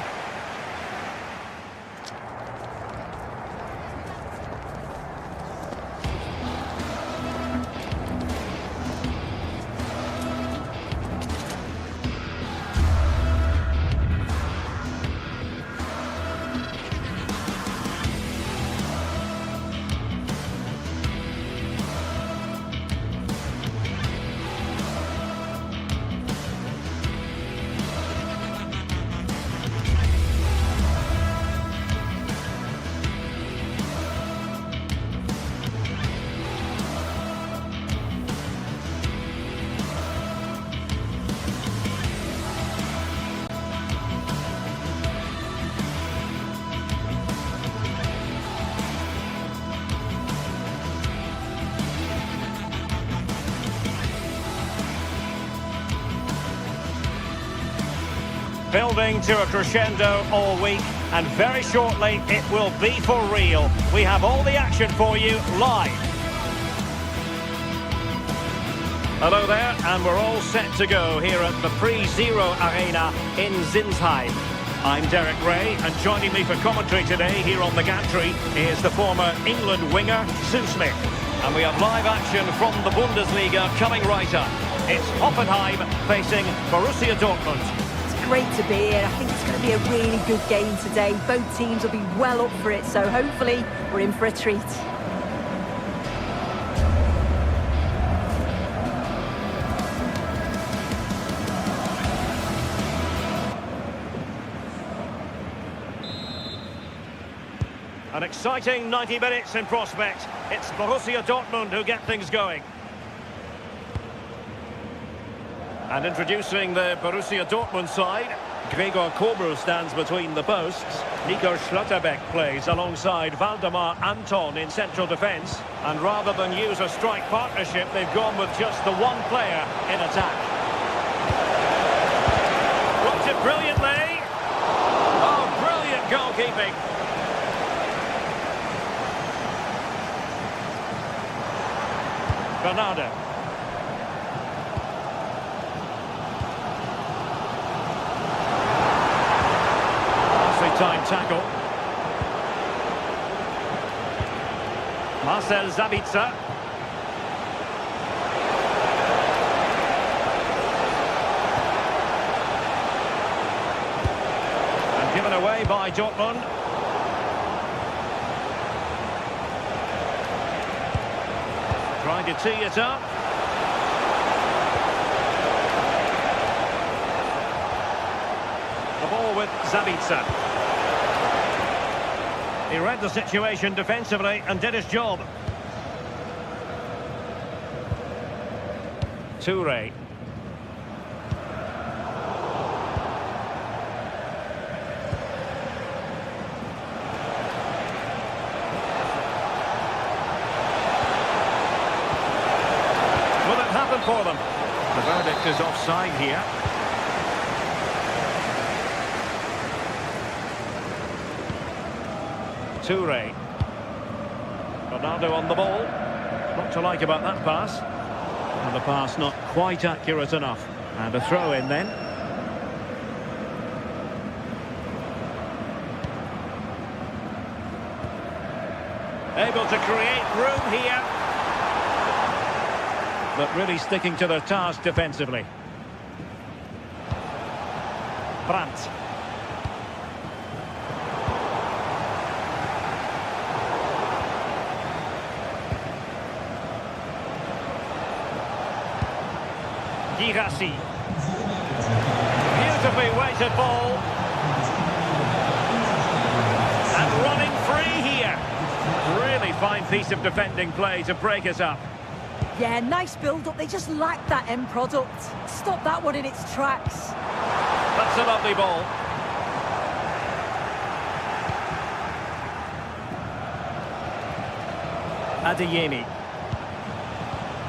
Building to a crescendo all week, and very shortly it will be for real. We have all the action for you live. Hello there, and we're all set to go here at the Pre-Zero Arena in Zinsheim. I'm Derek Ray, and joining me for commentary today here on the gantry is the former England winger, Sue Smith. And we have live action from the Bundesliga coming right up. It's Hoffenheim facing Borussia Dortmund. It's great to be here. I think it's going to be a really good game today. Both teams will be well up for it, so hopefully we're in for a treat. An exciting 90 minutes in prospect. It's Borussia Dortmund who get things going. And introducing the Borussia Dortmund side, Gregor Kobel stands between the posts. Nico Schlotterbeck plays alongside Valdemar Anton in central defence. And rather than use a strike partnership, they've gone with just the one player in attack. Blocked it brilliantly. Oh, brilliant goalkeeping. Bernardo. Nicely timed tackle. Marcel Sabitzer. And given away by Dortmund. Trying to tee it up. The ball with Sabitzer. He read the situation defensively and did his job. Toure. For them. The verdict is offside here. Toure. Ronaldo on the ball. Not to like about that pass. And the pass not quite accurate enough. And a throw in then. Able to create room here. But really sticking to their task defensively. Brandt. Girassi. Beautifully weighted ball. And running free here. Really fine piece of defending play to break us up. Yeah, nice build-up. They just lack that end product. Stop that one in its tracks. That's a lovely ball. Adeyemi.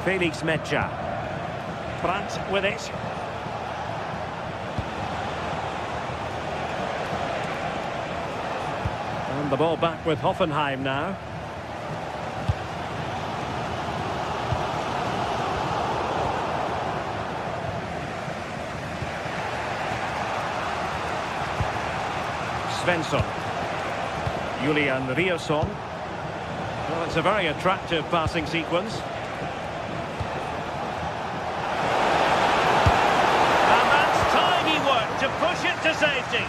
Felix Mecha. Brandt with it. And the ball back with Hoffenheim now. Svensson. Julian Riosson. Well, it's a very attractive passing sequence. And that's tiny work to push it to safety.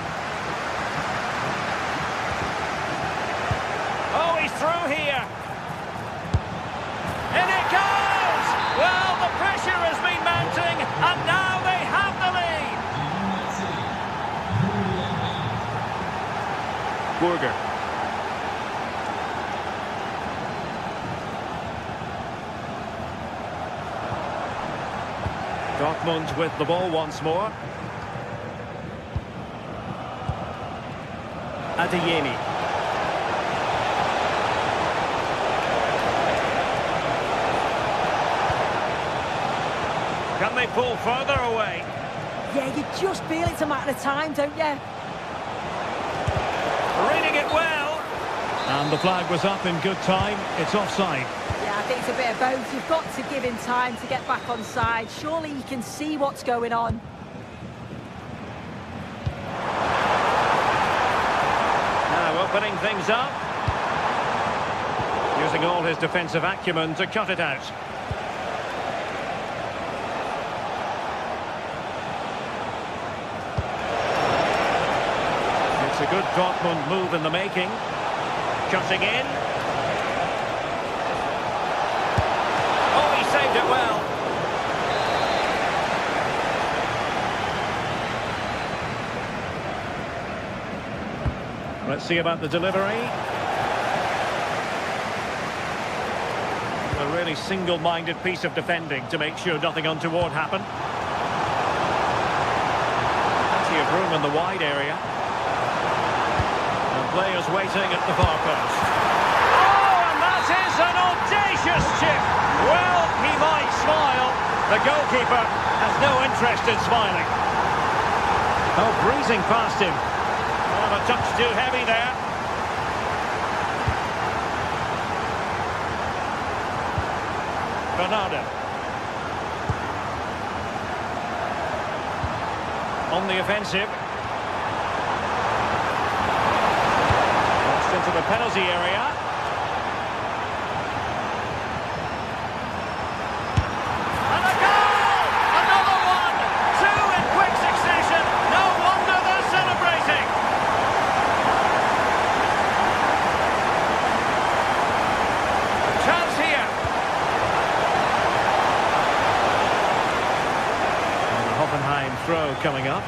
Oh, he's through here. In it goes! Well, the pressure has been mounting, and now they have the lead. Burger. Dortmund with the ball once more. Adeyemi. Can they pull further away? Yeah, you just feel it's a matter of time, don't you? Reading it well. And the flag was up in good time. It's offside. Yeah, I think it's a bit of both. You've got to give him time to get back on side. Surely he can see what's going on. Now opening things up. Using all his defensive acumen to cut it out. It's a good Dortmund move in the making. Cutting in. Oh, he saved it well. Let's see about the delivery. A really single-minded piece of defending to make sure nothing untoward happened. Plenty of room in the wide area. And players waiting at the far post. Oh, and that is an audacious chip. Well, he might smile. The goalkeeper has no interest in smiling. Oh, breezing past him. Oh, a touch too heavy there. Bernardo. On the offensive. Crossed into the penalty area. And a goal! Another one! Two in quick succession. No wonder they're celebrating. Chance here. Hoffenheim throw coming up.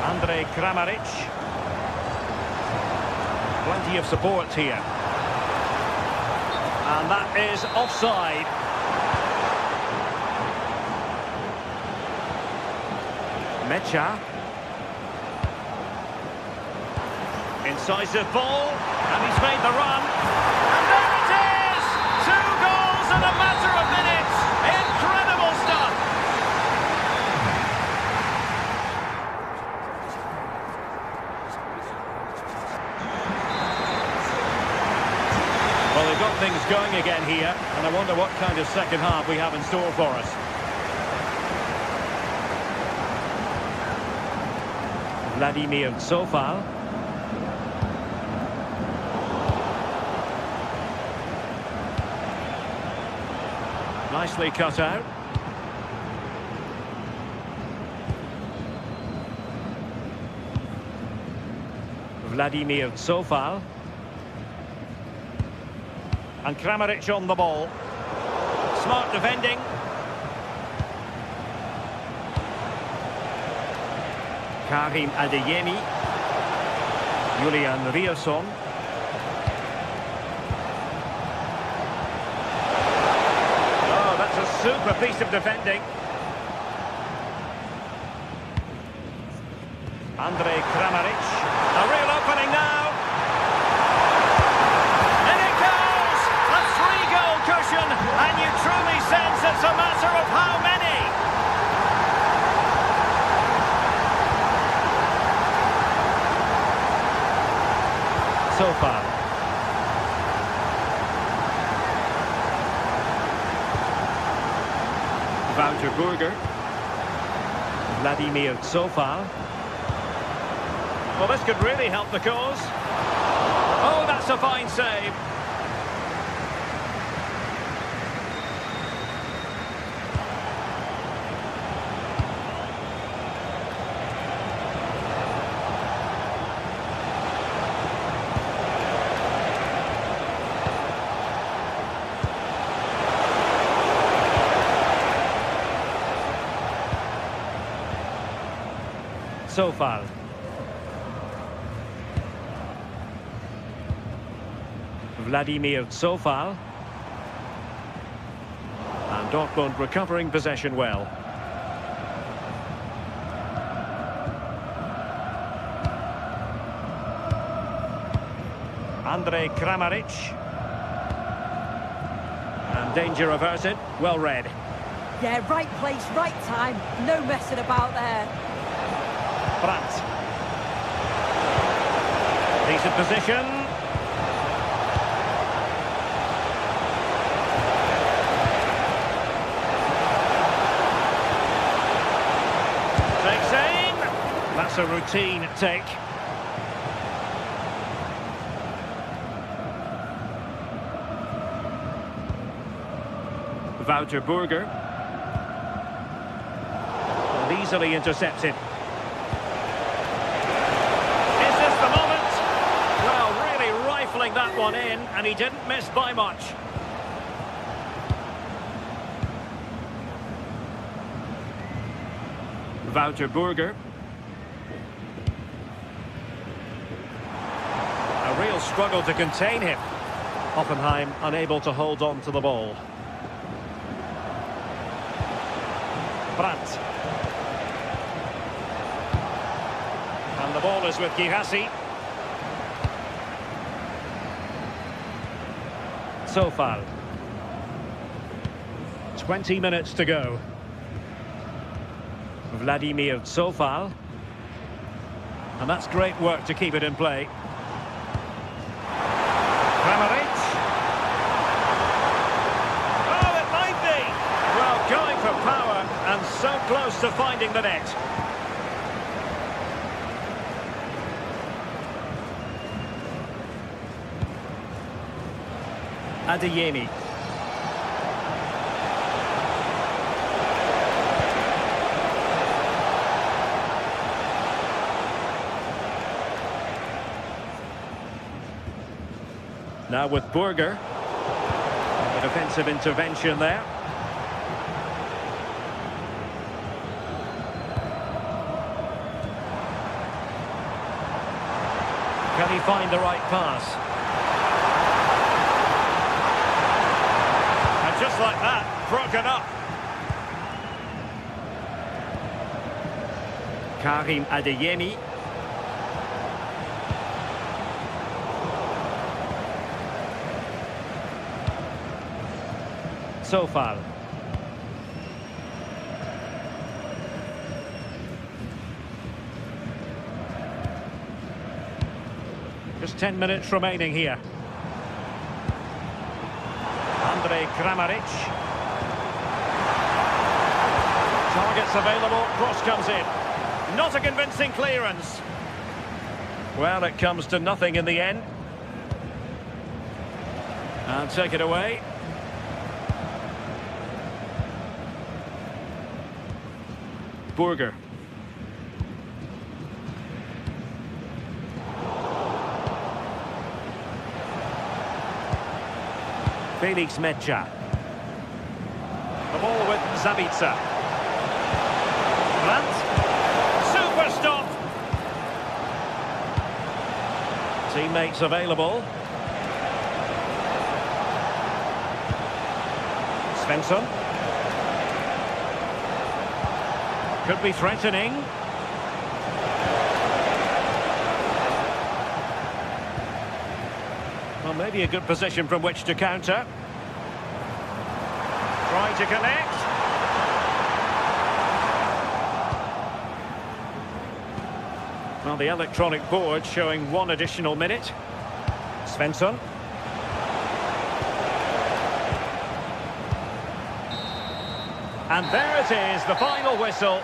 Andre Kramaric. Plenty of support here. And that is offside. Mecha. Incisive ball. And he's made the run. And there it is! 2 goals in a matter of minutes. Incredible stuff. Well, they've got things going again here, and I wonder what kind of second half we have in store for us. Vladimir Sofal. Nicely cut out. Vladimir Sofal. And Kramaric on the ball. Smart defending. Karim Adeyemi. Julian Rierson. Super piece of defending. Andre Kramaric. A real opening now. And it goes! A 3-goal cushion, and you truly sense it's a matter of how many. So far. Wouter Burger. Vladimir Sofal. Well, this could really help the cause. Oh, that's a fine save. Sofal. Vladimir Sofal. And Dortmund recovering possession well. Andre Kramaric. And Danger averted. Well read. Yeah, right place, right time. No messing about there. Brandt. Decent position. Takes aim. That's a routine take. Wouter Burger. And easily intercepted. Is this the moment? Well, really rifling that one in, and he didn't miss by much. Wouter Burger. A real struggle to contain him. Oppenheim unable to hold on to the ball. Brandt. And the ball is with Gihasi. Sofal. 20 minutes to go. Vladimir Sofal. And that's great work to keep it in play. Kramaric. Oh, it might be! Well, going for power and so close to finding the net. Adeyemi. Now with Burger. A defensive intervention there. Can he find the right pass? And just like that, broken up. Karim Adeyemi. Sofal. Just 10 minutes remaining here. Andrej Kramaric. Targets available, cross comes in. Not a convincing clearance. Well, it comes to nothing in the end. And take it away. Burger. Felix Mecha. The ball with Zabitsa. Brandt. Super stop. Teammates available. Svensson. Could be threatening. Well, maybe a good position from which to counter. Try to connect. Well, the electronic board showing one additional minute. Svensson. And there it is, the final whistle.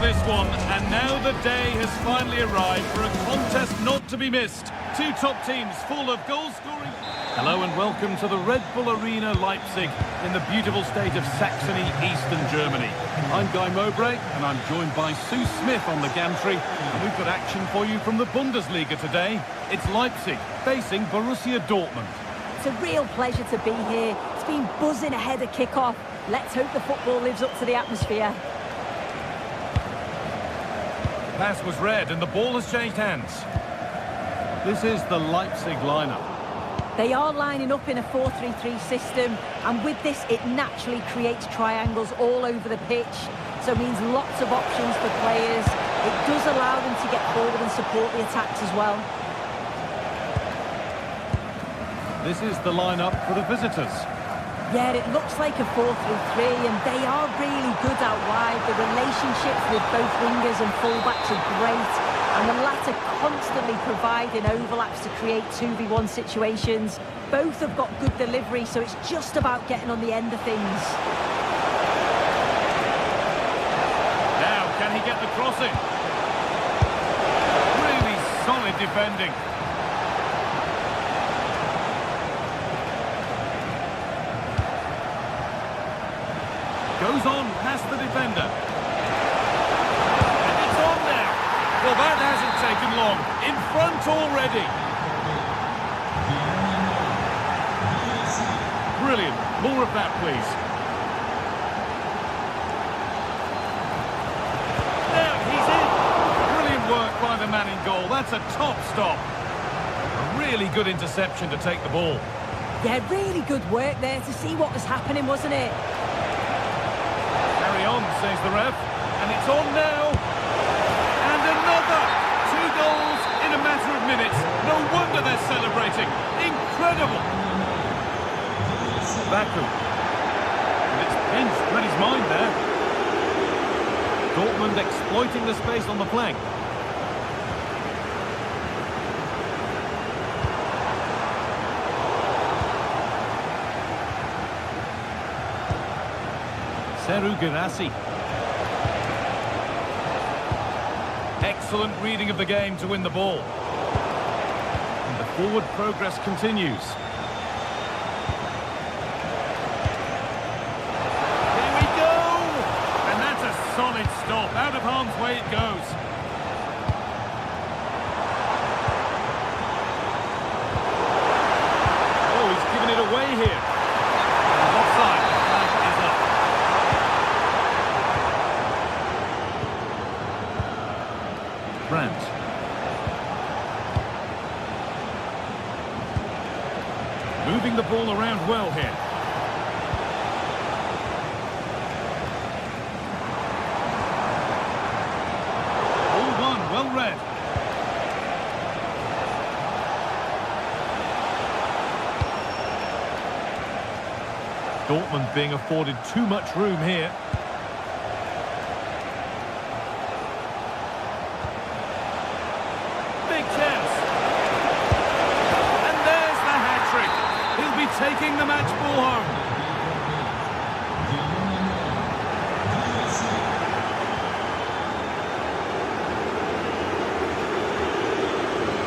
this one, and now the day has finally arrived for a contest not to be missed. Two top teams full of goal-scoring. Hello and welcome to the Red Bull Arena Leipzig in the beautiful state of Saxony, eastern Germany. I'm Guy Mowbray and I'm joined by Sue Smith on the gantry, and we've got action for you from the Bundesliga today. It's Leipzig facing Borussia Dortmund. It's a real pleasure to be here. It's been buzzing ahead of kick-off. Let's hope the football lives up to the atmosphere. The pass was read and the ball has changed hands. This is the Leipzig lineup. They are lining up in a 4-3-3 system, and with this it naturally creates triangles all over the pitch, so it means lots of options for players. It does allow them to get forward and support the attacks as well. This is the lineup for the visitors. Yeah, it looks like a 4-3-3, and they are really good out wide. The relationships with both wingers and fullbacks are great, and the latter constantly providing overlaps to create 2v1 situations. Both have got good delivery, so it's just about getting on the end of things. Now, can he get the crossing? Really solid defending. Goes on past the defender. And it's on now. Well, that hasn't taken long. In front already. Brilliant. More of that, please. Now he's in. Brilliant work by the man in goal. That's a top stop. A really good interception to take the ball. Yeah, really good work there to see what was happening, wasn't it? On, says the ref, and it's on now, and another! 2 goals in a matter of minutes. No wonder they're celebrating. Incredible! Baku, and it's pinched, read his mind there. Dortmund exploiting the space on the flank. Girassi. Excellent reading of the game to win the ball. And the forward progress continues. Here we go! And that's a solid stop. Out of harm's way it goes. Oh, he's given it away here. Offside. Flag is up. Brandt. Moving the ball around well here. All one, well read. Dortmund being afforded too much room here. Taking the match ball home.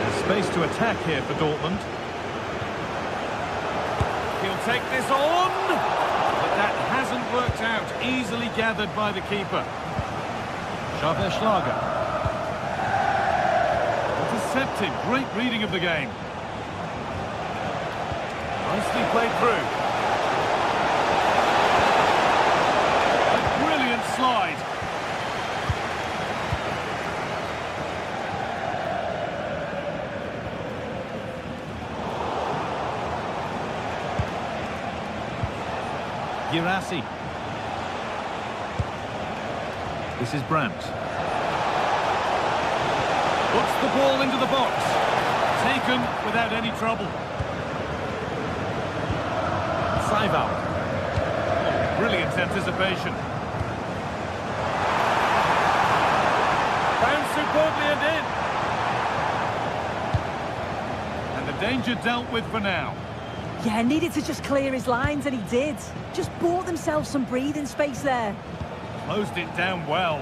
There's space to attack here for Dortmund. He'll take this on, but that hasn't worked out. Easily gathered by the keeper. Schlager. Intercepted. Great reading of the game. Nicely played through. A brilliant slide. Girassi. This is Brandt. Puts the ball into the box. Taken without any trouble. Saival. Brilliant anticipation. Found superbly and in. And the danger dealt with for now. Yeah, needed to just clear his lines, and he did. Just bought themselves some breathing space there. Closed it down well.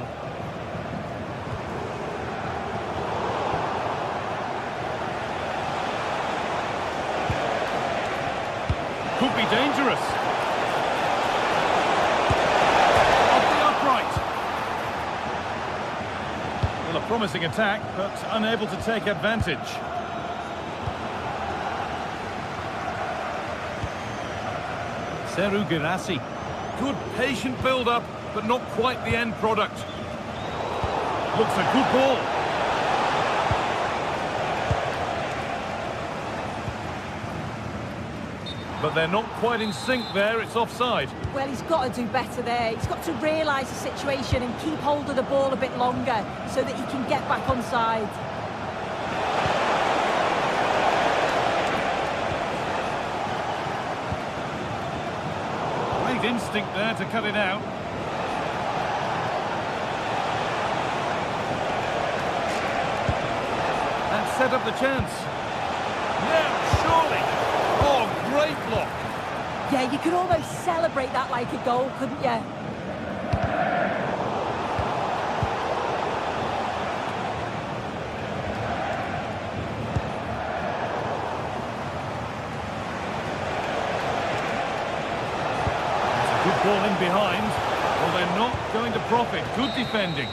could be dangerous. Off the upright. Well, a promising attack, but unable to take advantage. Seru Girassi. Good patient build-up, but not quite the end product. Looks a good ball. But they're not quite in sync there, it's offside. Well, he's got to do better there. He's got to realise the situation and keep hold of the ball a bit longer so that he can get back onside. Great instinct there to cut it out. That set up the chance. Yeah, surely. Oh, great block. Yeah, you could almost celebrate that like a goal, couldn't you? It's a good ball in behind. Well, they're not going to profit. Good defending.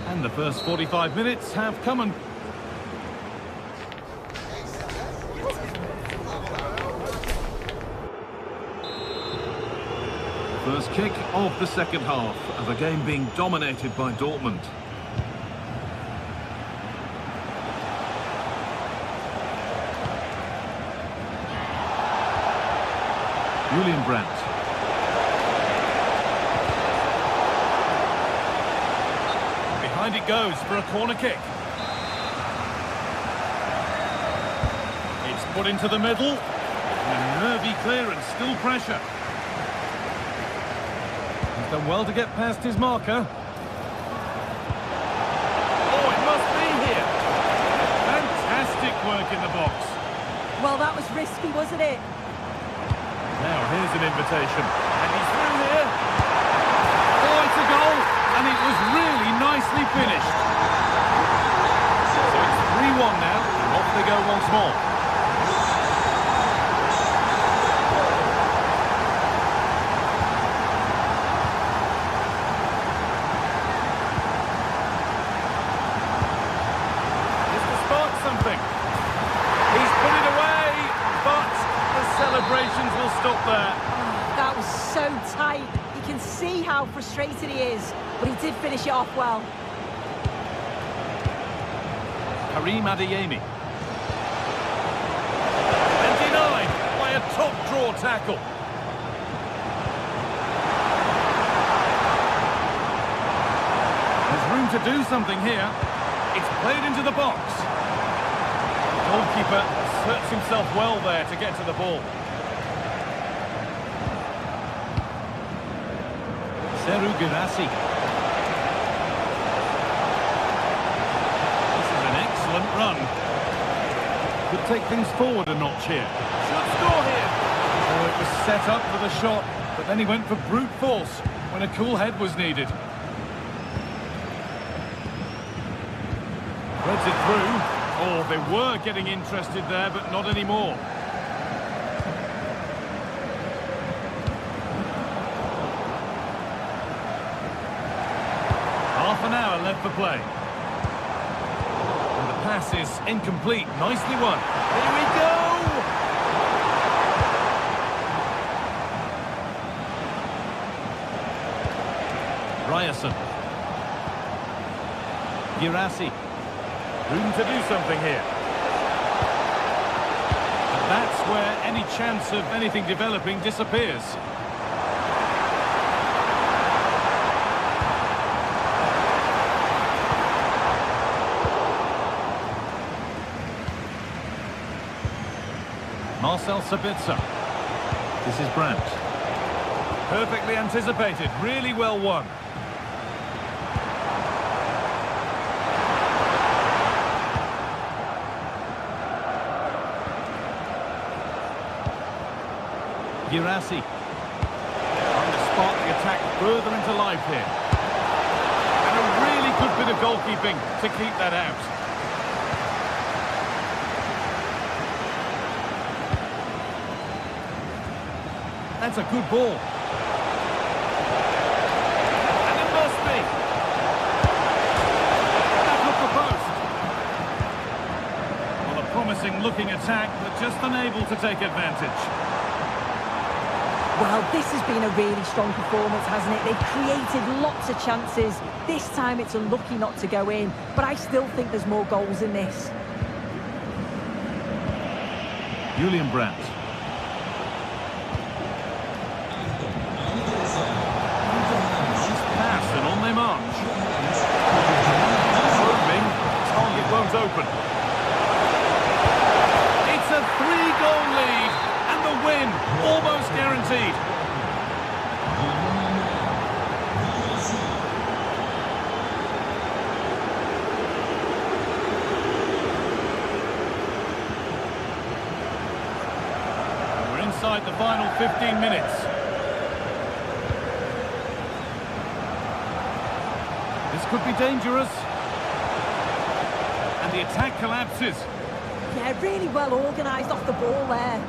And the first 45 minutes have come and... First kick of the second half of a game being dominated by Dortmund. Julian Brandt. Behind it goes for a corner kick. It's put into the middle. And a nervy clearance, still pressure. He's done well to get past his marker. Oh, it must be here. Fantastic work in the box. Well, that was risky, wasn't it? Now, here's an invitation. And he's through here. Oh, it's a goal. And it was really nicely finished. So it's 3-1 now. And off they go once more. Celebrations will stop there. Oh, that was so tight. You can see how frustrated he is, but he did finish it off well. Karim Adeyemi. And denied by a top draw tackle. There's room to do something here. It's played into the box. The goalkeeper asserts himself well there to get to the ball. Seru Girassi. This is an excellent run. Could take things forward a notch here. Should score here. Oh, it was set up for the shot, but then he went for brute force when a cool head was needed. Threads it through. Oh, they were getting interested there, but not anymore. Half an hour left for play. And the pass is incomplete. Nicely won. Here we go! Ryerson. Girassi. Room to do something here. And that's where any chance of anything developing disappears. Marcel Sabitzer. This is Brandt. Perfectly anticipated, really well won. Girassi. Trying to spark the attack further into life here. And a really good bit of goalkeeping to keep that out. That's a good ball. And it must be. Back off the post. Well, a promising looking attack, but just unable to take advantage. Well, this has been a really strong performance, hasn't it? They've created lots of chances. This time it's unlucky not to go in, but I still think there's more goals in this. Julian Brandt. Nice pass and on they march. Hoping target won't open. It's a 3-goal lead and the win almost guaranteed. Inside the final 15 minutes. This could be dangerous. And the attack collapses. Yeah, really well organised off the ball there.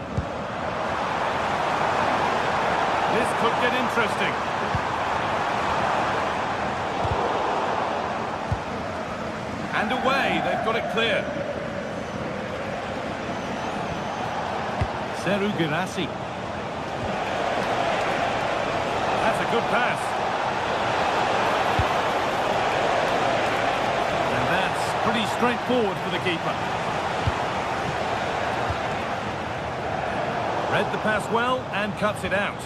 This could get interesting. And away, they've got it clear. Seru Girassi. That's a good pass. And that's pretty straightforward for the keeper. Read the pass well and cuts it out.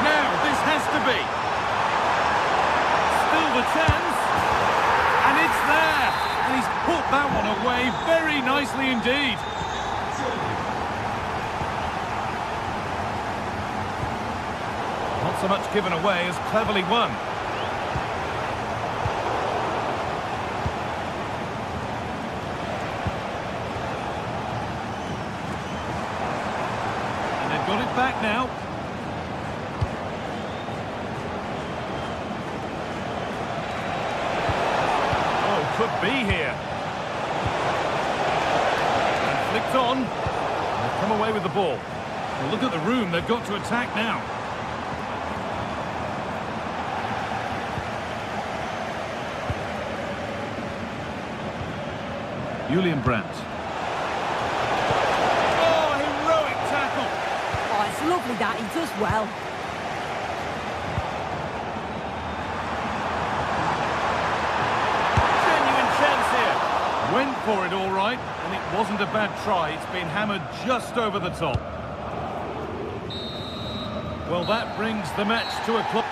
Now, this has to be. Still the chance. And it's there. And he's put that one away very nicely indeed. Not so much given away as cleverly won. And they've got it back now. Could be here. And flicked on. They've come away with the ball. Well, look at the room they've got to attack now. Julian Brandt. Oh, heroic tackle. Oh, it's lovely that. He does well. Went for it all right, and it wasn't a bad try. It's been hammered just over the top. Well, that brings the match to a close.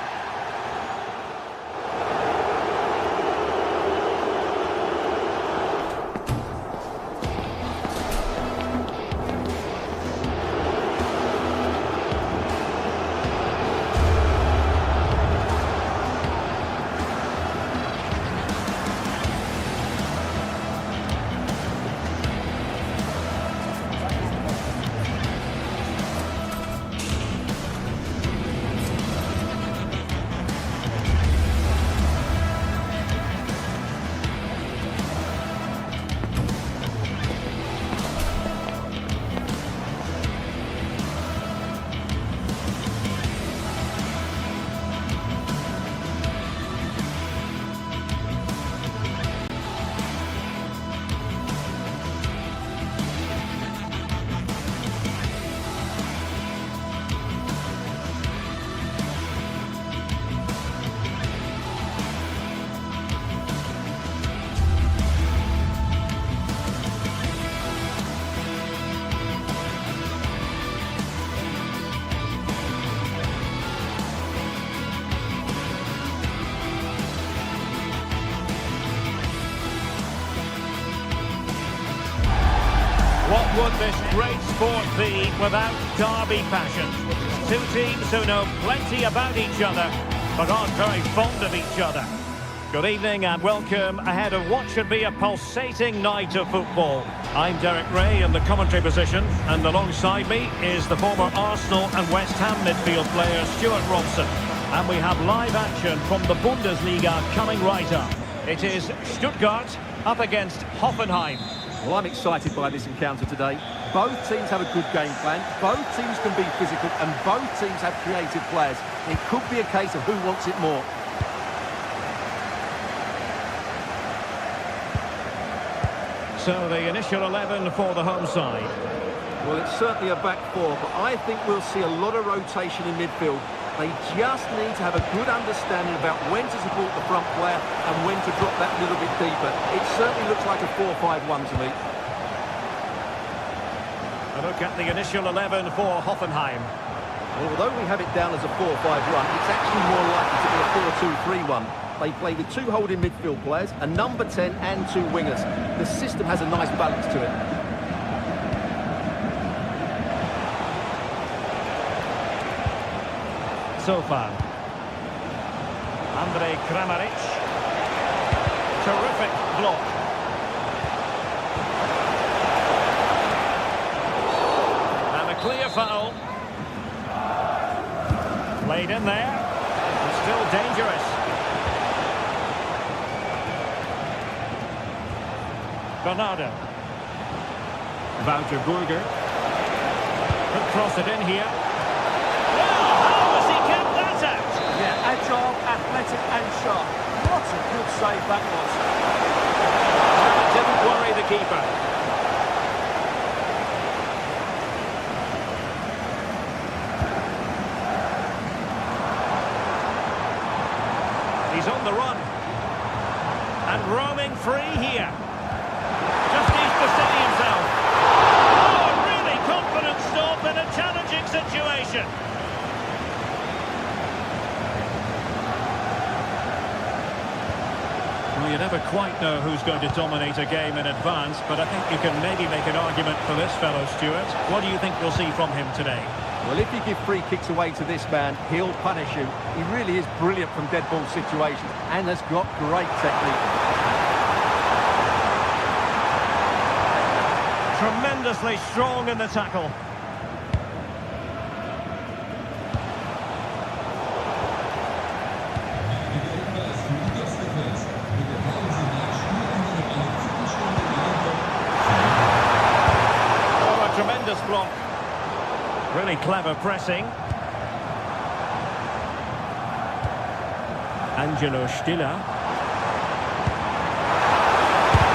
What would this great sport be without derby passion? Two teams who know plenty about each other, but aren't very fond of each other. Good evening and welcome ahead of what should be a pulsating night of football. I'm Derek Ray in the commentary position, and alongside me is the former Arsenal and West Ham midfield player Stuart Robson. And we have live action from the Bundesliga coming right up. It is Stuttgart up against Hoffenheim. Well, I'm excited by this encounter today. Both teams have a good game plan, both teams can be physical, and both teams have creative players. It could be a case of who wants it more. So the initial 11 for the home side. Well, it's certainly a back four, but I think we'll see a lot of rotation in midfield. They just need to have a good understanding about when to support the front player and when to drop that little bit deeper. It certainly looks like a 4-5-1 to me. A look at the initial 11 for Hoffenheim. Well, although we have it down as a 4-5-1, it's actually more likely to be a 4-2-3-1. They play with two holding midfield players, a number 10 and two wingers. The system has a nice balance to it. So far, Andrej Kramaric. Terrific block. And a clear foul. Played in there. It's still dangerous. Bernardo. Wouter Burger. Could cross it in here. Agile, athletic and sharp. What a good save that was. Didn't worry the keeper. He's on the run. And roaming free here. Just needs to steady himself. Oh, a really confident stop in a challenging situation. Well, you never quite know who's going to dominate a game in advance, but I think you can maybe make an argument for this fellow, Stuart. What do you think we'll see from him today? Well, if you give free kicks away to this man, he'll punish you. He really is brilliant from dead ball situations and has got great technique. Tremendously strong in the tackle. Tremendous block. Really clever pressing. Angelo Stiller.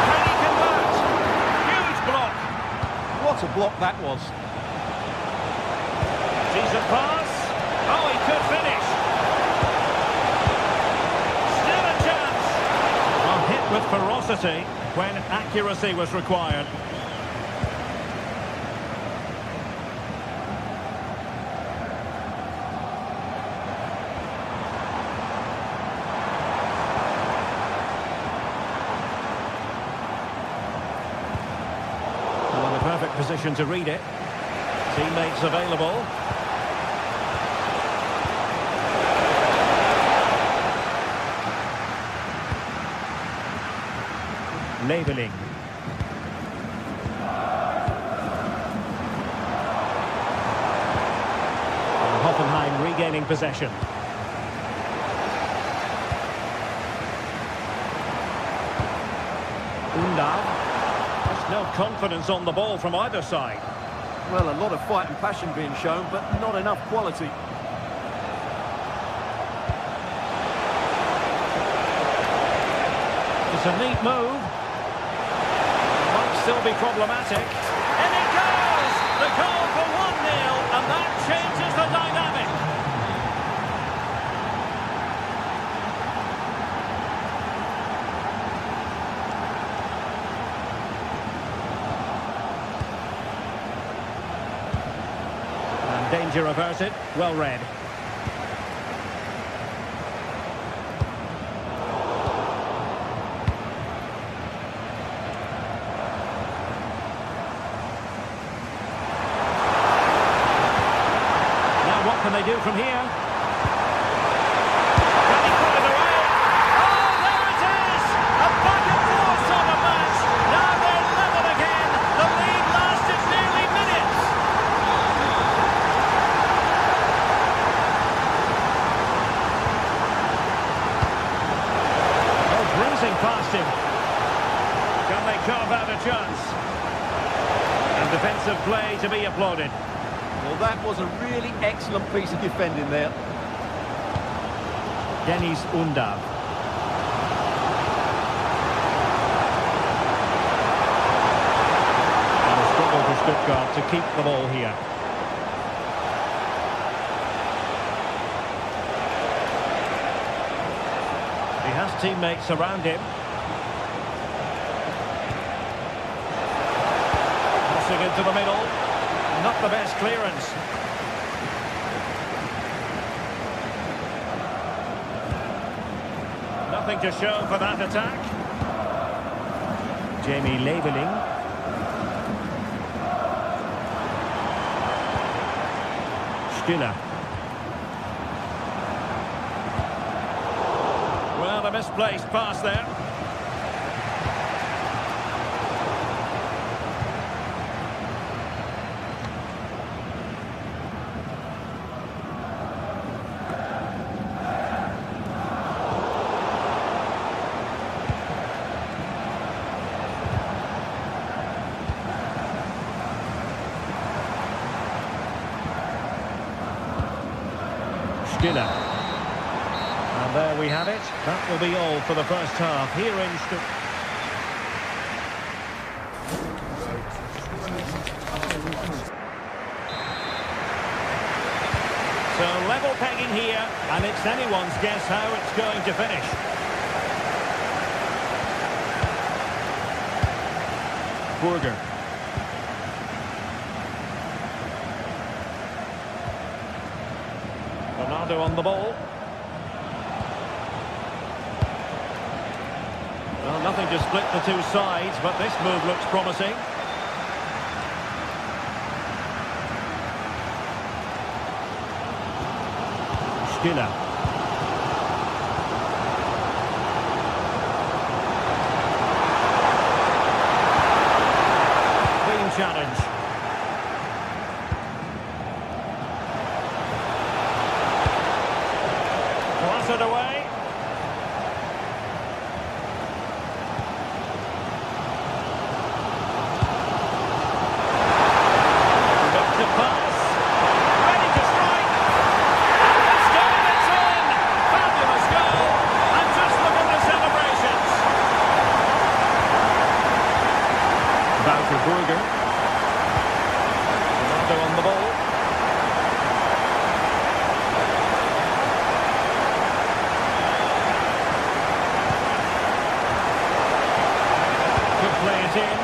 Can he convert? Huge block. What a block that was. Decent pass. Oh, he could finish. Still a chance. A hit with ferocity when accuracy was required. Perfect position to read it. Teammates available. Labeling. And Hoffenheim regaining possession. Undav. No confidence on the ball from either side. Well, a lot of fight and passion being shown, but not enough quality. It's a neat move. Might still be problematic. And it goes! The goal for 1-0, and that changes the dynamic. Danger averted, well read. Now what can they do from here? Can he put it away? Oh, there it is! A back and forth on the match. Now they're level again. The lead lasted nearly minutes. Past him. Can they carve out a chance? defensive play to be applauded. Well, that was a really excellent piece of defending there. Dennis Undav. And a struggle for Stuttgart to keep the ball here. He has teammates around him. Passing into the middle. Not the best clearance. Nothing to show for that attack. Jamie Leveling. Stiller. Well, a misplaced pass there. Stiller. And there we have it. That will be all for the first half here in Stuttgart. So level pegging here, and it's anyone's guess how it's going to finish. Burger. Ronaldo on the ball. Well, nothing to split the two sides, but this move looks promising. Stiller. Clean challenge. It away. Look to pass. Ready to strike. And it's going, it's in. Fabulous goal. And just look at the celebrations. Wouter Burger. Ronaldo on the ball. Play it in.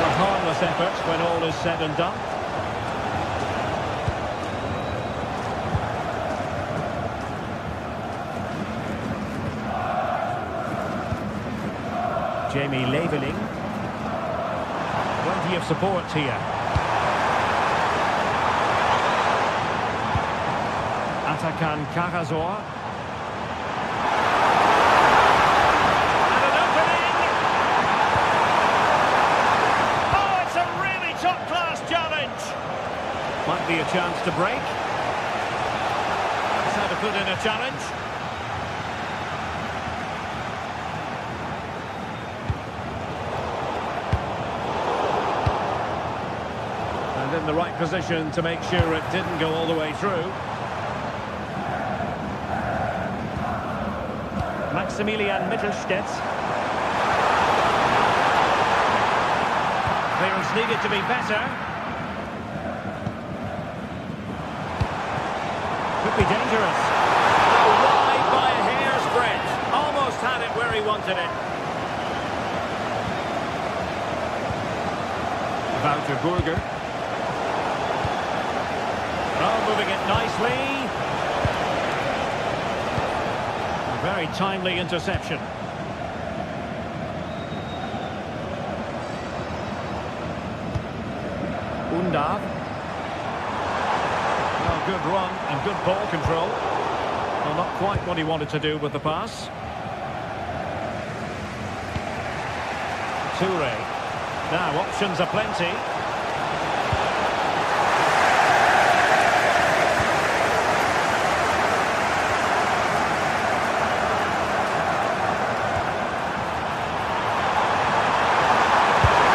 A harmless effort when all is said and done. Jamie Leveling. Plenty of support here. Atakan Karazor. Might be a chance to break. That's how to put in a challenge. And in the right position to make sure it didn't go all the way through. Maximilian Mittelstädt. Clearance needed to be better. Could be dangerous. Oh, wide by a hair's breadth. Almost had it where he wanted it. Wouter Burger. Oh, moving it nicely. A very timely interception. Undav. Good run and good ball control. Well, not quite what he wanted to do with the pass. Toure. Now, options are plenty.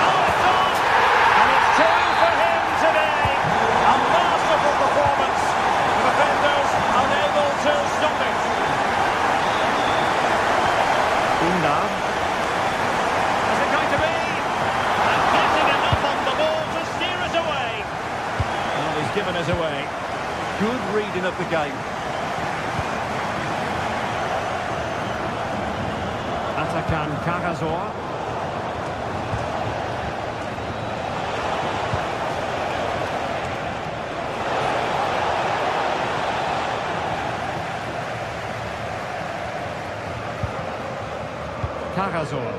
Oh, it's on! fires away. Good reading of the game. Atakan Karazor. Karazor.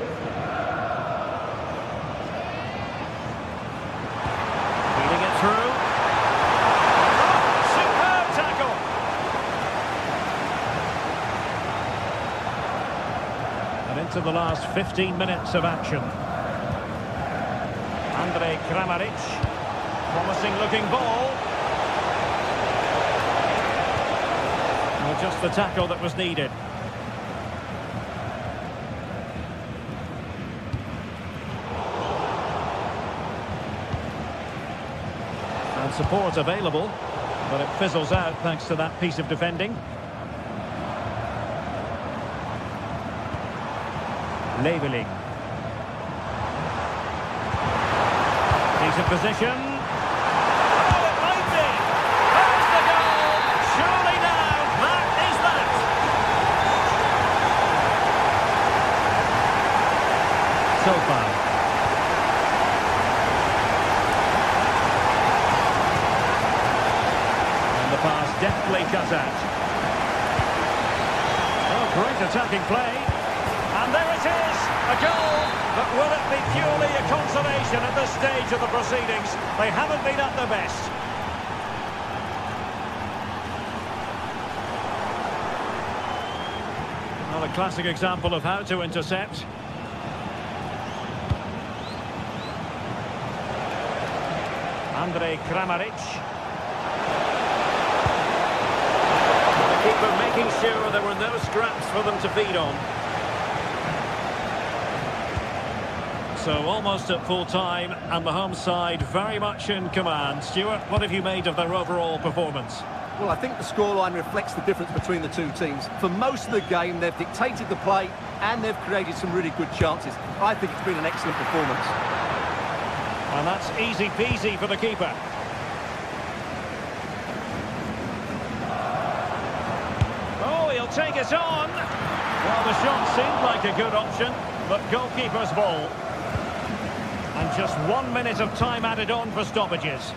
Feeding it through. Superb tackle. And into the last 15 minutes of action. Andrej Kramaric. Promising looking ball. Well, just the tackle that was needed. And support available, but it fizzles out thanks to that piece of defending. Leveling. Decent position. Oh, it might be! There's the goal! Surely now, that is that! So far. The pass deftly cut out. Oh, great attacking play. And there it is, a goal. But will it be purely a consolation at this stage of the proceedings? They haven't been at their best. Well, a classic example of how to intercept. Andrej Kramaric. Keeper making sure there were no scraps for them to feed on. So almost at full time, and the home side very much in command. Stuart, what have you made of their overall performance? Well, I think the scoreline reflects the difference between the two teams. For most of the game, they've dictated the play and they've created some really good chances. I think it's been an excellent performance. And that's easy peasy for the keeper. He'll take it on. Well, the shot seemed like a good option, but goalkeeper's ball. And just 1 minute of time added on for stoppages.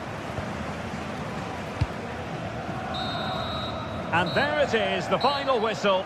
And there it is, the final whistle.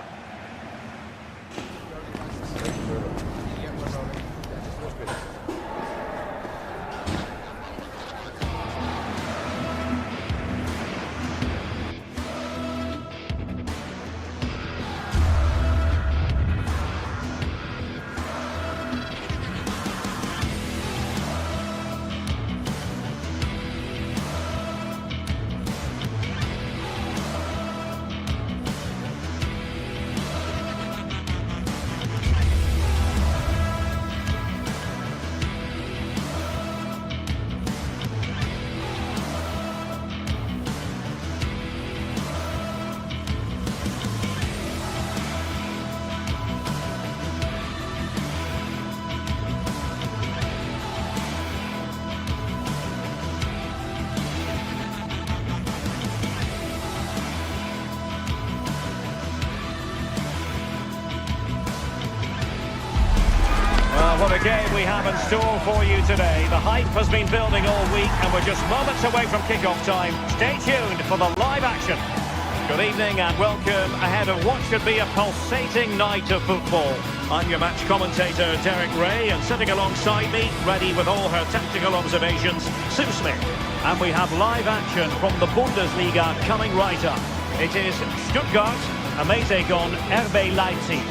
What a game we have in store for you today. The hype has been building all week and we're just moments away from kick-off time. Stay tuned for the live action. Good evening and welcome ahead of what should be a pulsating night of football. I'm your match commentator, Derek Ray, and sitting alongside me, ready with all her tactical observations, Sue Smith. And we have live action from the Bundesliga coming right up. It is Stuttgart, and they take on RB Leipzig.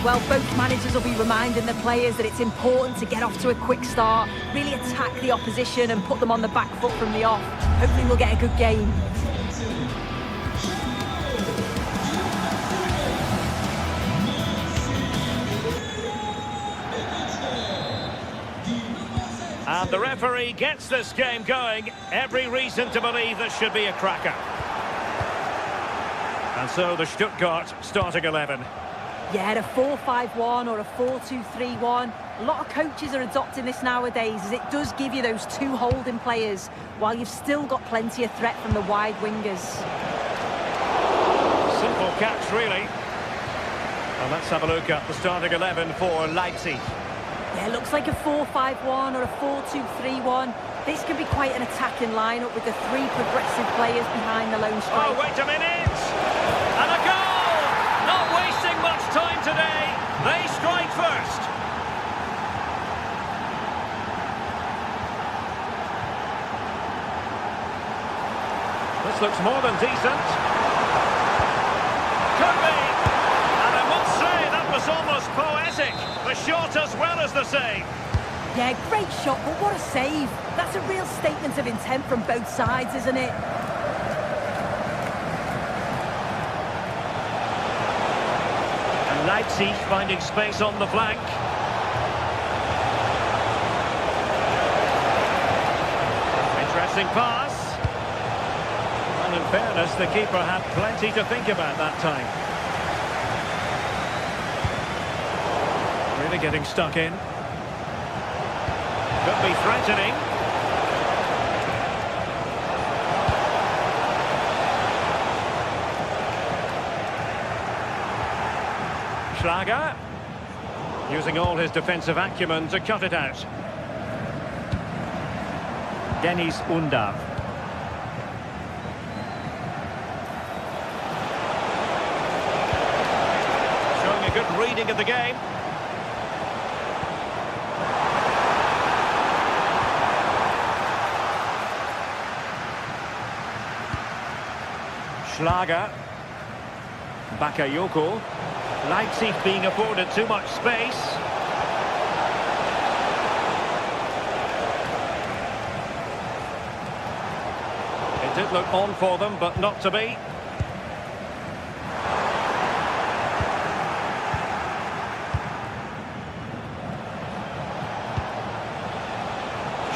Well, both managers will be reminding the players that it's important to get off to a quick start, really attack the opposition and put them on the back foot from the off. Hopefully we'll get a good game. And the referee gets this game going. Every reason to believe this should be a cracker. And so the Stuttgart starting 11. Yeah, a 4-5-1 or a 4-2-3-1. A lot of coaches are adopting this nowadays, as it does give you those two holding players, while you've still got plenty of threat from the wide wingers. Simple catch, really. And let's have a look at the starting 11 for Leipzig. Yeah, it looks like a 4-5-1 or a 4-2-3-1. This can be quite an attacking lineup with the three progressive players behind the lone striker. Oh, wait a minute! And a goal! Not wasting much time today. They strike first. This looks more than decent. Could be. And I must say, that was almost poetic. The shot as well as the save. Yeah, great shot, but what a save. That's a real statement of intent from both sides, isn't it? And Leipzig finding space on the flank. Interesting pass. And in fairness, the keeper had plenty to think about that time. Really getting stuck in. Could be threatening. Schlager, using all his defensive acumen to cut it out. Dennis Undav. Showing a good reading of the game. Schlager. Bakayoko. Leipzig being afforded too much space. It did look on for them, but not to be.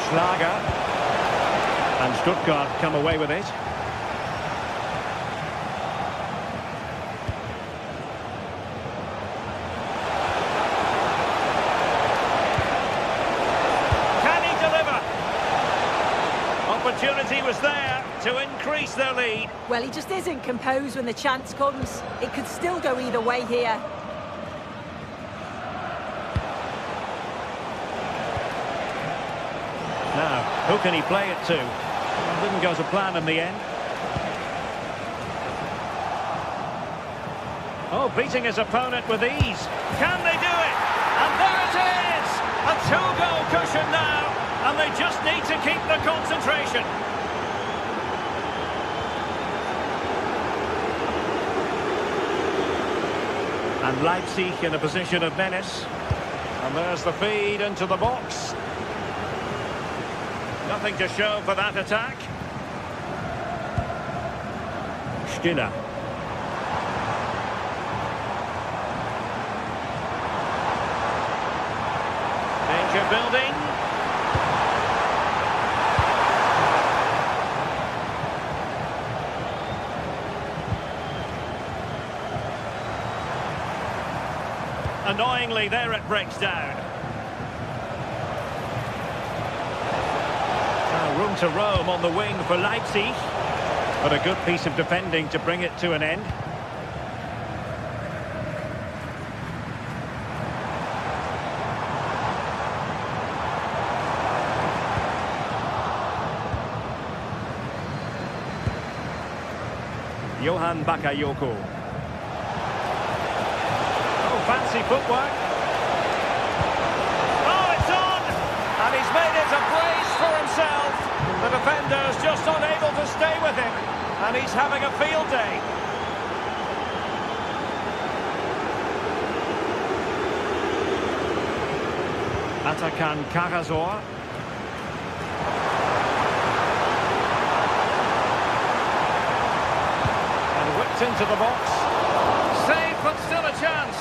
Schlager. And Stuttgart come away with it. Opportunity was there to increase their lead. Well, he just isn't composed when the chance comes. It could still go either way here. Now, who can he play it to? Well, didn't go to plan in the end. Oh, beating his opponent with ease. Can they do it? And there it is! A two-goal cushion now. And they just need to keep the concentration. And Leipzig in a position of menace. And there's the feed into the box. Nothing to show for that attack. Stiller. Danger building. Annoyingly, there it breaks down. Now room to roam on the wing for Leipzig. But a good piece of defending to bring it to an end. Johan Bakayoko. Fancy footwork. Oh, it's on! And he's made it a brace for himself. The defender's just unable to stay with him. And he's having a field day. Atakan Karazor. And whipped into the box. Save, but still a chance.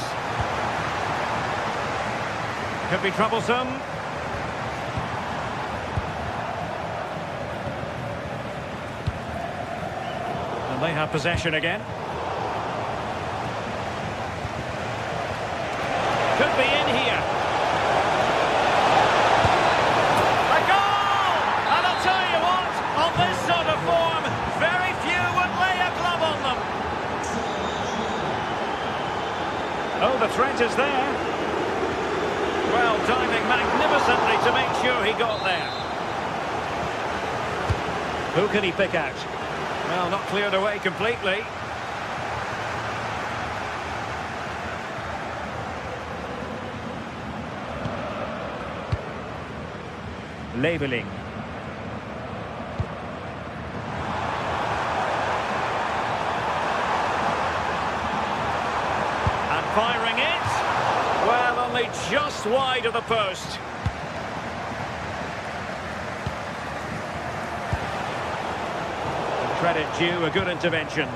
Could be troublesome. And they have possession again. Could be in here. A goal! And I'll tell you what, on this sort of form, very few would lay a glove on them. Oh, the threat is there. Well, diving magnificently to make sure he got there. Who can he pick out? Well, not cleared away completely. Labelling. And firing it. Well, only just wide of the post. Credit due, a good intervention.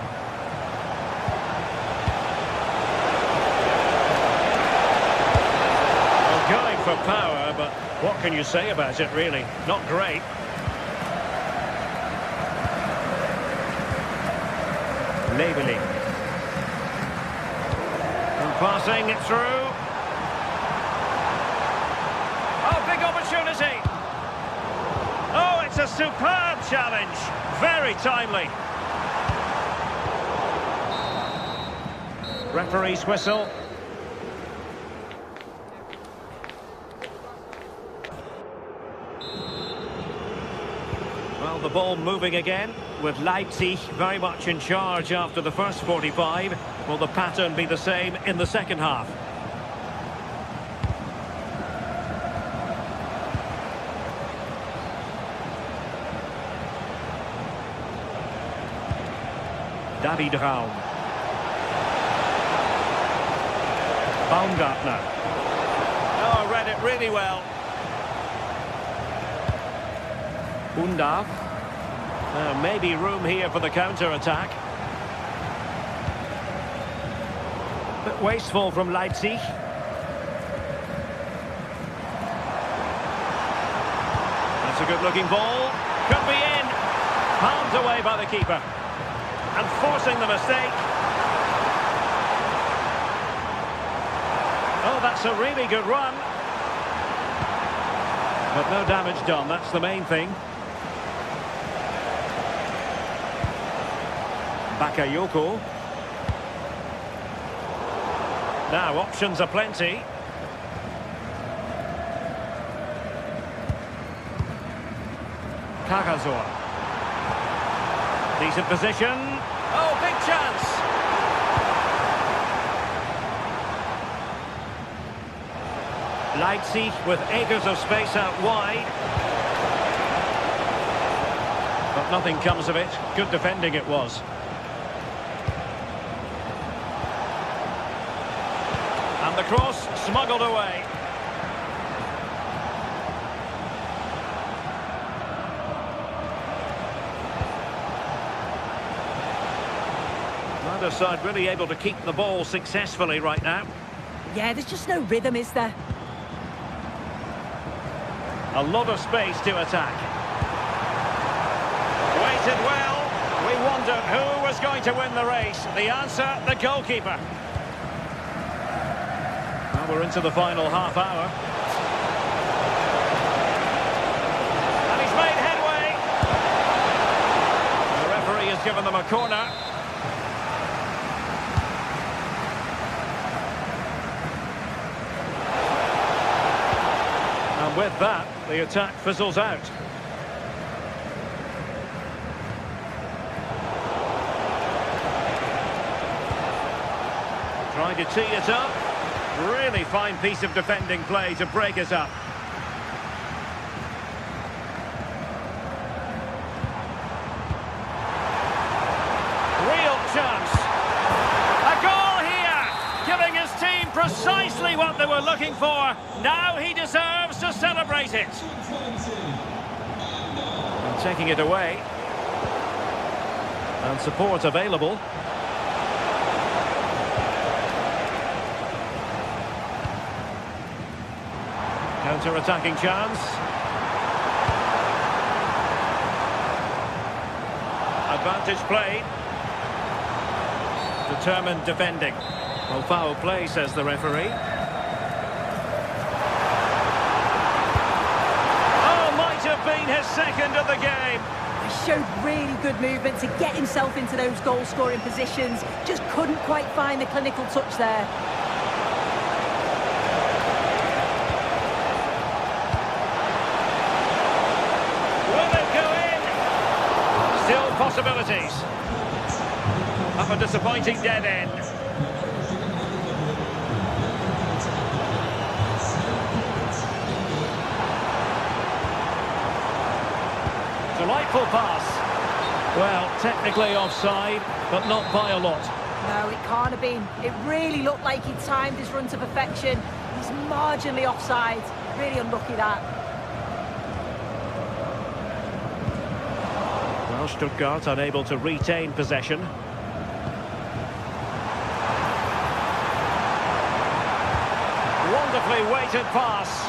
Well, going for power, but what can you say about it, really? Not great. Labelling. And passing it through. Oh, big opportunity. Oh, it's a superb challenge. Very timely. Referee's whistle. Well, the ball moving again, with Leipzig very much in charge after the first 45. Will the pattern be the same in the second half? David Raum. Baumgartner. Oh, read it really well. Undav. Maybe room here for the counter-attack. Bit wasteful from Leipzig. That's a good-looking ball. Could be in. Palmed away by the keeper. And forcing the mistake. Oh, that's a really good run. But no damage done, that's the main thing. Bakayoko. Now, options are plenty. Kagazor. Decent position. Oh, big chance. Leipzig with acres of space out wide. But nothing comes of it. Good defending it was. And the cross smuggled away. Neither side really able to keep the ball successfully right now. Yeah, there's just no rhythm, is there? A lot of space to attack. Waited well. We wondered who was going to win the race. The answer, the goalkeeper. Well, we're into the final half hour. And he's made headway. The referee has given them a corner. And with that, the attack fizzles out. Trying to tee it up. Really fine piece of defending play to break it up. Real chance. A goal here, giving his team precisely what they were looking for. Now he deserves to celebrate it. And taking it away. And support available. Counter-attacking chance. Advantage played. Determined defending. Well, foul play, says the referee. showed really good movement to get himself into those goal-scoring positions. Just couldn't quite find the clinical touch there. Will it go in? Still possibilities. Up a disappointing dead end. Delightful pass. Well, technically offside, but not by a lot. No, it can't have been. It really looked like he timed his run to perfection. He's marginally offside. Really unlucky that. Well, Stuttgart unable to retain possession. Wonderfully weighted pass.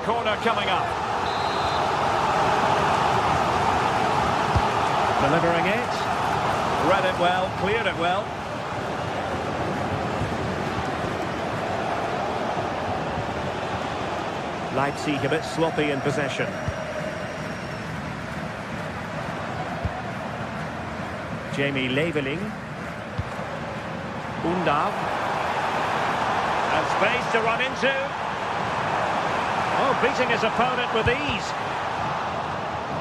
Corner coming up. Delivering it. Read it well, cleared it well. Leipzig a bit sloppy in possession. Jamie Leveling. Undav. And space to run into. Oh, beating his opponent with ease.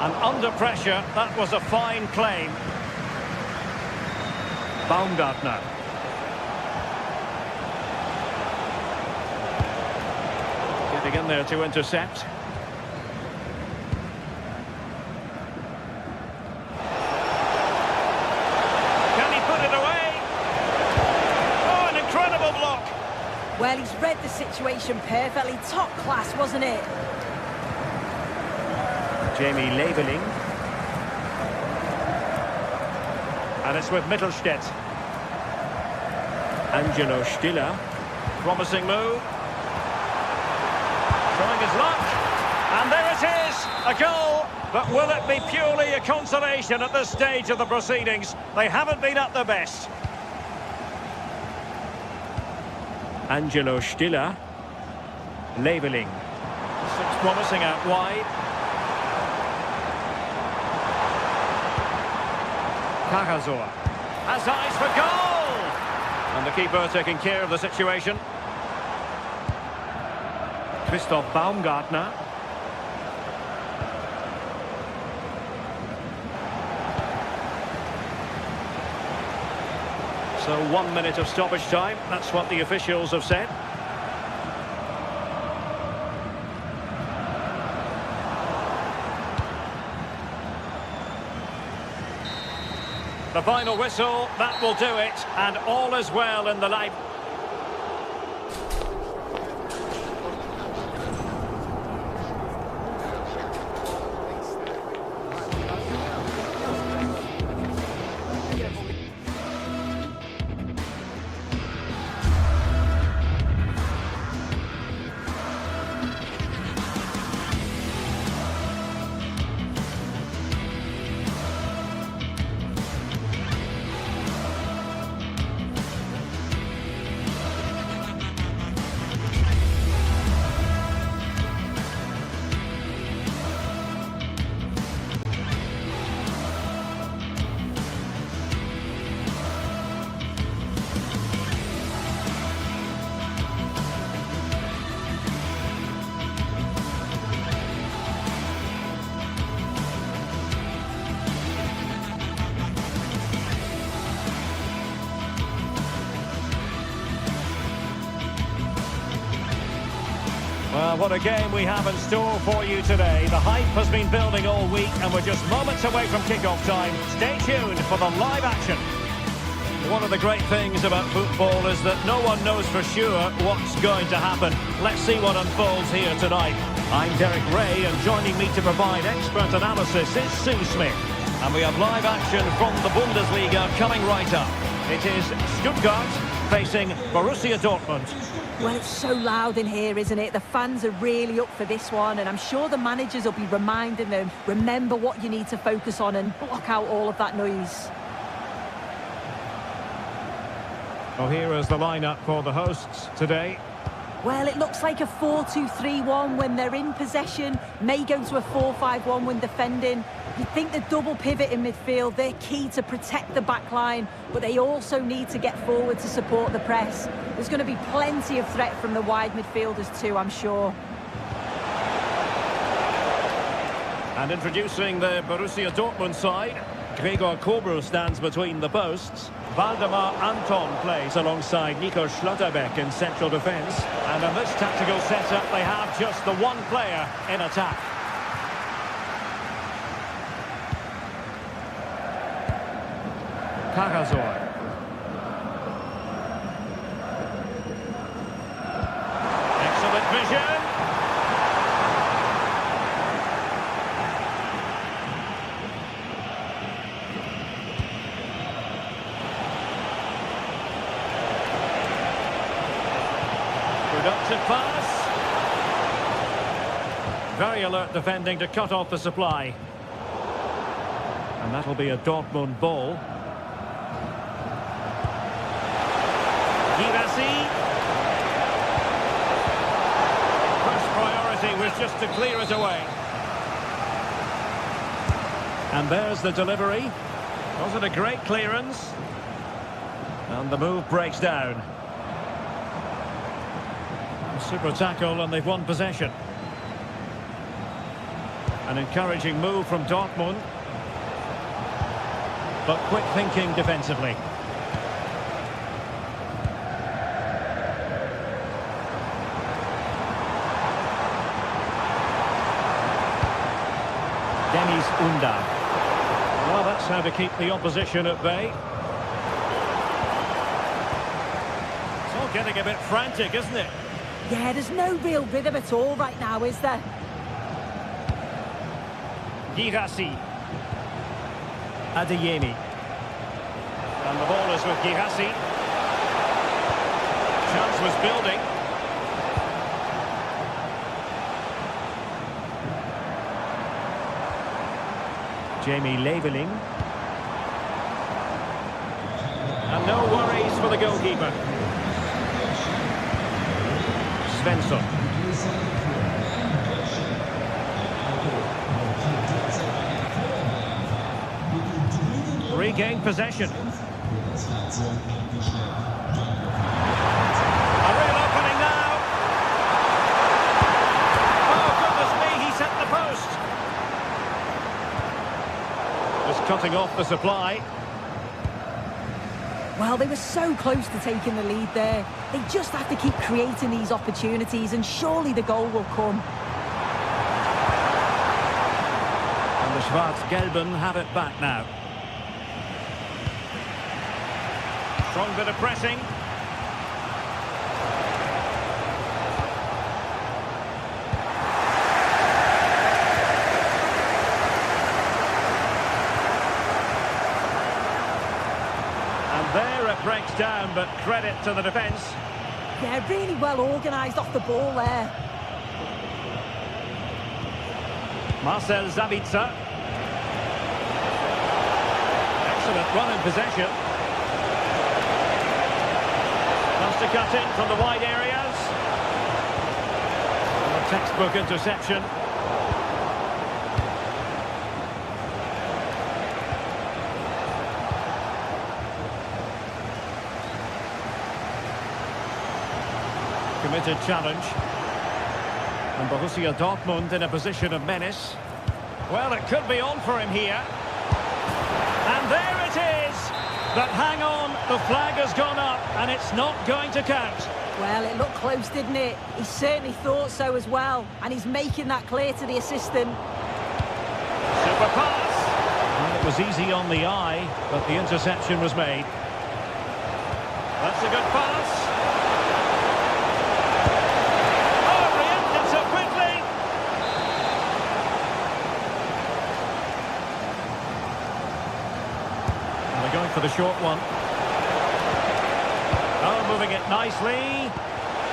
And under pressure, that was a fine claim. Baumgartner. Getting in there to intercept. Can he put it away? Oh, an incredible block. Well, he's read the situation perfectly. Top class, wasn't it? Jamie Leveling. And it's with Mittelstädt. Angelo Stiller. Promising move. Trying his luck. And there it is, a goal. But will it be purely a consolation at this stage of the proceedings? They haven't been at their best. Angelo Stiller. Leveling. Looks promising out wide. Cagazor has eyes for goal! And the keeper taking care of the situation. Christoph Baumgartner. So 1 minute of stoppage time, that's what the officials have said. The final whistle, that will do it, and all is well in the Leipzig. Well, what a game we have in store for you today. The hype has been building all week and we're just moments away from kick-off time. Stay tuned for the live action. One of the great things about football is that no one knows for sure what's going to happen. Let's see what unfolds here tonight. I'm Derek Ray, and joining me to provide expert analysis is Sue Smith. And we have live action from the Bundesliga coming right up. It is Stuttgart facing Borussia Dortmund. Well, it's so loud in here, isn't it? The fans are really up for this one, and I'm sure the managers will be reminding them, remember what you need to focus on and block out all of that noise. Well, here is the lineup for the hosts today. Well, it looks like a 4-2-3-1 when they're in possession, may go to a 4-5-1 when defending. You'd think the double pivot in midfield, they're key to protect the back line, but they also need to get forward to support the press. There's going to be plenty of threat from the wide midfielders too, I'm sure. And introducing the Borussia Dortmund side, Gregor Kobel stands between the posts. Waldemar Anton plays alongside Nico Schlotterbeck in central defence. And in this tactical setup, they have just the one player in attack. Karazor. Excellent vision. Productive pass. Very alert defending to cut off the supply. And that'll be a Dortmund ball. Girassi. First priority was just to clear it away. And there's the delivery. Wasn't a great clearance. And the move breaks down. Super tackle, and they've won possession. An encouraging move from Dortmund. But quick thinking defensively. Dennis Unda. Well, that's how to keep the opposition at bay. It's all getting a bit frantic, isn't it? Yeah, there's no real rhythm at all right now, is there? Girassi. Adeyemi. And the ball is with Girassi. Chance was building. Jamie Leveling. And no worries for the goalkeeper. Svensson. Regain possession. A real opening now. Oh, goodness me, he set the post. Just cutting off the supply. Well, they were so close to taking the lead there. They just have to keep creating these opportunities, and surely the goal will come. And the Schwarz-Gelben have it back now. Strong bit of pressing. There it breaks down, but credit to the defence. Yeah, really well organised off the ball there. Marcel Sabitzer. Excellent run in possession. Wants to cut in from the wide areas. And a textbook interception. Committed challenge. And Borussia Dortmund in a position of menace. Well, it could be on for him here. And there it is! But hang on, the flag has gone up and it's not going to count. Well, it looked close, didn't it? He certainly thought so as well. And he's making that clear to the assistant. Super pass. Well, it was easy on the eye, but the interception was made. That's a good pass. Going for the short one. Oh, moving it nicely.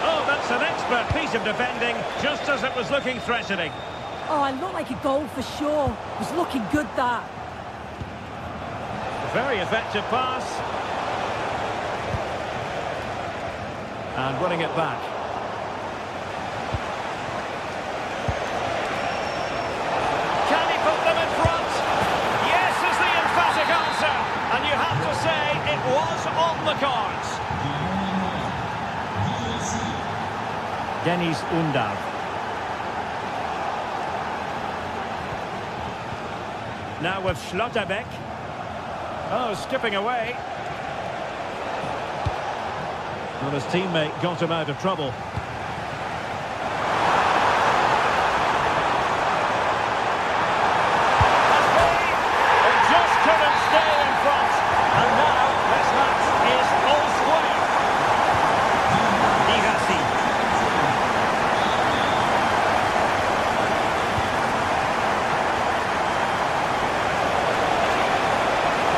Oh, that's an expert piece of defending, just as it was looking threatening. Oh, it looked like a goal for sure. It was looking good, that. Very effective pass. And winning it back. Dennis Undav. Now with Schlotterbeck. Oh, skipping away. Well, his teammate got him out of trouble. It just couldn't stay in front. And now this match is all square. Igasi.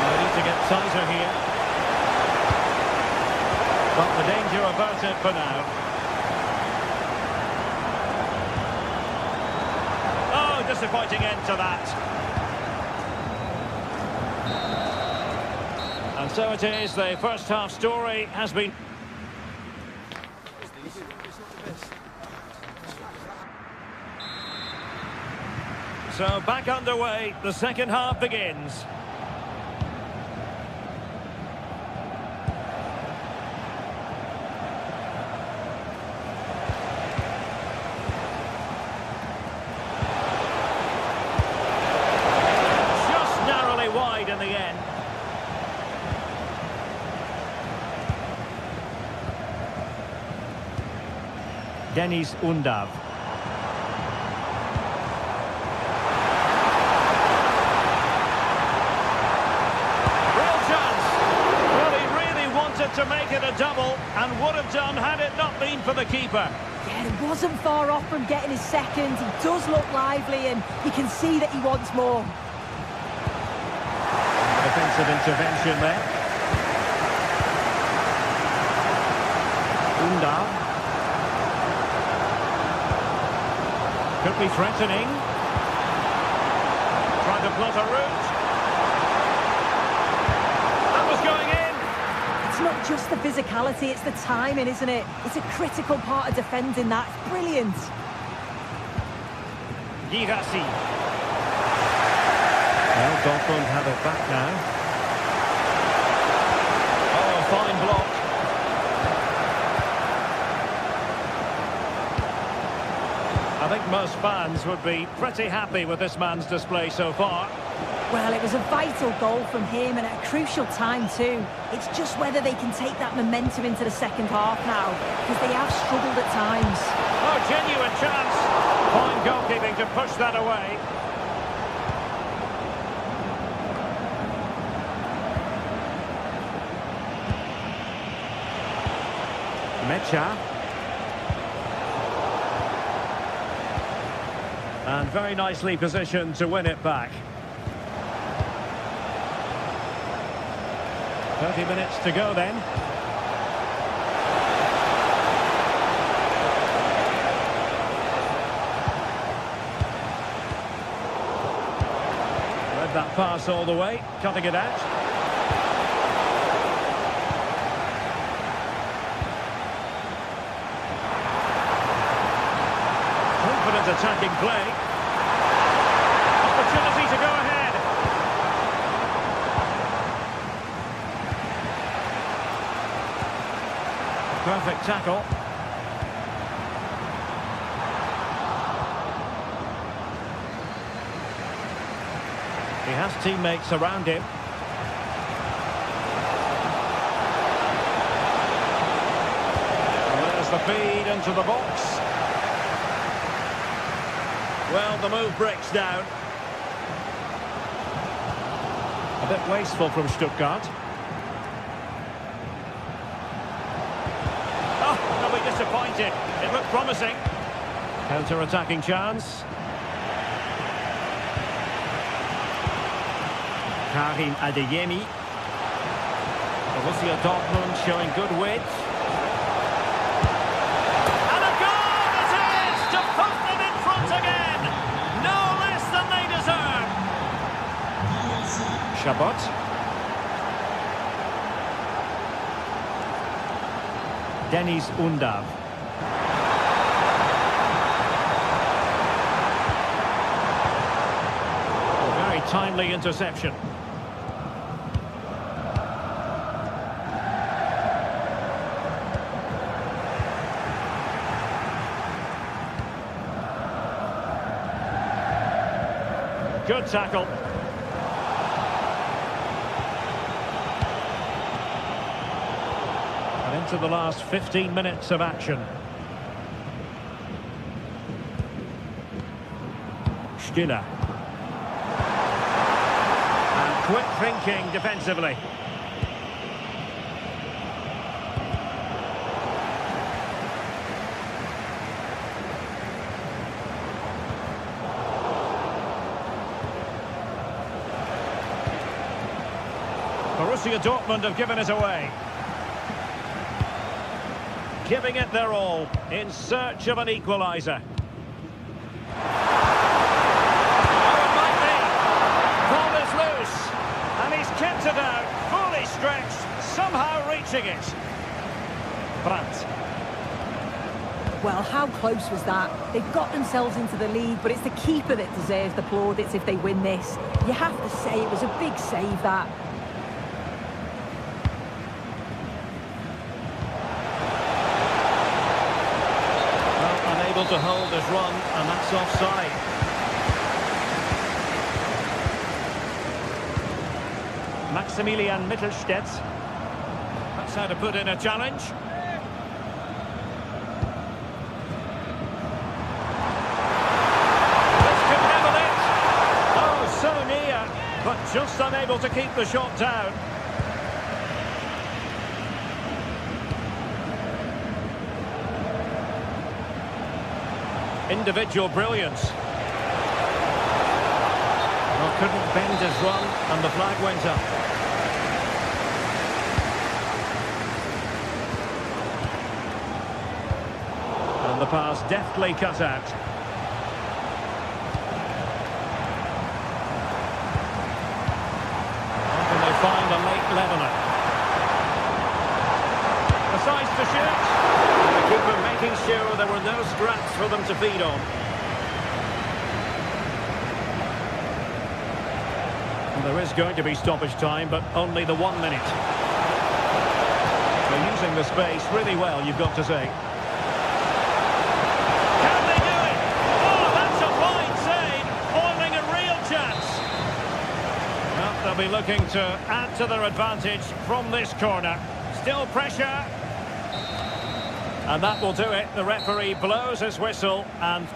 We need to get tighter here. But the danger averted for now. Oh, disappointing end to that. And so it is, the first half story has been... So back underway, the second half begins. Wide in the end. Dennis Undav. Real chance. Well, he really wanted to make it a double and would have done had it not been for the keeper. Yeah, he wasn't far off from getting his second. He does look lively and you can see that he wants more. Defensive intervention there. Undav. Could be threatening. Trying to plot a route. That was going in. It's not just the physicality, it's the timing, isn't it? It's a critical part of defending that. It's brilliant. Girassi. Well, Dortmund have it back now. Oh, a fine block. I think most fans would be pretty happy with this man's display so far. Well, it was a vital goal from him and at a crucial time too. It's just whether they can take that momentum into the second half now, because they have struggled at times. Oh, genuine chance. Fine goalkeeping to push that away. Mecha. And very nicely positioned to win it back. 30 minutes to go then. Read that pass all the way, cutting it out. Attacking play. Opportunity to go ahead. Perfect tackle. He has teammates around him. And there's the feed into the box. Well, the move breaks down. A bit wasteful from Stuttgart. Oh, they'll be disappointed. It looked promising. Counter-attacking chance. Karim Adeyemi. Borussia Dortmund showing good width. And a goal it is to put them in front again. No less than they deserve. Chabot. Dennis Undav. Very timely interception. Good tackle. And into the last 15 minutes of action. Stiller. And quick thinking defensively. Borussia Dortmund have given it away. Giving it their all in search of an equaliser. Oh, it might be. Ball is loose. And he's kept it out, fully stretched, somehow reaching it. Brandt. Well, how close was that? They've got themselves into the lead, but it's the keeper that deserves the plaudits if they win this. You have to say it was a big save, that. To hold his run, and that's offside. Maximilian Mittelstädt. That's how to put in a challenge. This could nibble it. Oh, so near, but just unable to keep the shot down. Individual brilliance. Well, couldn't bend his run, and the flag went up. And the pass deftly cut out. How can they find a late leveller? Decides to shoot. The keeper making sure there were no scraps for them to feed on. Well, there is going to be stoppage time, but only the 1 minute. They're using the space really well, you've got to say. Can they do it? Oh, that's a fine save, foiling a real chance. Well, they'll be looking to add to their advantage from this corner. Still pressure. And that will do it. The referee blows his whistle and...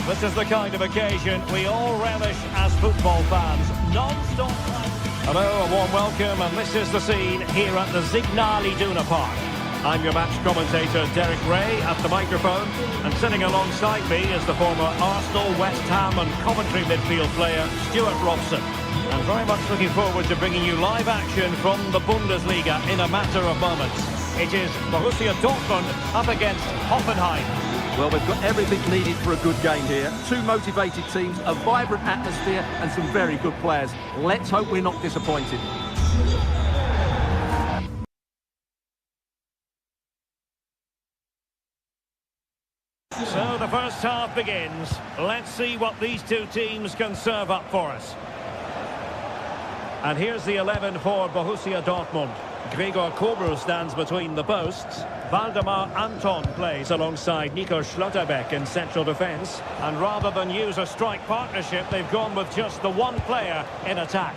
This is the kind of occasion we all relish as football fans. Non-stop. Hello, a warm welcome, and this is the scene here at the Signal Iduna Park. I'm your match commentator, Derek Ray, at the microphone, and sitting alongside me is the former Arsenal, West Ham and Coventry midfield player, Stuart Robson. And very much looking forward to bringing you live action from the Bundesliga in a matter of moments. It is Borussia Dortmund up against Hoffenheim. Well, we've got everything needed for a good game here. Two motivated teams, a vibrant atmosphere and some very good players. Let's hope we're not disappointed. So the first half begins. Let's see what these two teams can serve up for us. And here's the 11 for Borussia Dortmund. Gregor Kobel stands between the posts. Waldemar Anton plays alongside Nico Schlotterbeck in central defence. And rather than use a strike partnership, they've gone with just the one player in attack.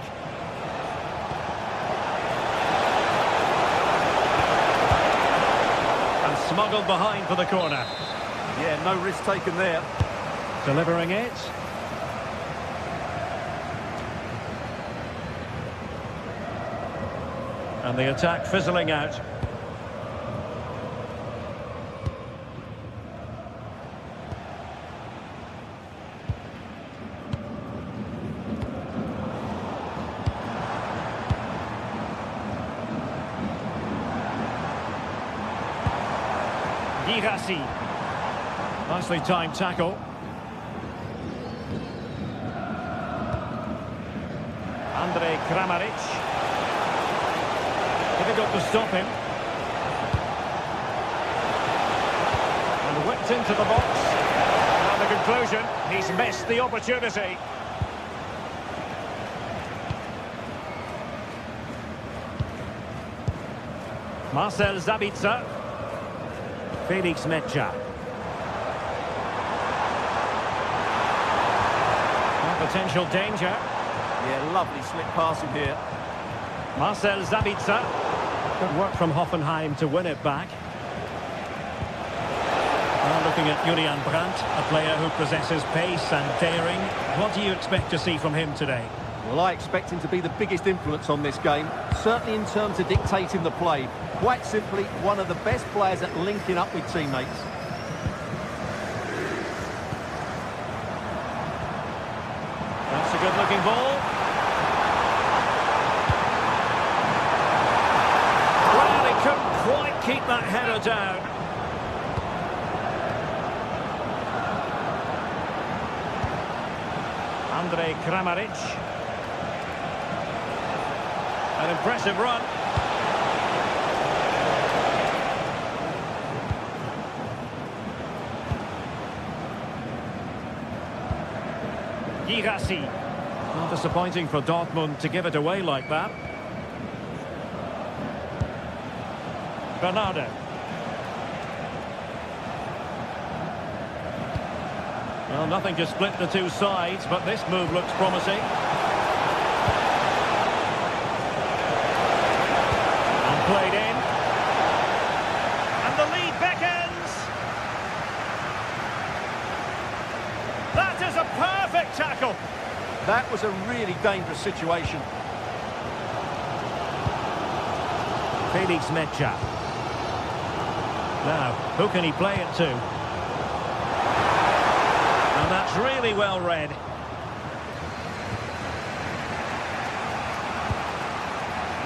And smuggled behind for the corner. Yeah, no risk taken there. Delivering it. And the attack fizzling out. Girassi. Nicely timed tackle. Andre Kramaric. Difficult to stop him. And whipped into the box. And the conclusion, he's missed the opportunity. Marcel Sabitzer. Felix Mecha. Potential danger. Yeah, lovely slip passing here. Marcel Sabitzer. Good work from Hoffenheim to win it back. Now looking at Julian Brandt, a player who possesses pace and daring. What do you expect to see from him today? Well, I expect him to be the biggest influence on this game, certainly in terms of dictating the play. Quite simply, one of the best players at linking up with teammates. That's a good-looking ball. Well, he couldn't quite keep that header down. Andre Kramaric. An impressive run. Girassi. Not disappointing for Dortmund to give it away like that. Bernardo. Well, nothing to split the two sides, but this move looks promising. And played in. And the lead beckons. That is a perfect tackle. That was a really dangerous situation. Felix Mecha. Now, who can he play it to? And that's really well read.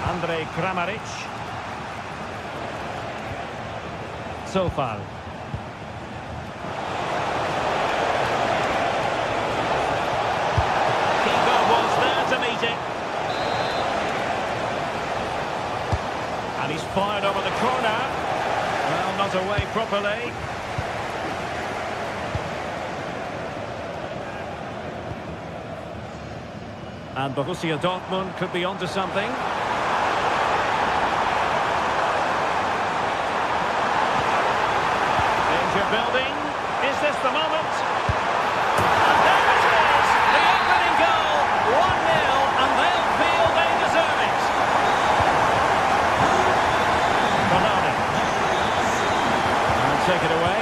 Andre Kramaric. Sofal. Keeper was there to meet it. And he's fired over the corner. Well, not away properly. And Borussia Dortmund could be onto something. Danger building. Is this the moment? And there it is! The opening goal! 1-0, and they'll feel they deserve it. Ronaldo. And take it away.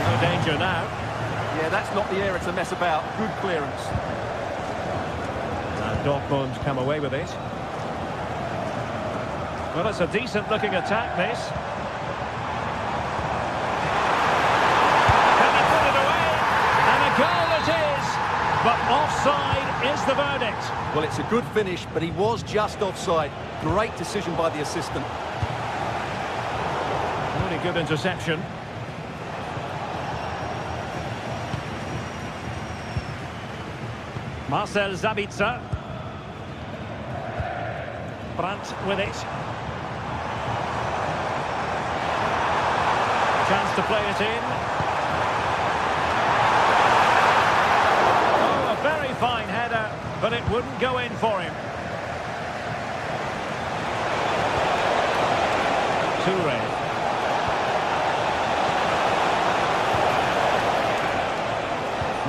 No danger now. Yeah, that's not the area to mess about. Good clearance. And Dortmund come away with it. Well, it's a decent-looking attack, this. Can he put it away? And a goal it is! But offside is the verdict. Well, it's a good finish, but he was just offside. Great decision by the assistant. Really good interception. Marcel Sabitzer. Brandt with it. Chance to play it in. Oh, a very fine header, but it wouldn't go in for him. Toure.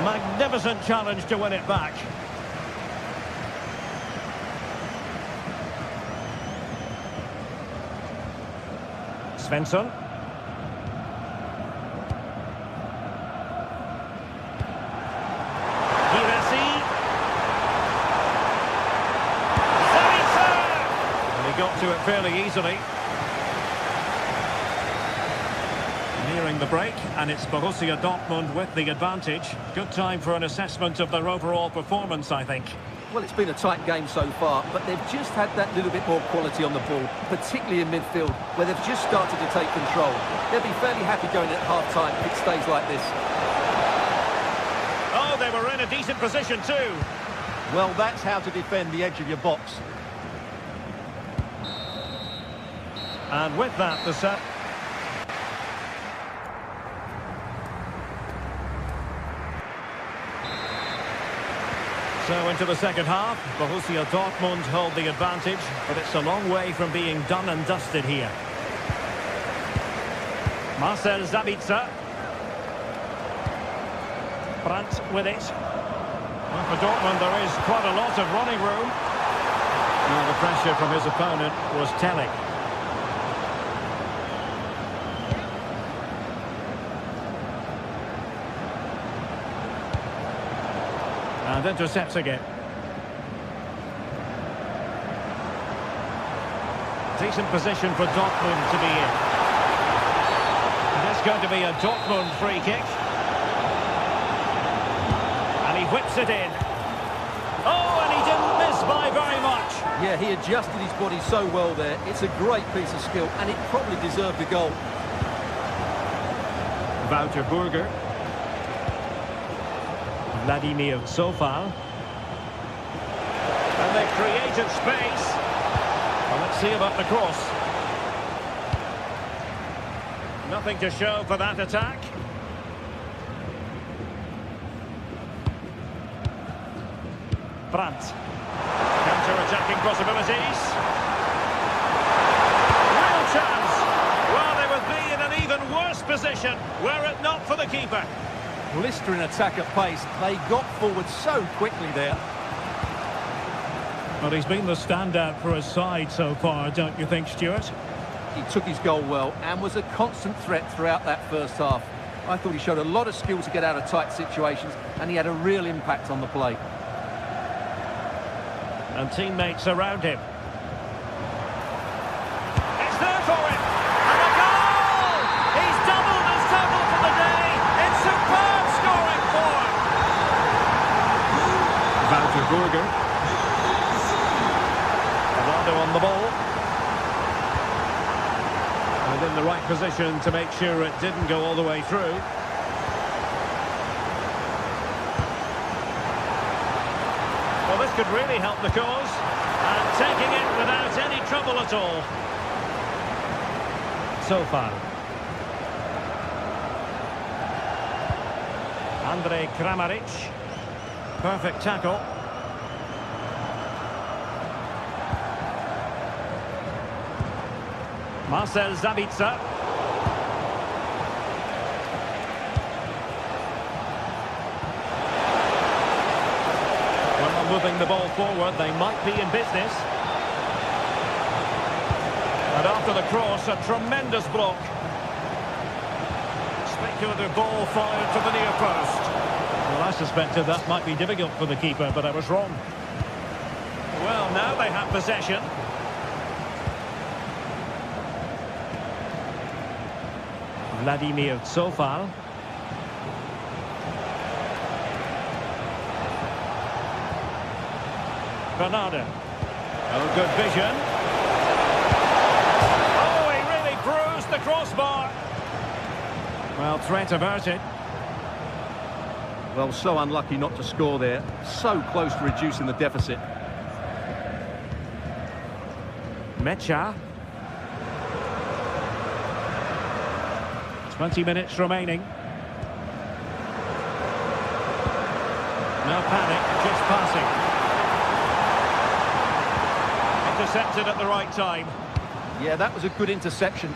Magnificent challenge to win it back. Svensson. Got to it fairly easily. Nearing the break, and it's Borussia Dortmund with the advantage. Good time for an assessment of their overall performance, I think. Well, it's been a tight game so far, but they've just had that little bit more quality on the ball, particularly in midfield, where they've just started to take control. They'll be fairly happy going at half-time if it stays like this. Oh, they were in a decent position too. Well, that's how to defend the edge of your box. And with that, the set. So into the second half, Borussia Dortmund hold the advantage, but it's a long way from being done and dusted here. Marcel Sabitzer. Brandt with it. Well, for Dortmund, there is quite a lot of running room. Now the pressure from his opponent was telling. And intercepts again. Decent position for Dortmund to be in. And it's going to be a Dortmund free kick. And he whips it in. Oh, and he didn't miss by very much. Yeah, he adjusted his body so well there. It's a great piece of skill, and it probably deserved a goal. Wouter Burger. Vladimir Sofal. And they've created space. Well, let's see about the cross. Nothing to show for that attack. Brandt. Counter-attacking possibilities. Real chance. Well, they would be in an even worse position were it not for the keeper. Blistering attack at pace. They got forward so quickly there. Well, he's been the standout for his side so far, don't you think, Stuart? He took his goal well and was a constant threat throughout that first half. I thought he showed a lot of skill to get out of tight situations, and he had a real impact on the play. And teammates around him. It's there for him! And a goal! He's doubled his total for the day! It's superb scoring form! Wouter Burger. Ronaldo on the ball. And in the right position to make sure it didn't go all the way through. Well, this could really help the cause. And taking it without any trouble at all. So far. Andrej Kramaric. Perfect tackle. Marcel Sabitzer. Well, moving the ball forward, they might be in business. And after the cross, a tremendous block. Speculative ball fired to the near post. Well, I suspected that might be difficult for the keeper, but I was wrong. Well, now they have possession. Vladimir Sofal. Bernardo. Oh, good vision. Oh, he really bruised the crossbar. Well, threat averted. Well, so unlucky not to score there. So close to reducing the deficit. Mecha. 20 minutes remaining. No panic, just passing. Intercepted at the right time. Yeah, that was a good interception.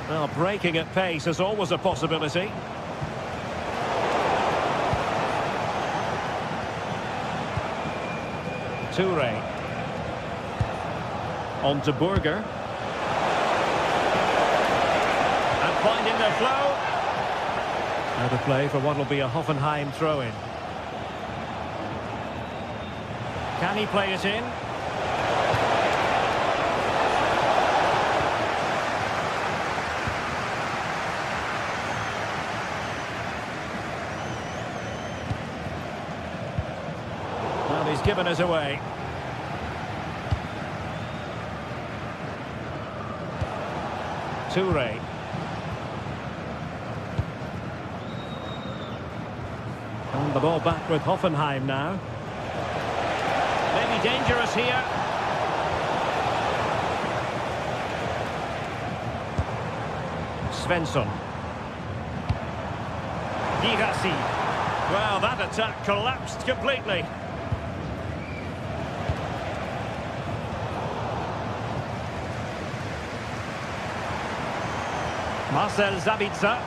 Well, breaking at pace is always a possibility. Toure. On to Burger. finding their flow. Out of play for what will be a Hoffenheim throw-in. Can he play it in? Well, he's given us away. Toure. And the ball back with Hoffenheim now. Maybe dangerous here. Svensson. Girassi. Well, that attack collapsed completely. Marcel Sabitzer.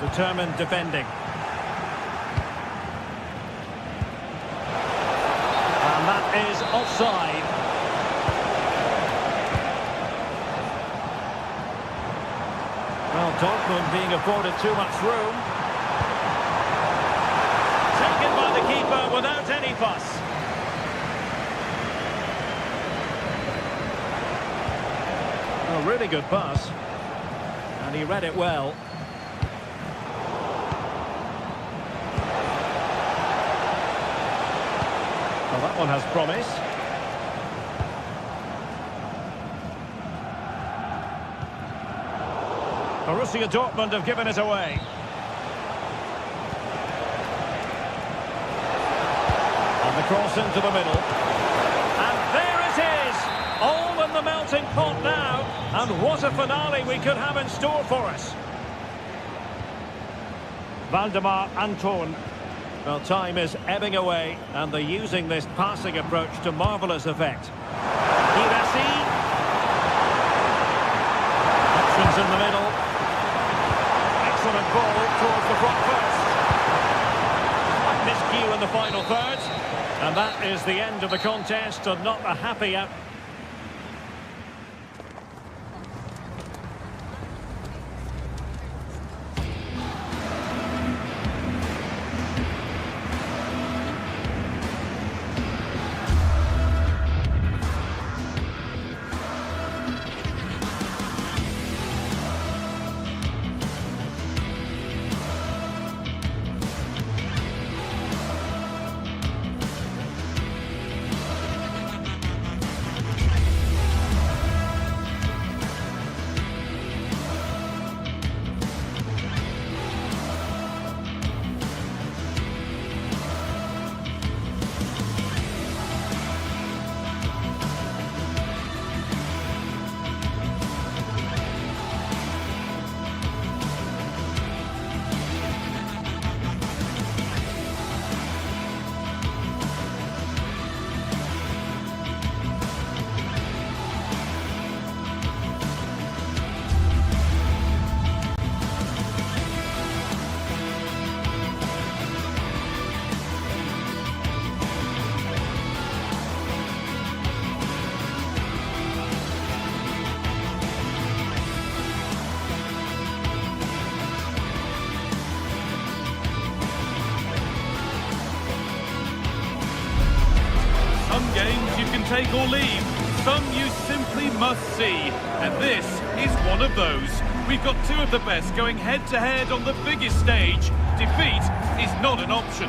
Determined defending. And that is offside. Well, Dortmund being afforded too much room. Taken by the keeper without any fuss. A really good pass. And he read it well. Well, that one has promise. Borussia Dortmund have given it away. And the cross into the middle. And there it is! All in the melting pot now. And what a finale we could have in store for us. Valdemar Anton. Well, time is ebbing away, and they're using this passing approach to marvellous effect. Girassi. Options in the middle. Excellent ball towards the front post. Miscue in the final third. And that is the end of the contest, and not a happy outcome. Some games you can take or leave, some you simply must see, and this is one of those. We've got two of the best going head-to-head on the biggest stage. Defeat is not an option.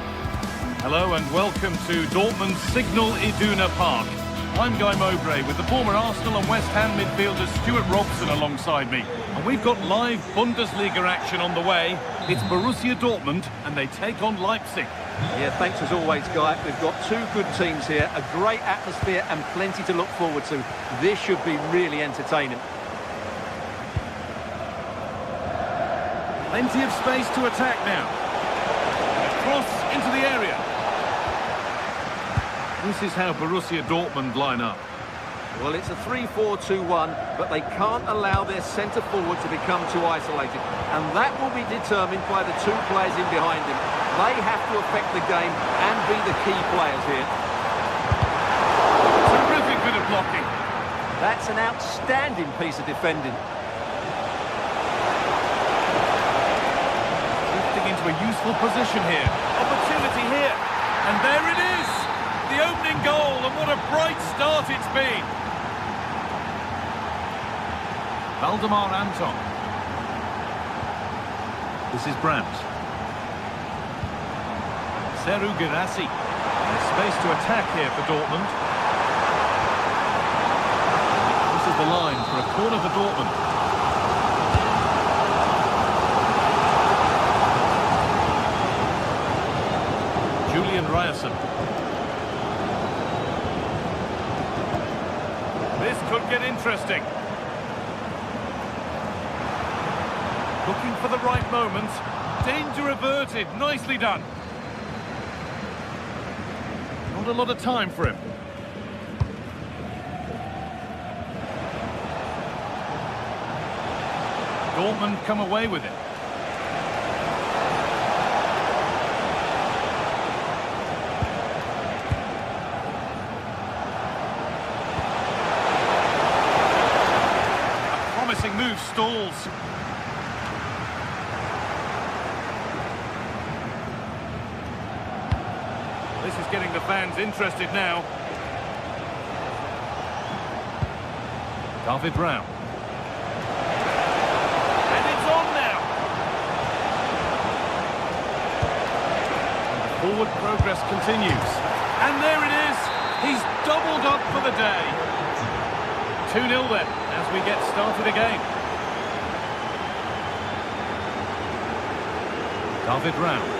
Hello and welcome to Dortmund's Signal Iduna Park. I'm Guy Mowbray with the former Arsenal and West Ham midfielder Stuart Robson alongside me. And we've got live Bundesliga action on the way. It's Borussia Dortmund and they take on Leipzig. Yeah, thanks as always, Guy. We've got two good teams here, a great atmosphere and plenty to look forward to. This should be really entertaining. Plenty of space to attack now. Cross into the area. This is how Borussia Dortmund line up. Well, it's a 3-4-2-1, but they can't allow their centre-forward to become too isolated. And that will be determined by the two players in behind him. They have to affect the game and be the key players here. Terrific bit of blocking. That's an outstanding piece of defending. Drifting into a useful position here. Opportunity here. And there it is! The opening goal, and what a bright start it's been. Valdemar Anton. This is Brandt. Seru Girassi. There's space to attack here for Dortmund. This is the line for a corner for Dortmund. Julian Ryerson. This could get interesting. Looking for the right moment. Danger averted. Nicely done. Not a lot of time for him. Dortmund come away with it. A promising move stalls. This is getting the fans interested now. David Rao. And it's on now. And the forward progress continues. And there it is. He's doubled up for the day. 2-0 then, as we get started again. David Rao.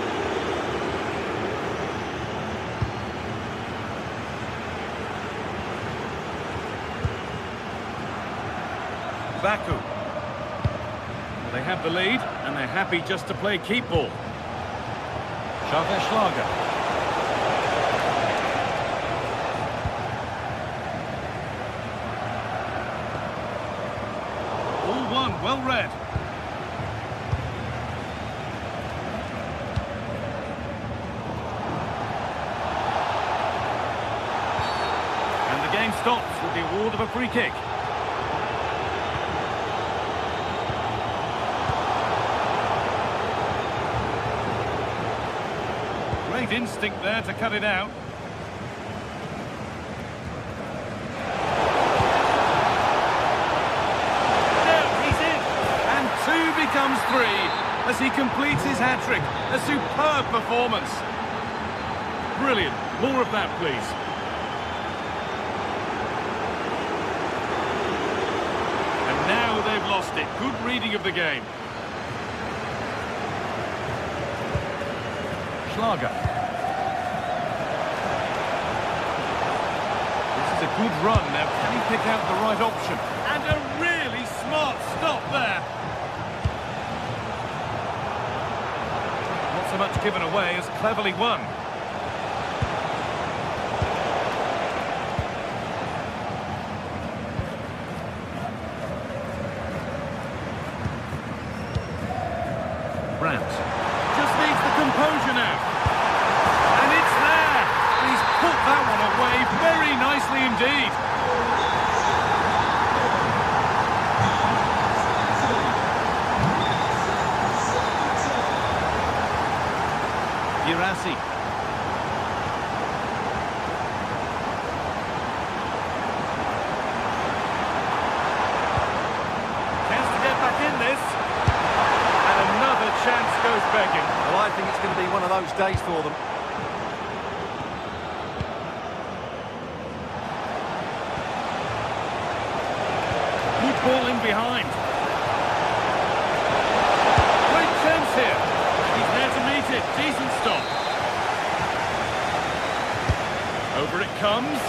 Baku. They have the lead, and they're happy just to play keep ball. Xavier Schlager. All one, well read. And the game stops with the award of a free kick. Great instinct there to cut it out. Now he's in. And 2 becomes 3 as he completes his hat-trick. A superb performance. Brilliant. More of that, please. And now they've lost it. Good reading of the game. Schlager. A good run. Now can he pick out the right option? And a really smart stop there. Not so much given away as cleverly won. Brandt just needs the composure now. And it's there. He's put that one away very nicely indeed. Girassi. Chance to get back in this. And another chance goes begging. Well, I think it's going to be one of those days for them. Ball in behind. Great chance here. He's there to meet it. Decent stop. Over it comes.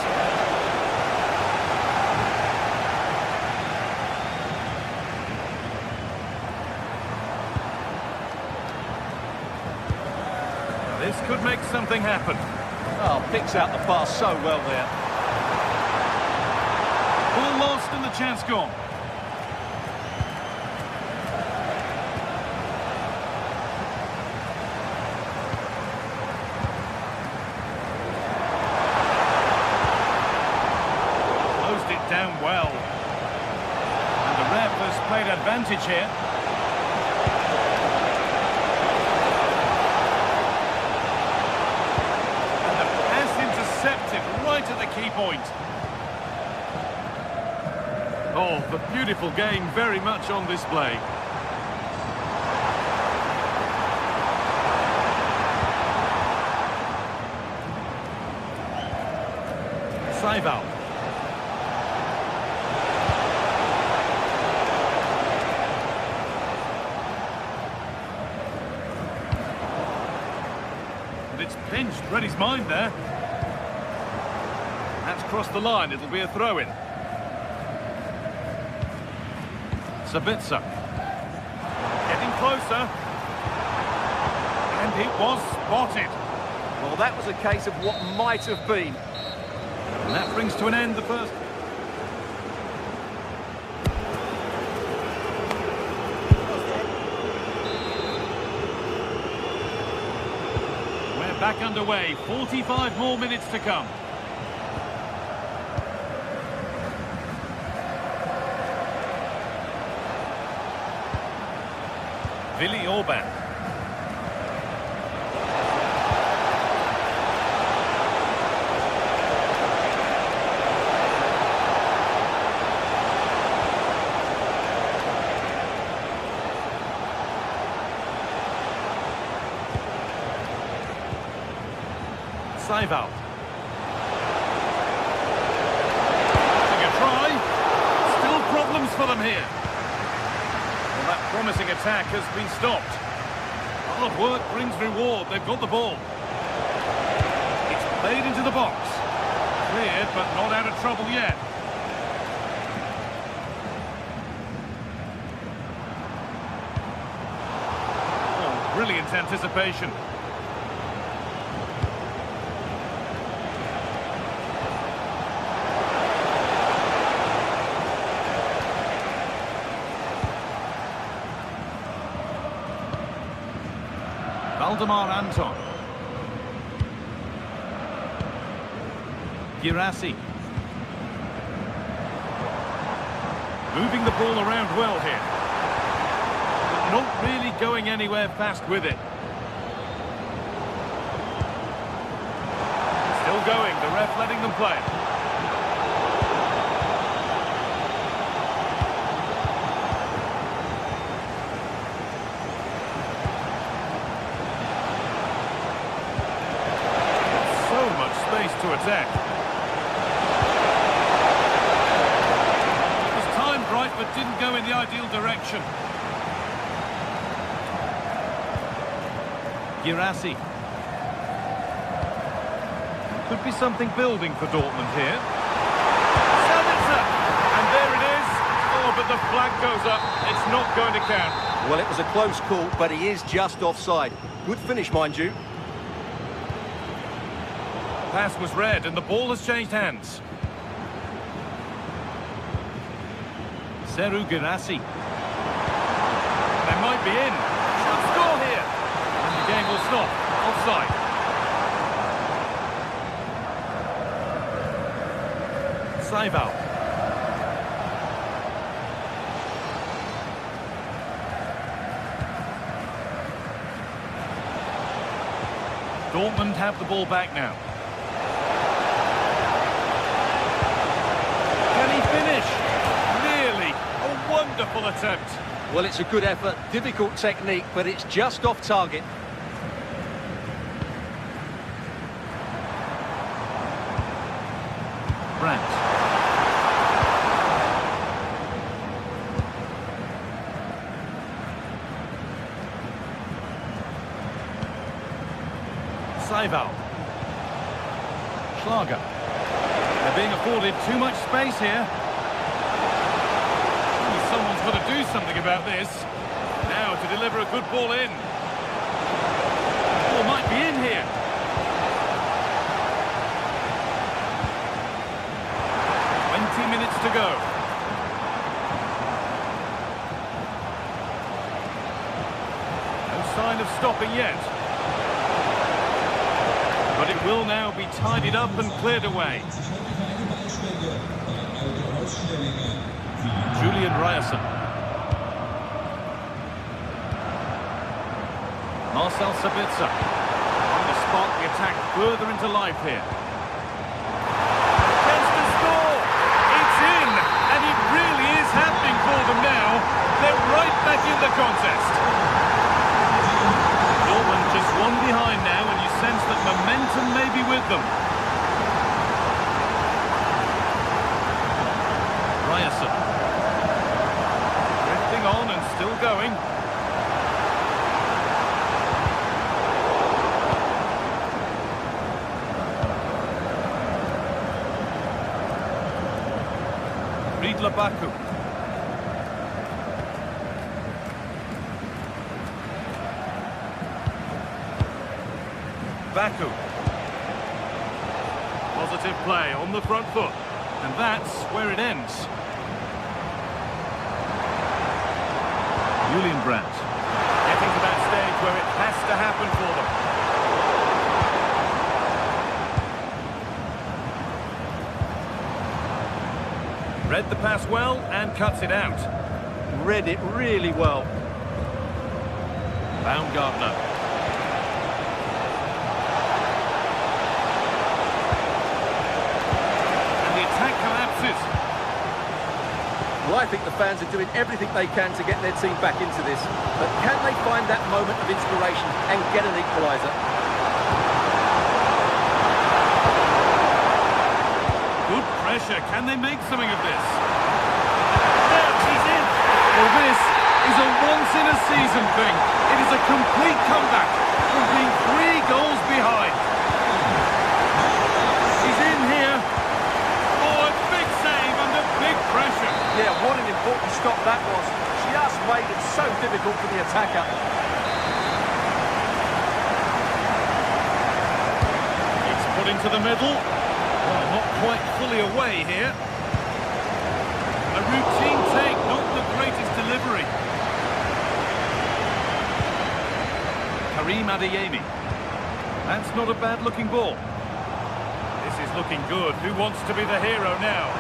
Now this could make something happen. Oh, picks out the pass so well there. Ball lost and the chance gone. Down well. advantage here. And the pass intercepted right at the key point. Oh, the beautiful game very much on display. Saival. And it's pinched, read his mind there. That's crossed the line, it'll be a throw-in. Sabitzer. Getting closer. And it was spotted. Well, that was a case of what might have been. And that brings to an end the first. We're back underway. 45 more minutes to come. Willi Orban. Saival. Taking a try. Still problems for them here. Well, that promising attack has been stopped. Hard work brings reward. They've got the ball. It's played into the box. Cleared, but not out of trouble yet. Oh, brilliant anticipation. Valdemar Anton. Girassi. Moving the ball around well here. But not really going anywhere fast with it. Still going, the ref letting them play. To attack. It was timed right, but didn't go in the ideal direction. Girassi. Could be something building for Dortmund here. Sabitzer! And there it is. Oh, but the flag goes up. It's not going to count. Well, it was a close call, but he is just offside. Good finish, mind you. Pass was read and the ball has changed hands. Seru Girassi. They might be in. Should score here. And the game will stop. Offside. Saival. Dortmund have the ball back now. Finish. Nearly. A wonderful attempt. Well, it's a good effort, difficult technique, but it's just off target. Brandt. Saival. Schlager. They're being afforded too much space here. Someone's got to do something about this. Now to deliver a good ball in. Ball might be in here. Minutes to go. No sign of stopping yet. But it will now be tidied up and cleared away. Julian Ryerson. Marcel Sabitzer trying to spark the attack further into life here. Chance to score! It's in! And it really is happening for them now. They're right back in the contest. Dortmund just one behind now, and you sense that momentum may be with them. Ryerson. Drifting on and still going. Riedler Baku. Baku. Positive play on the front foot. And that's where it ends. Julian Brandt. Getting to that stage where it has to happen for them. Read the pass well and cuts it out. Read it really well. Baumgartner. And the attack collapses. Well, I think the fans are doing everything they can to get their team back into this. But can they find that moment of inspiration and get an equaliser? Good pressure. Can they make something of this? There, he's in. Well, this is a once-in-a-season thing. It is a complete comeback from being 3 goals behind. He's in here. Oh, a big save under big pressure. Yeah, what an important stop that was. Just made it so difficult for the attacker. It's put into the middle. Well, not quite fully away here. A routine take, not the greatest delivery. Karim Adeyemi. That's not a bad-looking ball. This is looking good. Who wants to be the hero now?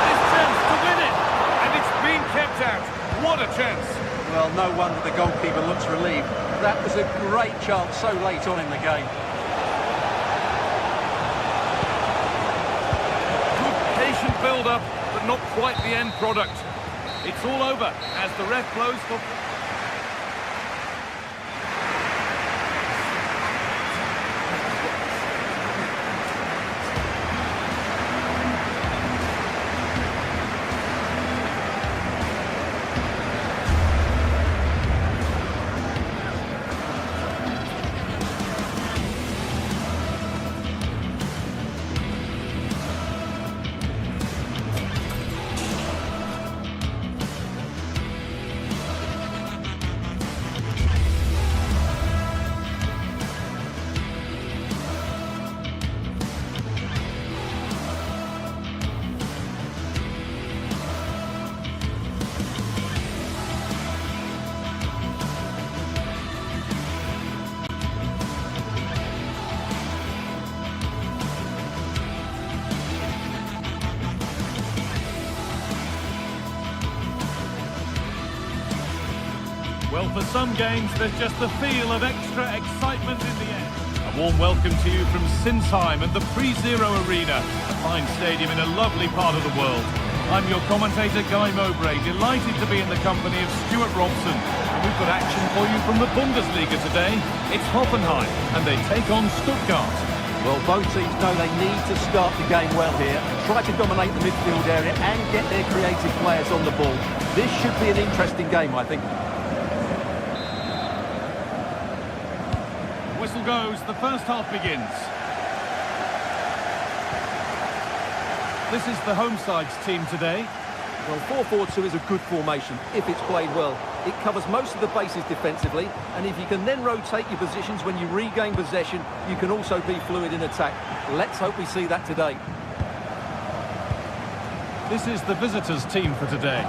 This chance to win it! And it's been kept out. What a chance! Well, no wonder the goalkeeper looks relieved. That was a great chance so late on in the game. Good patient build-up, but not quite the end product. It's all over as the ref blows for... Well, for some games, there's just the feel of extra excitement in the end. A warm welcome to you from Sinsheim and the Pre-Zero Arena, a fine stadium in a lovely part of the world. I'm your commentator, Guy Mowbray, delighted to be in the company of Stuart Robson. And we've got action for you from the Bundesliga today. It's Hoffenheim, and they take on Stuttgart. Well, both teams know they need to start the game well here, try to dominate the midfield area and get their creative players on the ball. This should be an interesting game, I think. Whistle goes, the first half begins. This is the home side's team today. Well, 4-4-2 is a good formation if it's played well. It covers most of the bases defensively, and if you can then rotate your positions when you regain possession, you can also be fluid in attack. Let's hope we see that today. This is the visitors' team for today.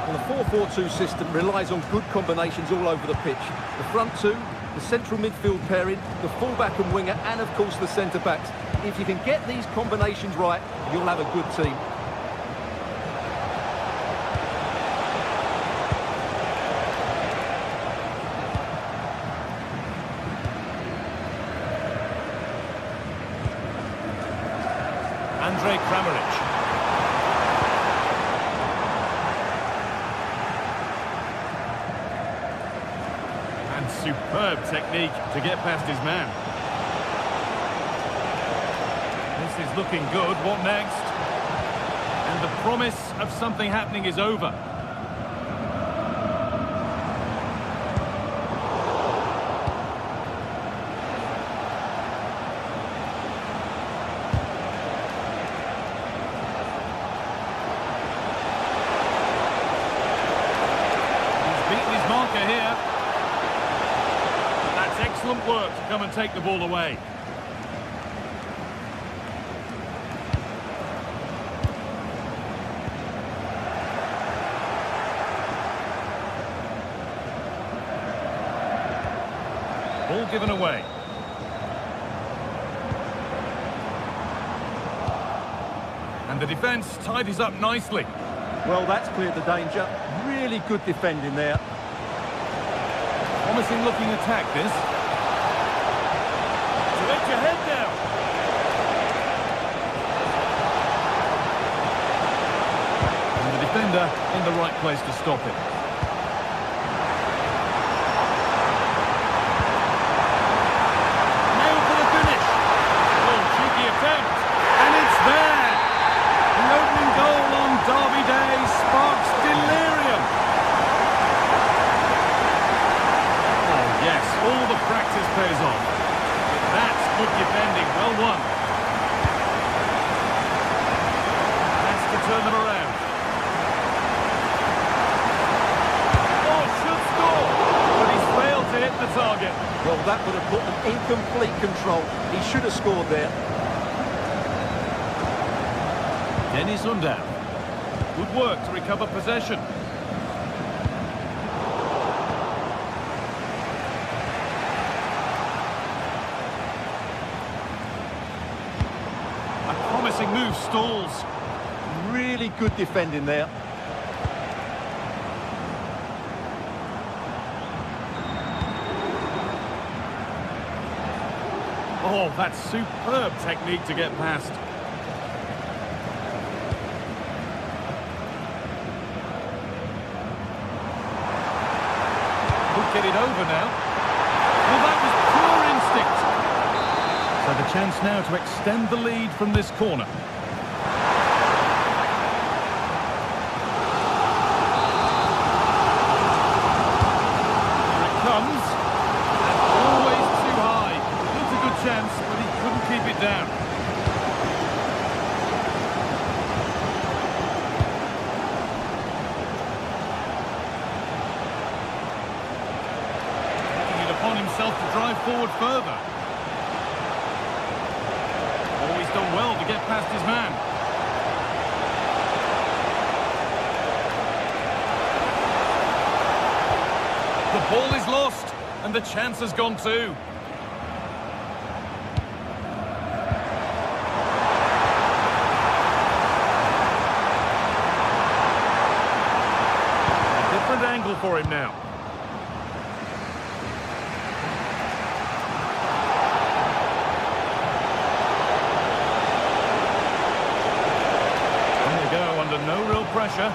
Well, the 4-4-2 system relies on good combinations all over the pitch. The front two, the central midfield pairing, the fullback and winger, and of course the centre-backs. If you can get these combinations right, you'll have a good team. Andrej Kramaric. And superb technique to get past his man. This is looking good. What next? And the promise of something happening is over. Marker here. That's excellent work to come and take the ball away. Ball given away. And the defence tidies up nicely. Well, that's cleared the danger. Really good defending there. Promising looking attack, this. To let your head down. And the defender in the right place to stop it. Nailed for the finish. Oh, cheeky attempt. And it's there. The opening goal on Derby Day sparks delirium. Yes, all the practice pays off. That's good defending, well won. Has to turn them around. Oh, should score, but he's failed to hit the target. Well, that would have put them in complete control. He should have scored there. Dennis Undav. Good work to recover possession. Move stalls. Really good defending there. Oh, that's superb technique to get past. Could get it over now. Well, that was pure instinct. So the chance now to extend the lead from this corner. Here it comes. And always too high. It's a good chance, but he couldn't keep it down. Taking it upon himself to drive forward further. Done well to get past his man. The ball is lost and the chance has gone too. A different angle for him now. Under no real pressure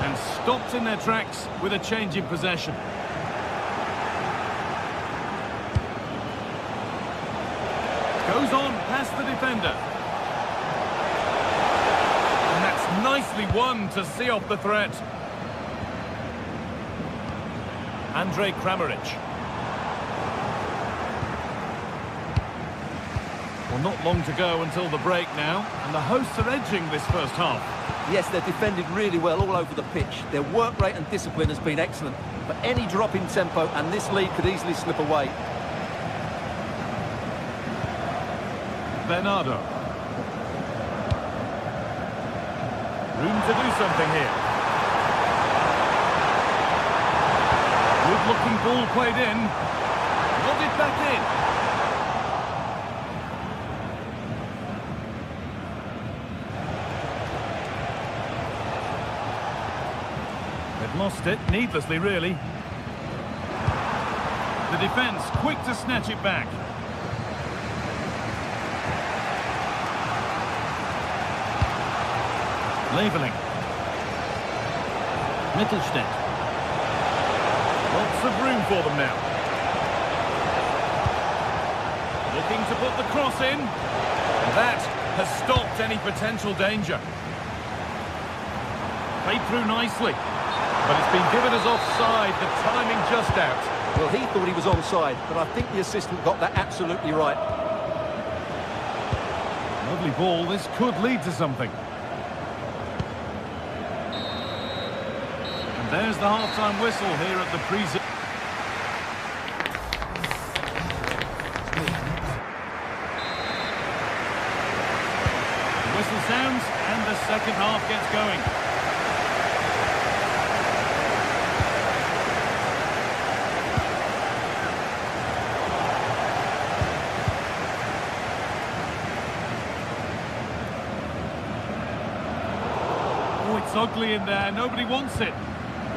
and stopped in their tracks with a change in possession. Goes on past the defender. And that's nicely won to see off the threat. Andrej Kramaric. Well, not long to go until the break now, and the hosts are edging this first half. Yes, they're defended really well all over the pitch. Their work rate and discipline has been excellent. But any drop in tempo and this lead could easily slip away. Bernardo. Room to do something here. Good-looking ball played in. Got it back in. Lost it, needlessly really. The defence quick to snatch it back. Leveling. Mittelstädt. Lots of room for them now. Looking to put the cross in. And that has stopped any potential danger. Played through nicely. But it's been given as offside, the timing just out. Well, he thought he was onside, but I think the assistant got that absolutely right. Lovely ball, this could lead to something. And there's the half-time whistle here at the pre-season. The whistle sounds, and the second half gets going. It's ugly in there, nobody wants it.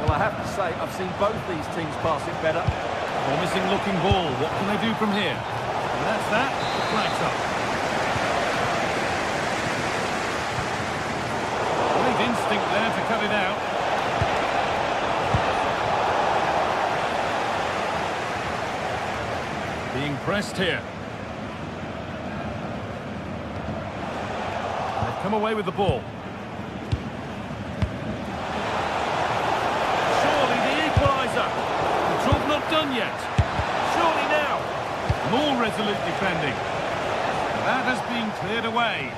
Well, I have to say, I've seen both these teams pass it better. Promising looking ball, what can they do from here? And that's that, the flag's up. Great instinct there to cut it out. Being pressed here. They've come away with the ball. The job not done yet. Surely now. More resolute defending. That has been cleared away.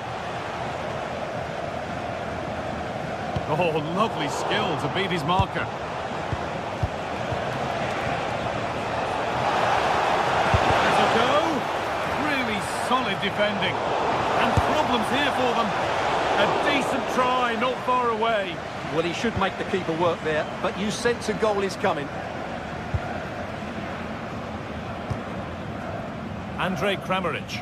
Oh, lovely skill to beat his marker. There's a go. Really solid defending. And problems here for them. A decent try, not far away. Well, he should make the keeper work there, but you sense a goal is coming. Andrej Kramaric.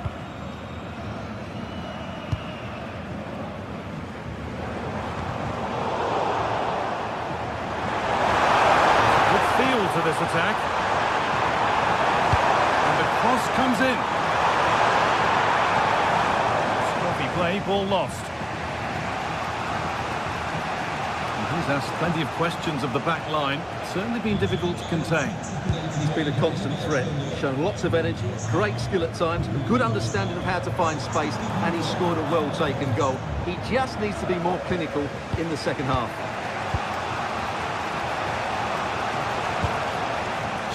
Good feel to this attack. And the cross comes in. Sloppy play, ball lost. He's asked plenty of questions of the back line. It's certainly been difficult to contain. He's been a constant threat, shown lots of energy, great skill at times, a good understanding of how to find space, and he's scored a well-taken goal. He just needs to be more clinical in the second half.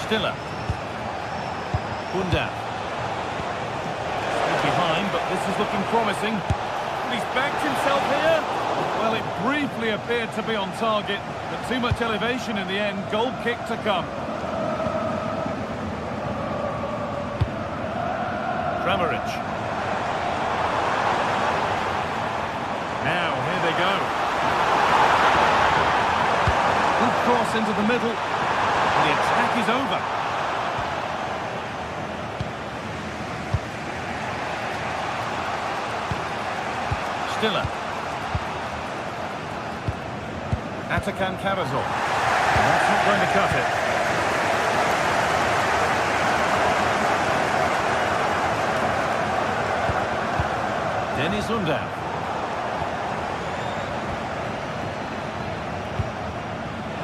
Stiller. Bunda. Still behind, but this is looking promising. He's backed himself here. Well, it briefly appeared to be on target, but too much elevation in the end. Goal kick to come. Kramaric. Now, here they go. Good cross into the middle. And the attack is over. Stiller. Atakan Karazor. That's not going to cut it. Dennis Undav.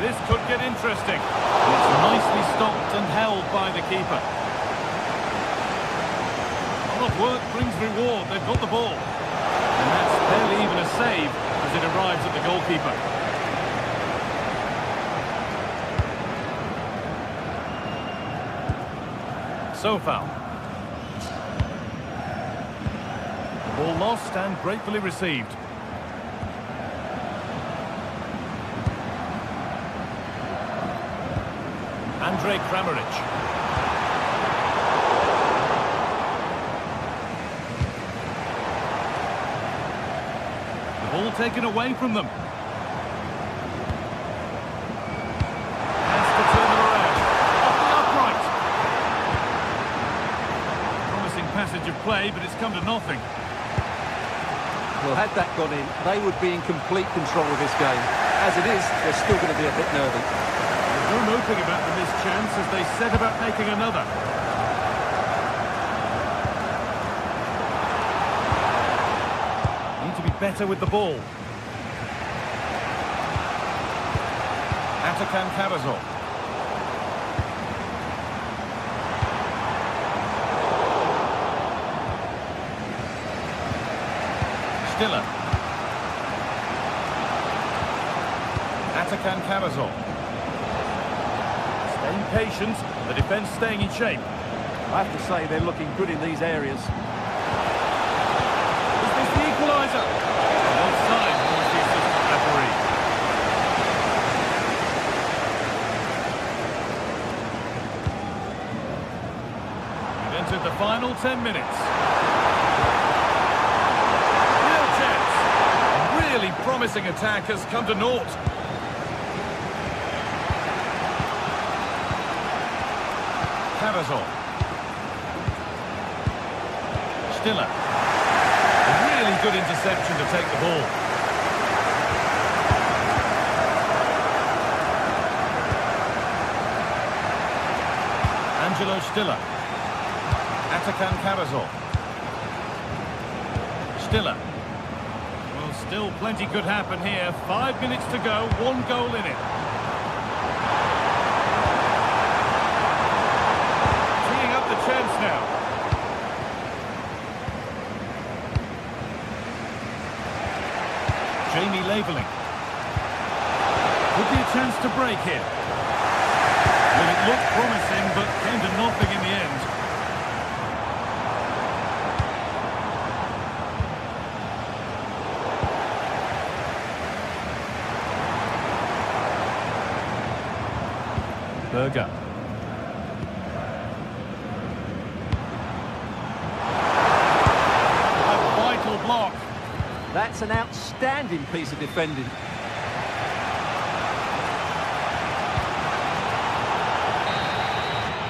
This could get interesting. It's nicely stopped and held by the keeper. A lot of work brings reward. They've got the ball. And that's barely even a save as it arrives at the goalkeeper. So foul. Ball lost and gratefully received. Andrej Kramaric. The ball taken away from them. Has to turn them around. Off the upright. Promising passage of play, but it's come to nothing. Well, had that gone in, they would be in complete control of this game. As it is, they're still going to be a bit nervy. There's no moping about the missed chance as they set about making another. Need to be better with the ball. Atakan Cavazor. Stiller. Atakan Cavazor. Staying patient, the defence staying in shape. I have to say they're looking good in these areas. Is this the equaliser? Offside, was the assistant referee. We've entered the final 10 minutes. Real chance. A really promising attack has come to naught. Cavazor. Stiller. A really good interception to take the ball. Angelo Stiller. Atakan Cavazor. Stiller. Well, still plenty could happen here. 5 minutes to go, 1 goal in it. Teeing up the chance now. Jamie labelling. Could be a chance to break here. Well, it looked promising, but came to nothing in the end. Berger. A vital block. That's an outstanding piece of defending.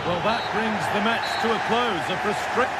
Well, that brings the match to a close. A frustrating...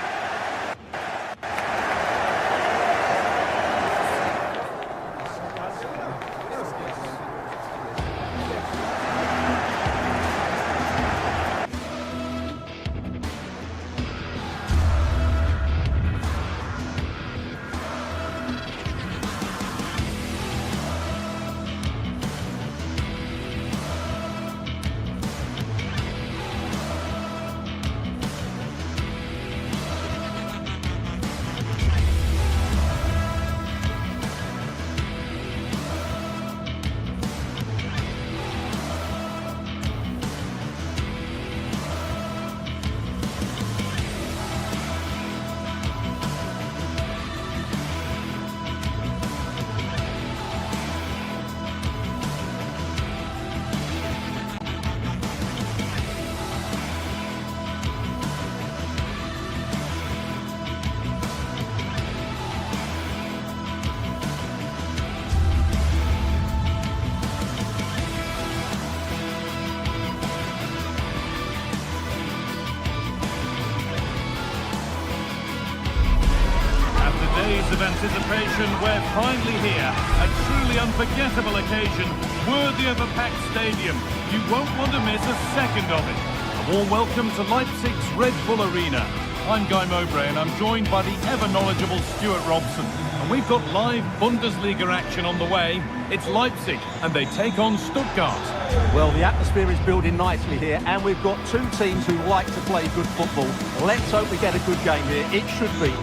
Days of anticipation, we're finally here. A truly unforgettable occasion, worthy of a packed stadium. You won't want to miss a second of it. A warm welcome to Leipzig's Red Bull Arena. I'm Guy Mowbray and I'm joined by the ever-knowledgeable Stuart Robson. And we've got live Bundesliga action on the way. It's Leipzig and they take on Stuttgart. Well, the atmosphere is building nicely here, and we've got two teams who like to play good football. Let's hope we get a good game here. It should be.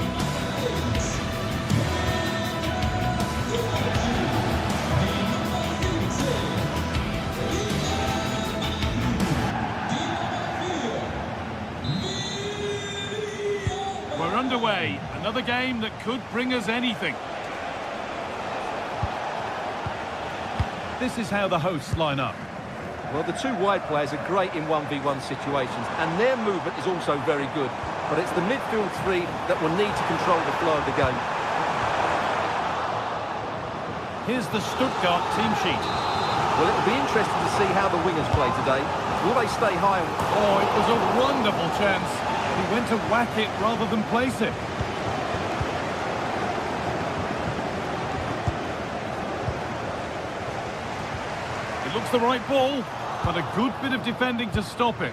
We're underway. Another game that could bring us anything. This is how the hosts line up. Well, the two wide players are great in 1v1 situations, and their movement is also very good. But it's the midfield three that will need to control the flow of the game. Here's the Stuttgart team sheet. Well, it'll be interesting to see how the wingers play today. Will they stay high? Oh, it was a wonderful chance. He went to whack it rather than place it. It looks the right ball, but a good bit of defending to stop it.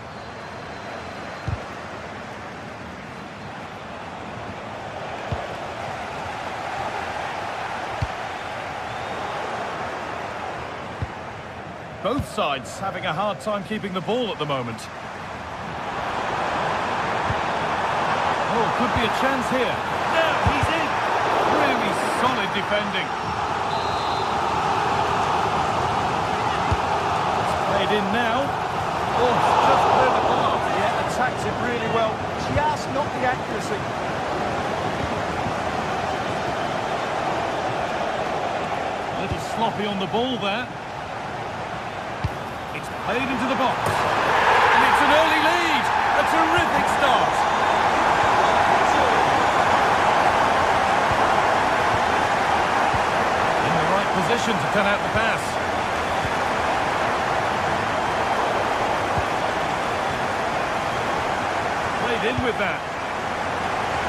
Both sides having a hard time keeping the ball at the moment. Oh, could be a chance here. Now he's in. Really solid defending. It's played in now. Oh, just cleared the ball. Yeah, attacks it really well. Just not the accuracy. A little sloppy on the ball there. It's played into the box. And it's an early lead. A terrific start. In the right position to cut out the pass. Played in with that.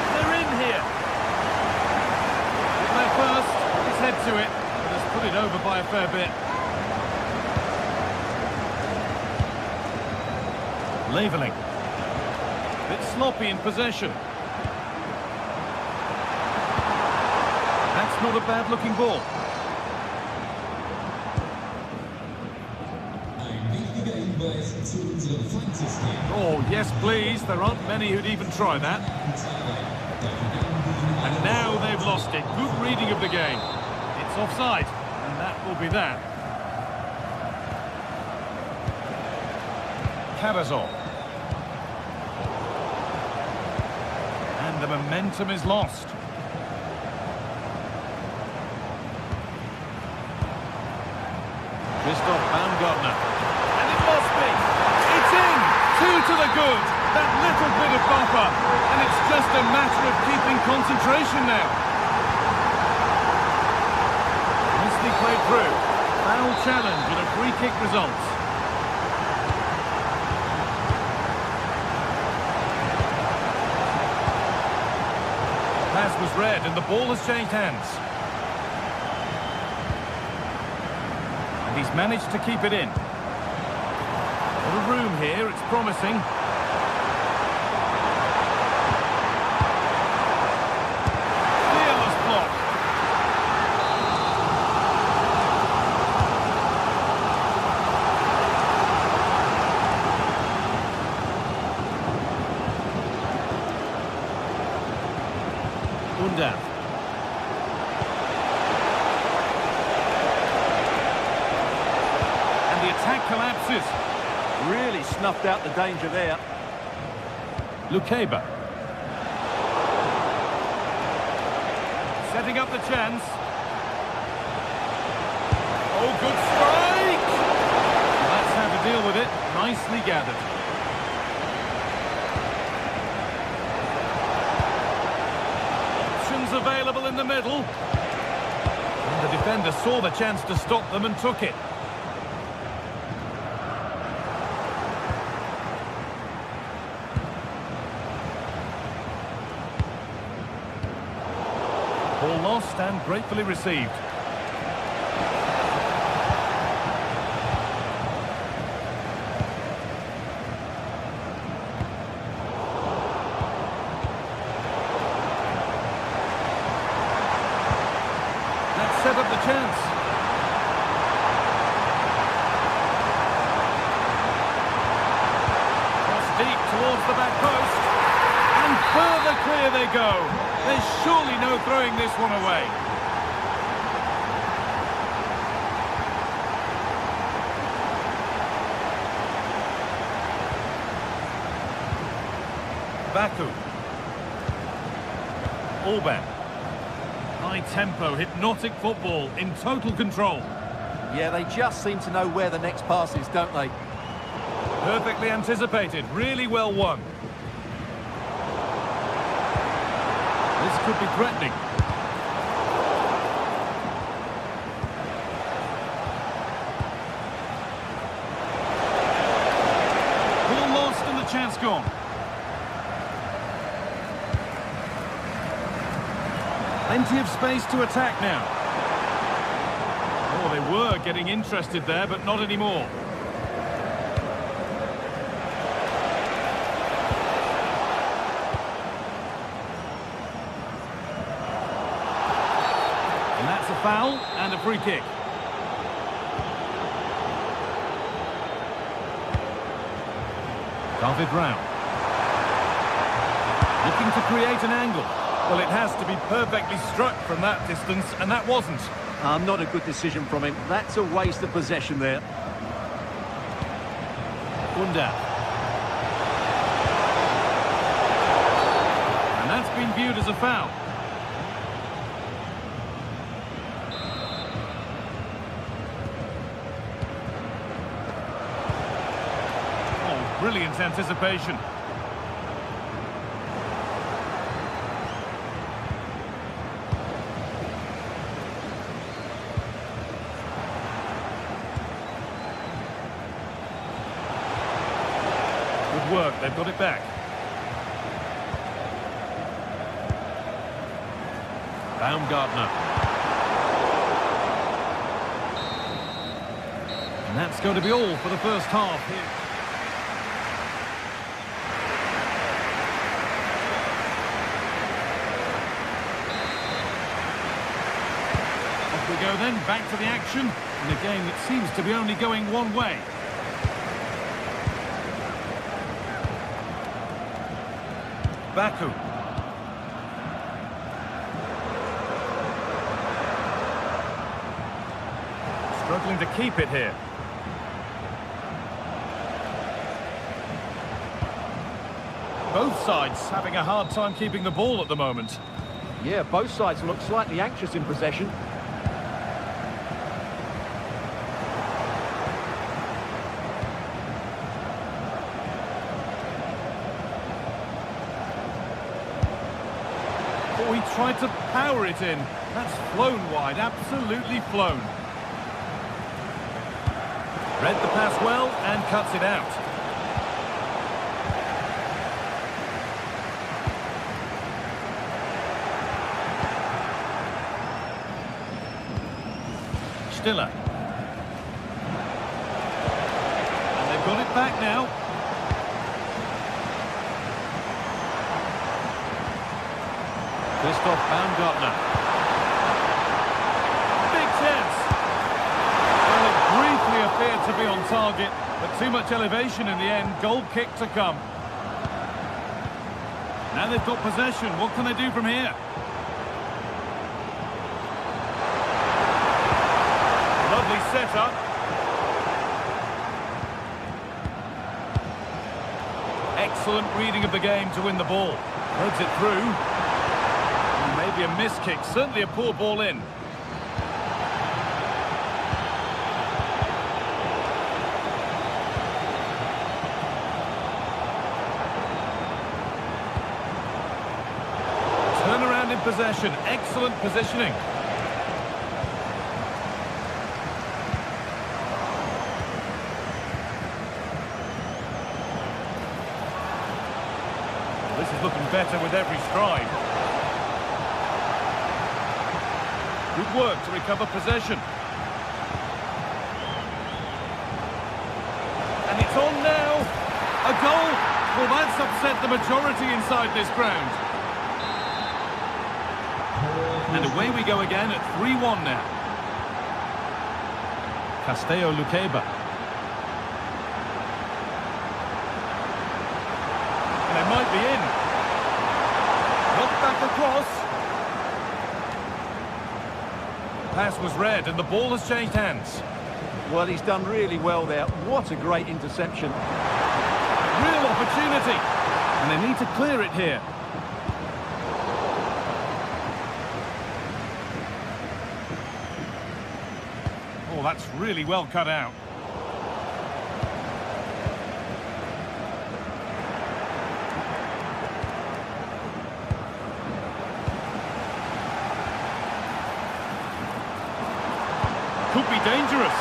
They're in here. There first. His head to it. But has put it over by a fair bit. Leveling. Bit sloppy in possession. That's not a bad looking ball. Oh, yes please. There aren't many who'd even try that. And now they've lost it. Good reading of the game. It's offside. And that will be that. Cabazon. And the momentum is lost. Christoph Baumgartner. And it must be. It's in. 2 to the good. That little bit of buffer. And it's just a matter of keeping concentration now. Nicely played through. Foul challenge and a free kick results. Pass was read and the ball has changed hands. And he's managed to keep it in. A lot of room here, it's promising. Fearless block. Undav. And the attack collapses. Really snuffed out the danger there. Lukeba. Setting up the chance. Oh, good strike! That's how to deal with it. Nicely gathered. Options available in the middle. And the defender saw the chance to stop them and took it. Ball lost and gratefully received. Let's set up the chance. Cross deep towards the back post. And further clear they go. There's surely no throwing this one away. Baku. Orban. High tempo, hypnotic football in total control. Yeah, they just seem to know where the next pass is, don't they? Perfectly anticipated, really well won. This could be threatening. Ball lost and the chance gone. Plenty of space to attack now. Oh, they were getting interested there, but not anymore. And that's a foul and a free kick. David Brown. Looking to create an angle. Well, it has to be perfectly struck from that distance, and that wasn't. Not a good decision from him. That's a waste of possession there. Bunda. And that's been viewed as a foul. Oh, brilliant anticipation. Good work, they've got it back. Baumgartner. And that's going to be all for the first half here. Off we go then, back to the action, in a game that seems to be only going one way. Baku. Struggling to keep it here. Both sides having a hard time keeping the ball at the moment. Yeah, both sides look slightly anxious in possession. Oh, he tried to power it in. That's flown wide, absolutely flown. Read the pass well and cuts it out. Stiller. And they've got it back now. Christoph Baumgartner. Big chance. Well, it briefly appeared to be on target, but too much elevation in the end. Goal kick to come. Now they've got possession. What can they do from here? Lovely setup. Excellent reading of the game to win the ball. Heads it through. Maybe a missed kick, certainly a poor ball in. Turnaround in possession, excellent positioning. This is looking better with every stride. Good work to recover possession. And it's on now. A goal. Well, that's upset the majority inside this ground. And away we go again at 3-1 now. Castello Luqueba. And they might be in. Knocked back across. Pass was read and the ball has changed hands. Well, he's done really well there. What a great interception. Real opportunity. And they need to clear it here. Oh, that's really well cut out. Could be dangerous,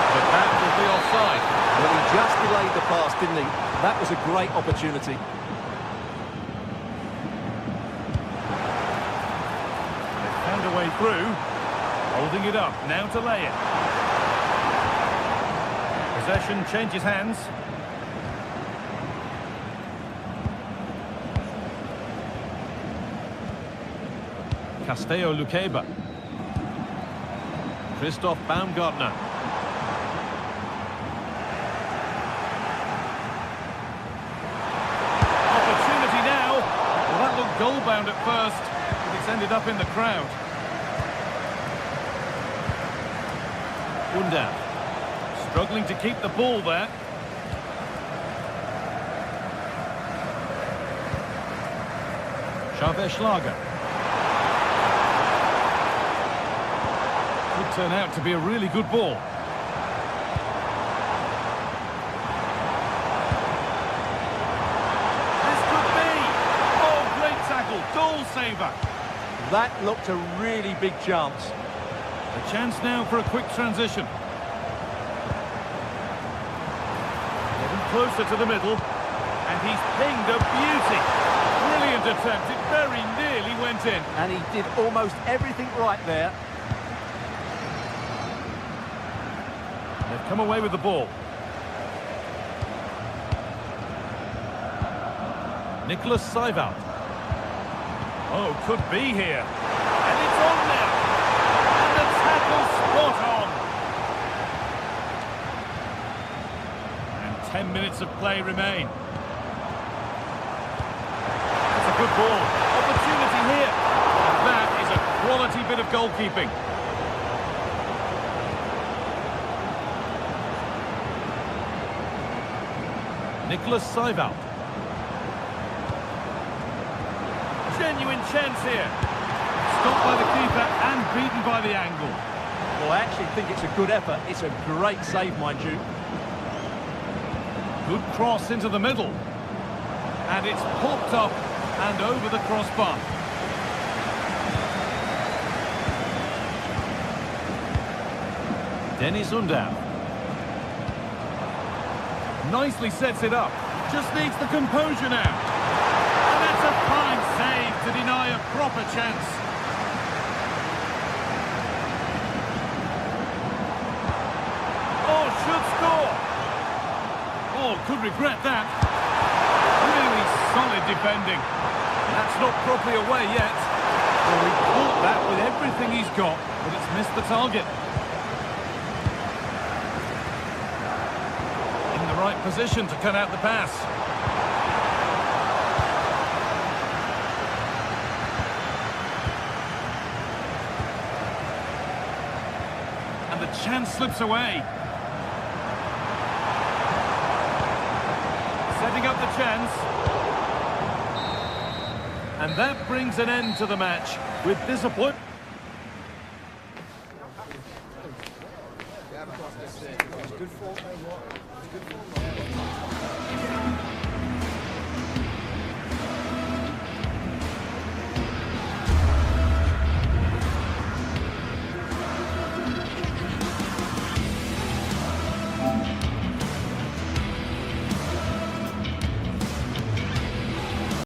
but that will be offside. Well, he just delayed the pass, didn't he? That was a great opportunity. They found a way through, holding it up, now to lay it. Possession changes hands. Castello Luqueba. Christoph Baumgartner. goal-bound at first, but it's ended up in the crowd. Undaf, struggling to keep the ball there. Schlager. Could turn out to be a really good ball. This could be! Oh, great tackle, goal saver. That looked a really big chance. A chance now for a quick transition. Getting closer to the middle. And he's pinged a beauty. Brilliant attempt. It very nearly went in. And he did almost everything right there. They've come away with the ball. Nicholas Seibold. Oh, could be here. And it's on now. And the tackle spot on. And 10 minutes of play remain. That's a good ball. Opportunity here. And that is a quality bit of goalkeeping. Nicholas Seibold. Genuine chance here. Stopped by the keeper and beaten by the angle. Well, I actually think it's a good effort. It's a great save, mind you. Good cross into the middle. And it's popped up and over the crossbar. Dennis Undaf. Nicely sets it up. Just needs the composure now. And that's a fine save to deny a proper chance. Oh, should score. Oh, could regret that. Really solid defending. That's not properly away yet. Well, he caught that with everything he's got, but it's missed the target. In the right position to cut out the pass. And the chance slips away. Setting up the chance. And that brings an end to the match with disappointment. Good for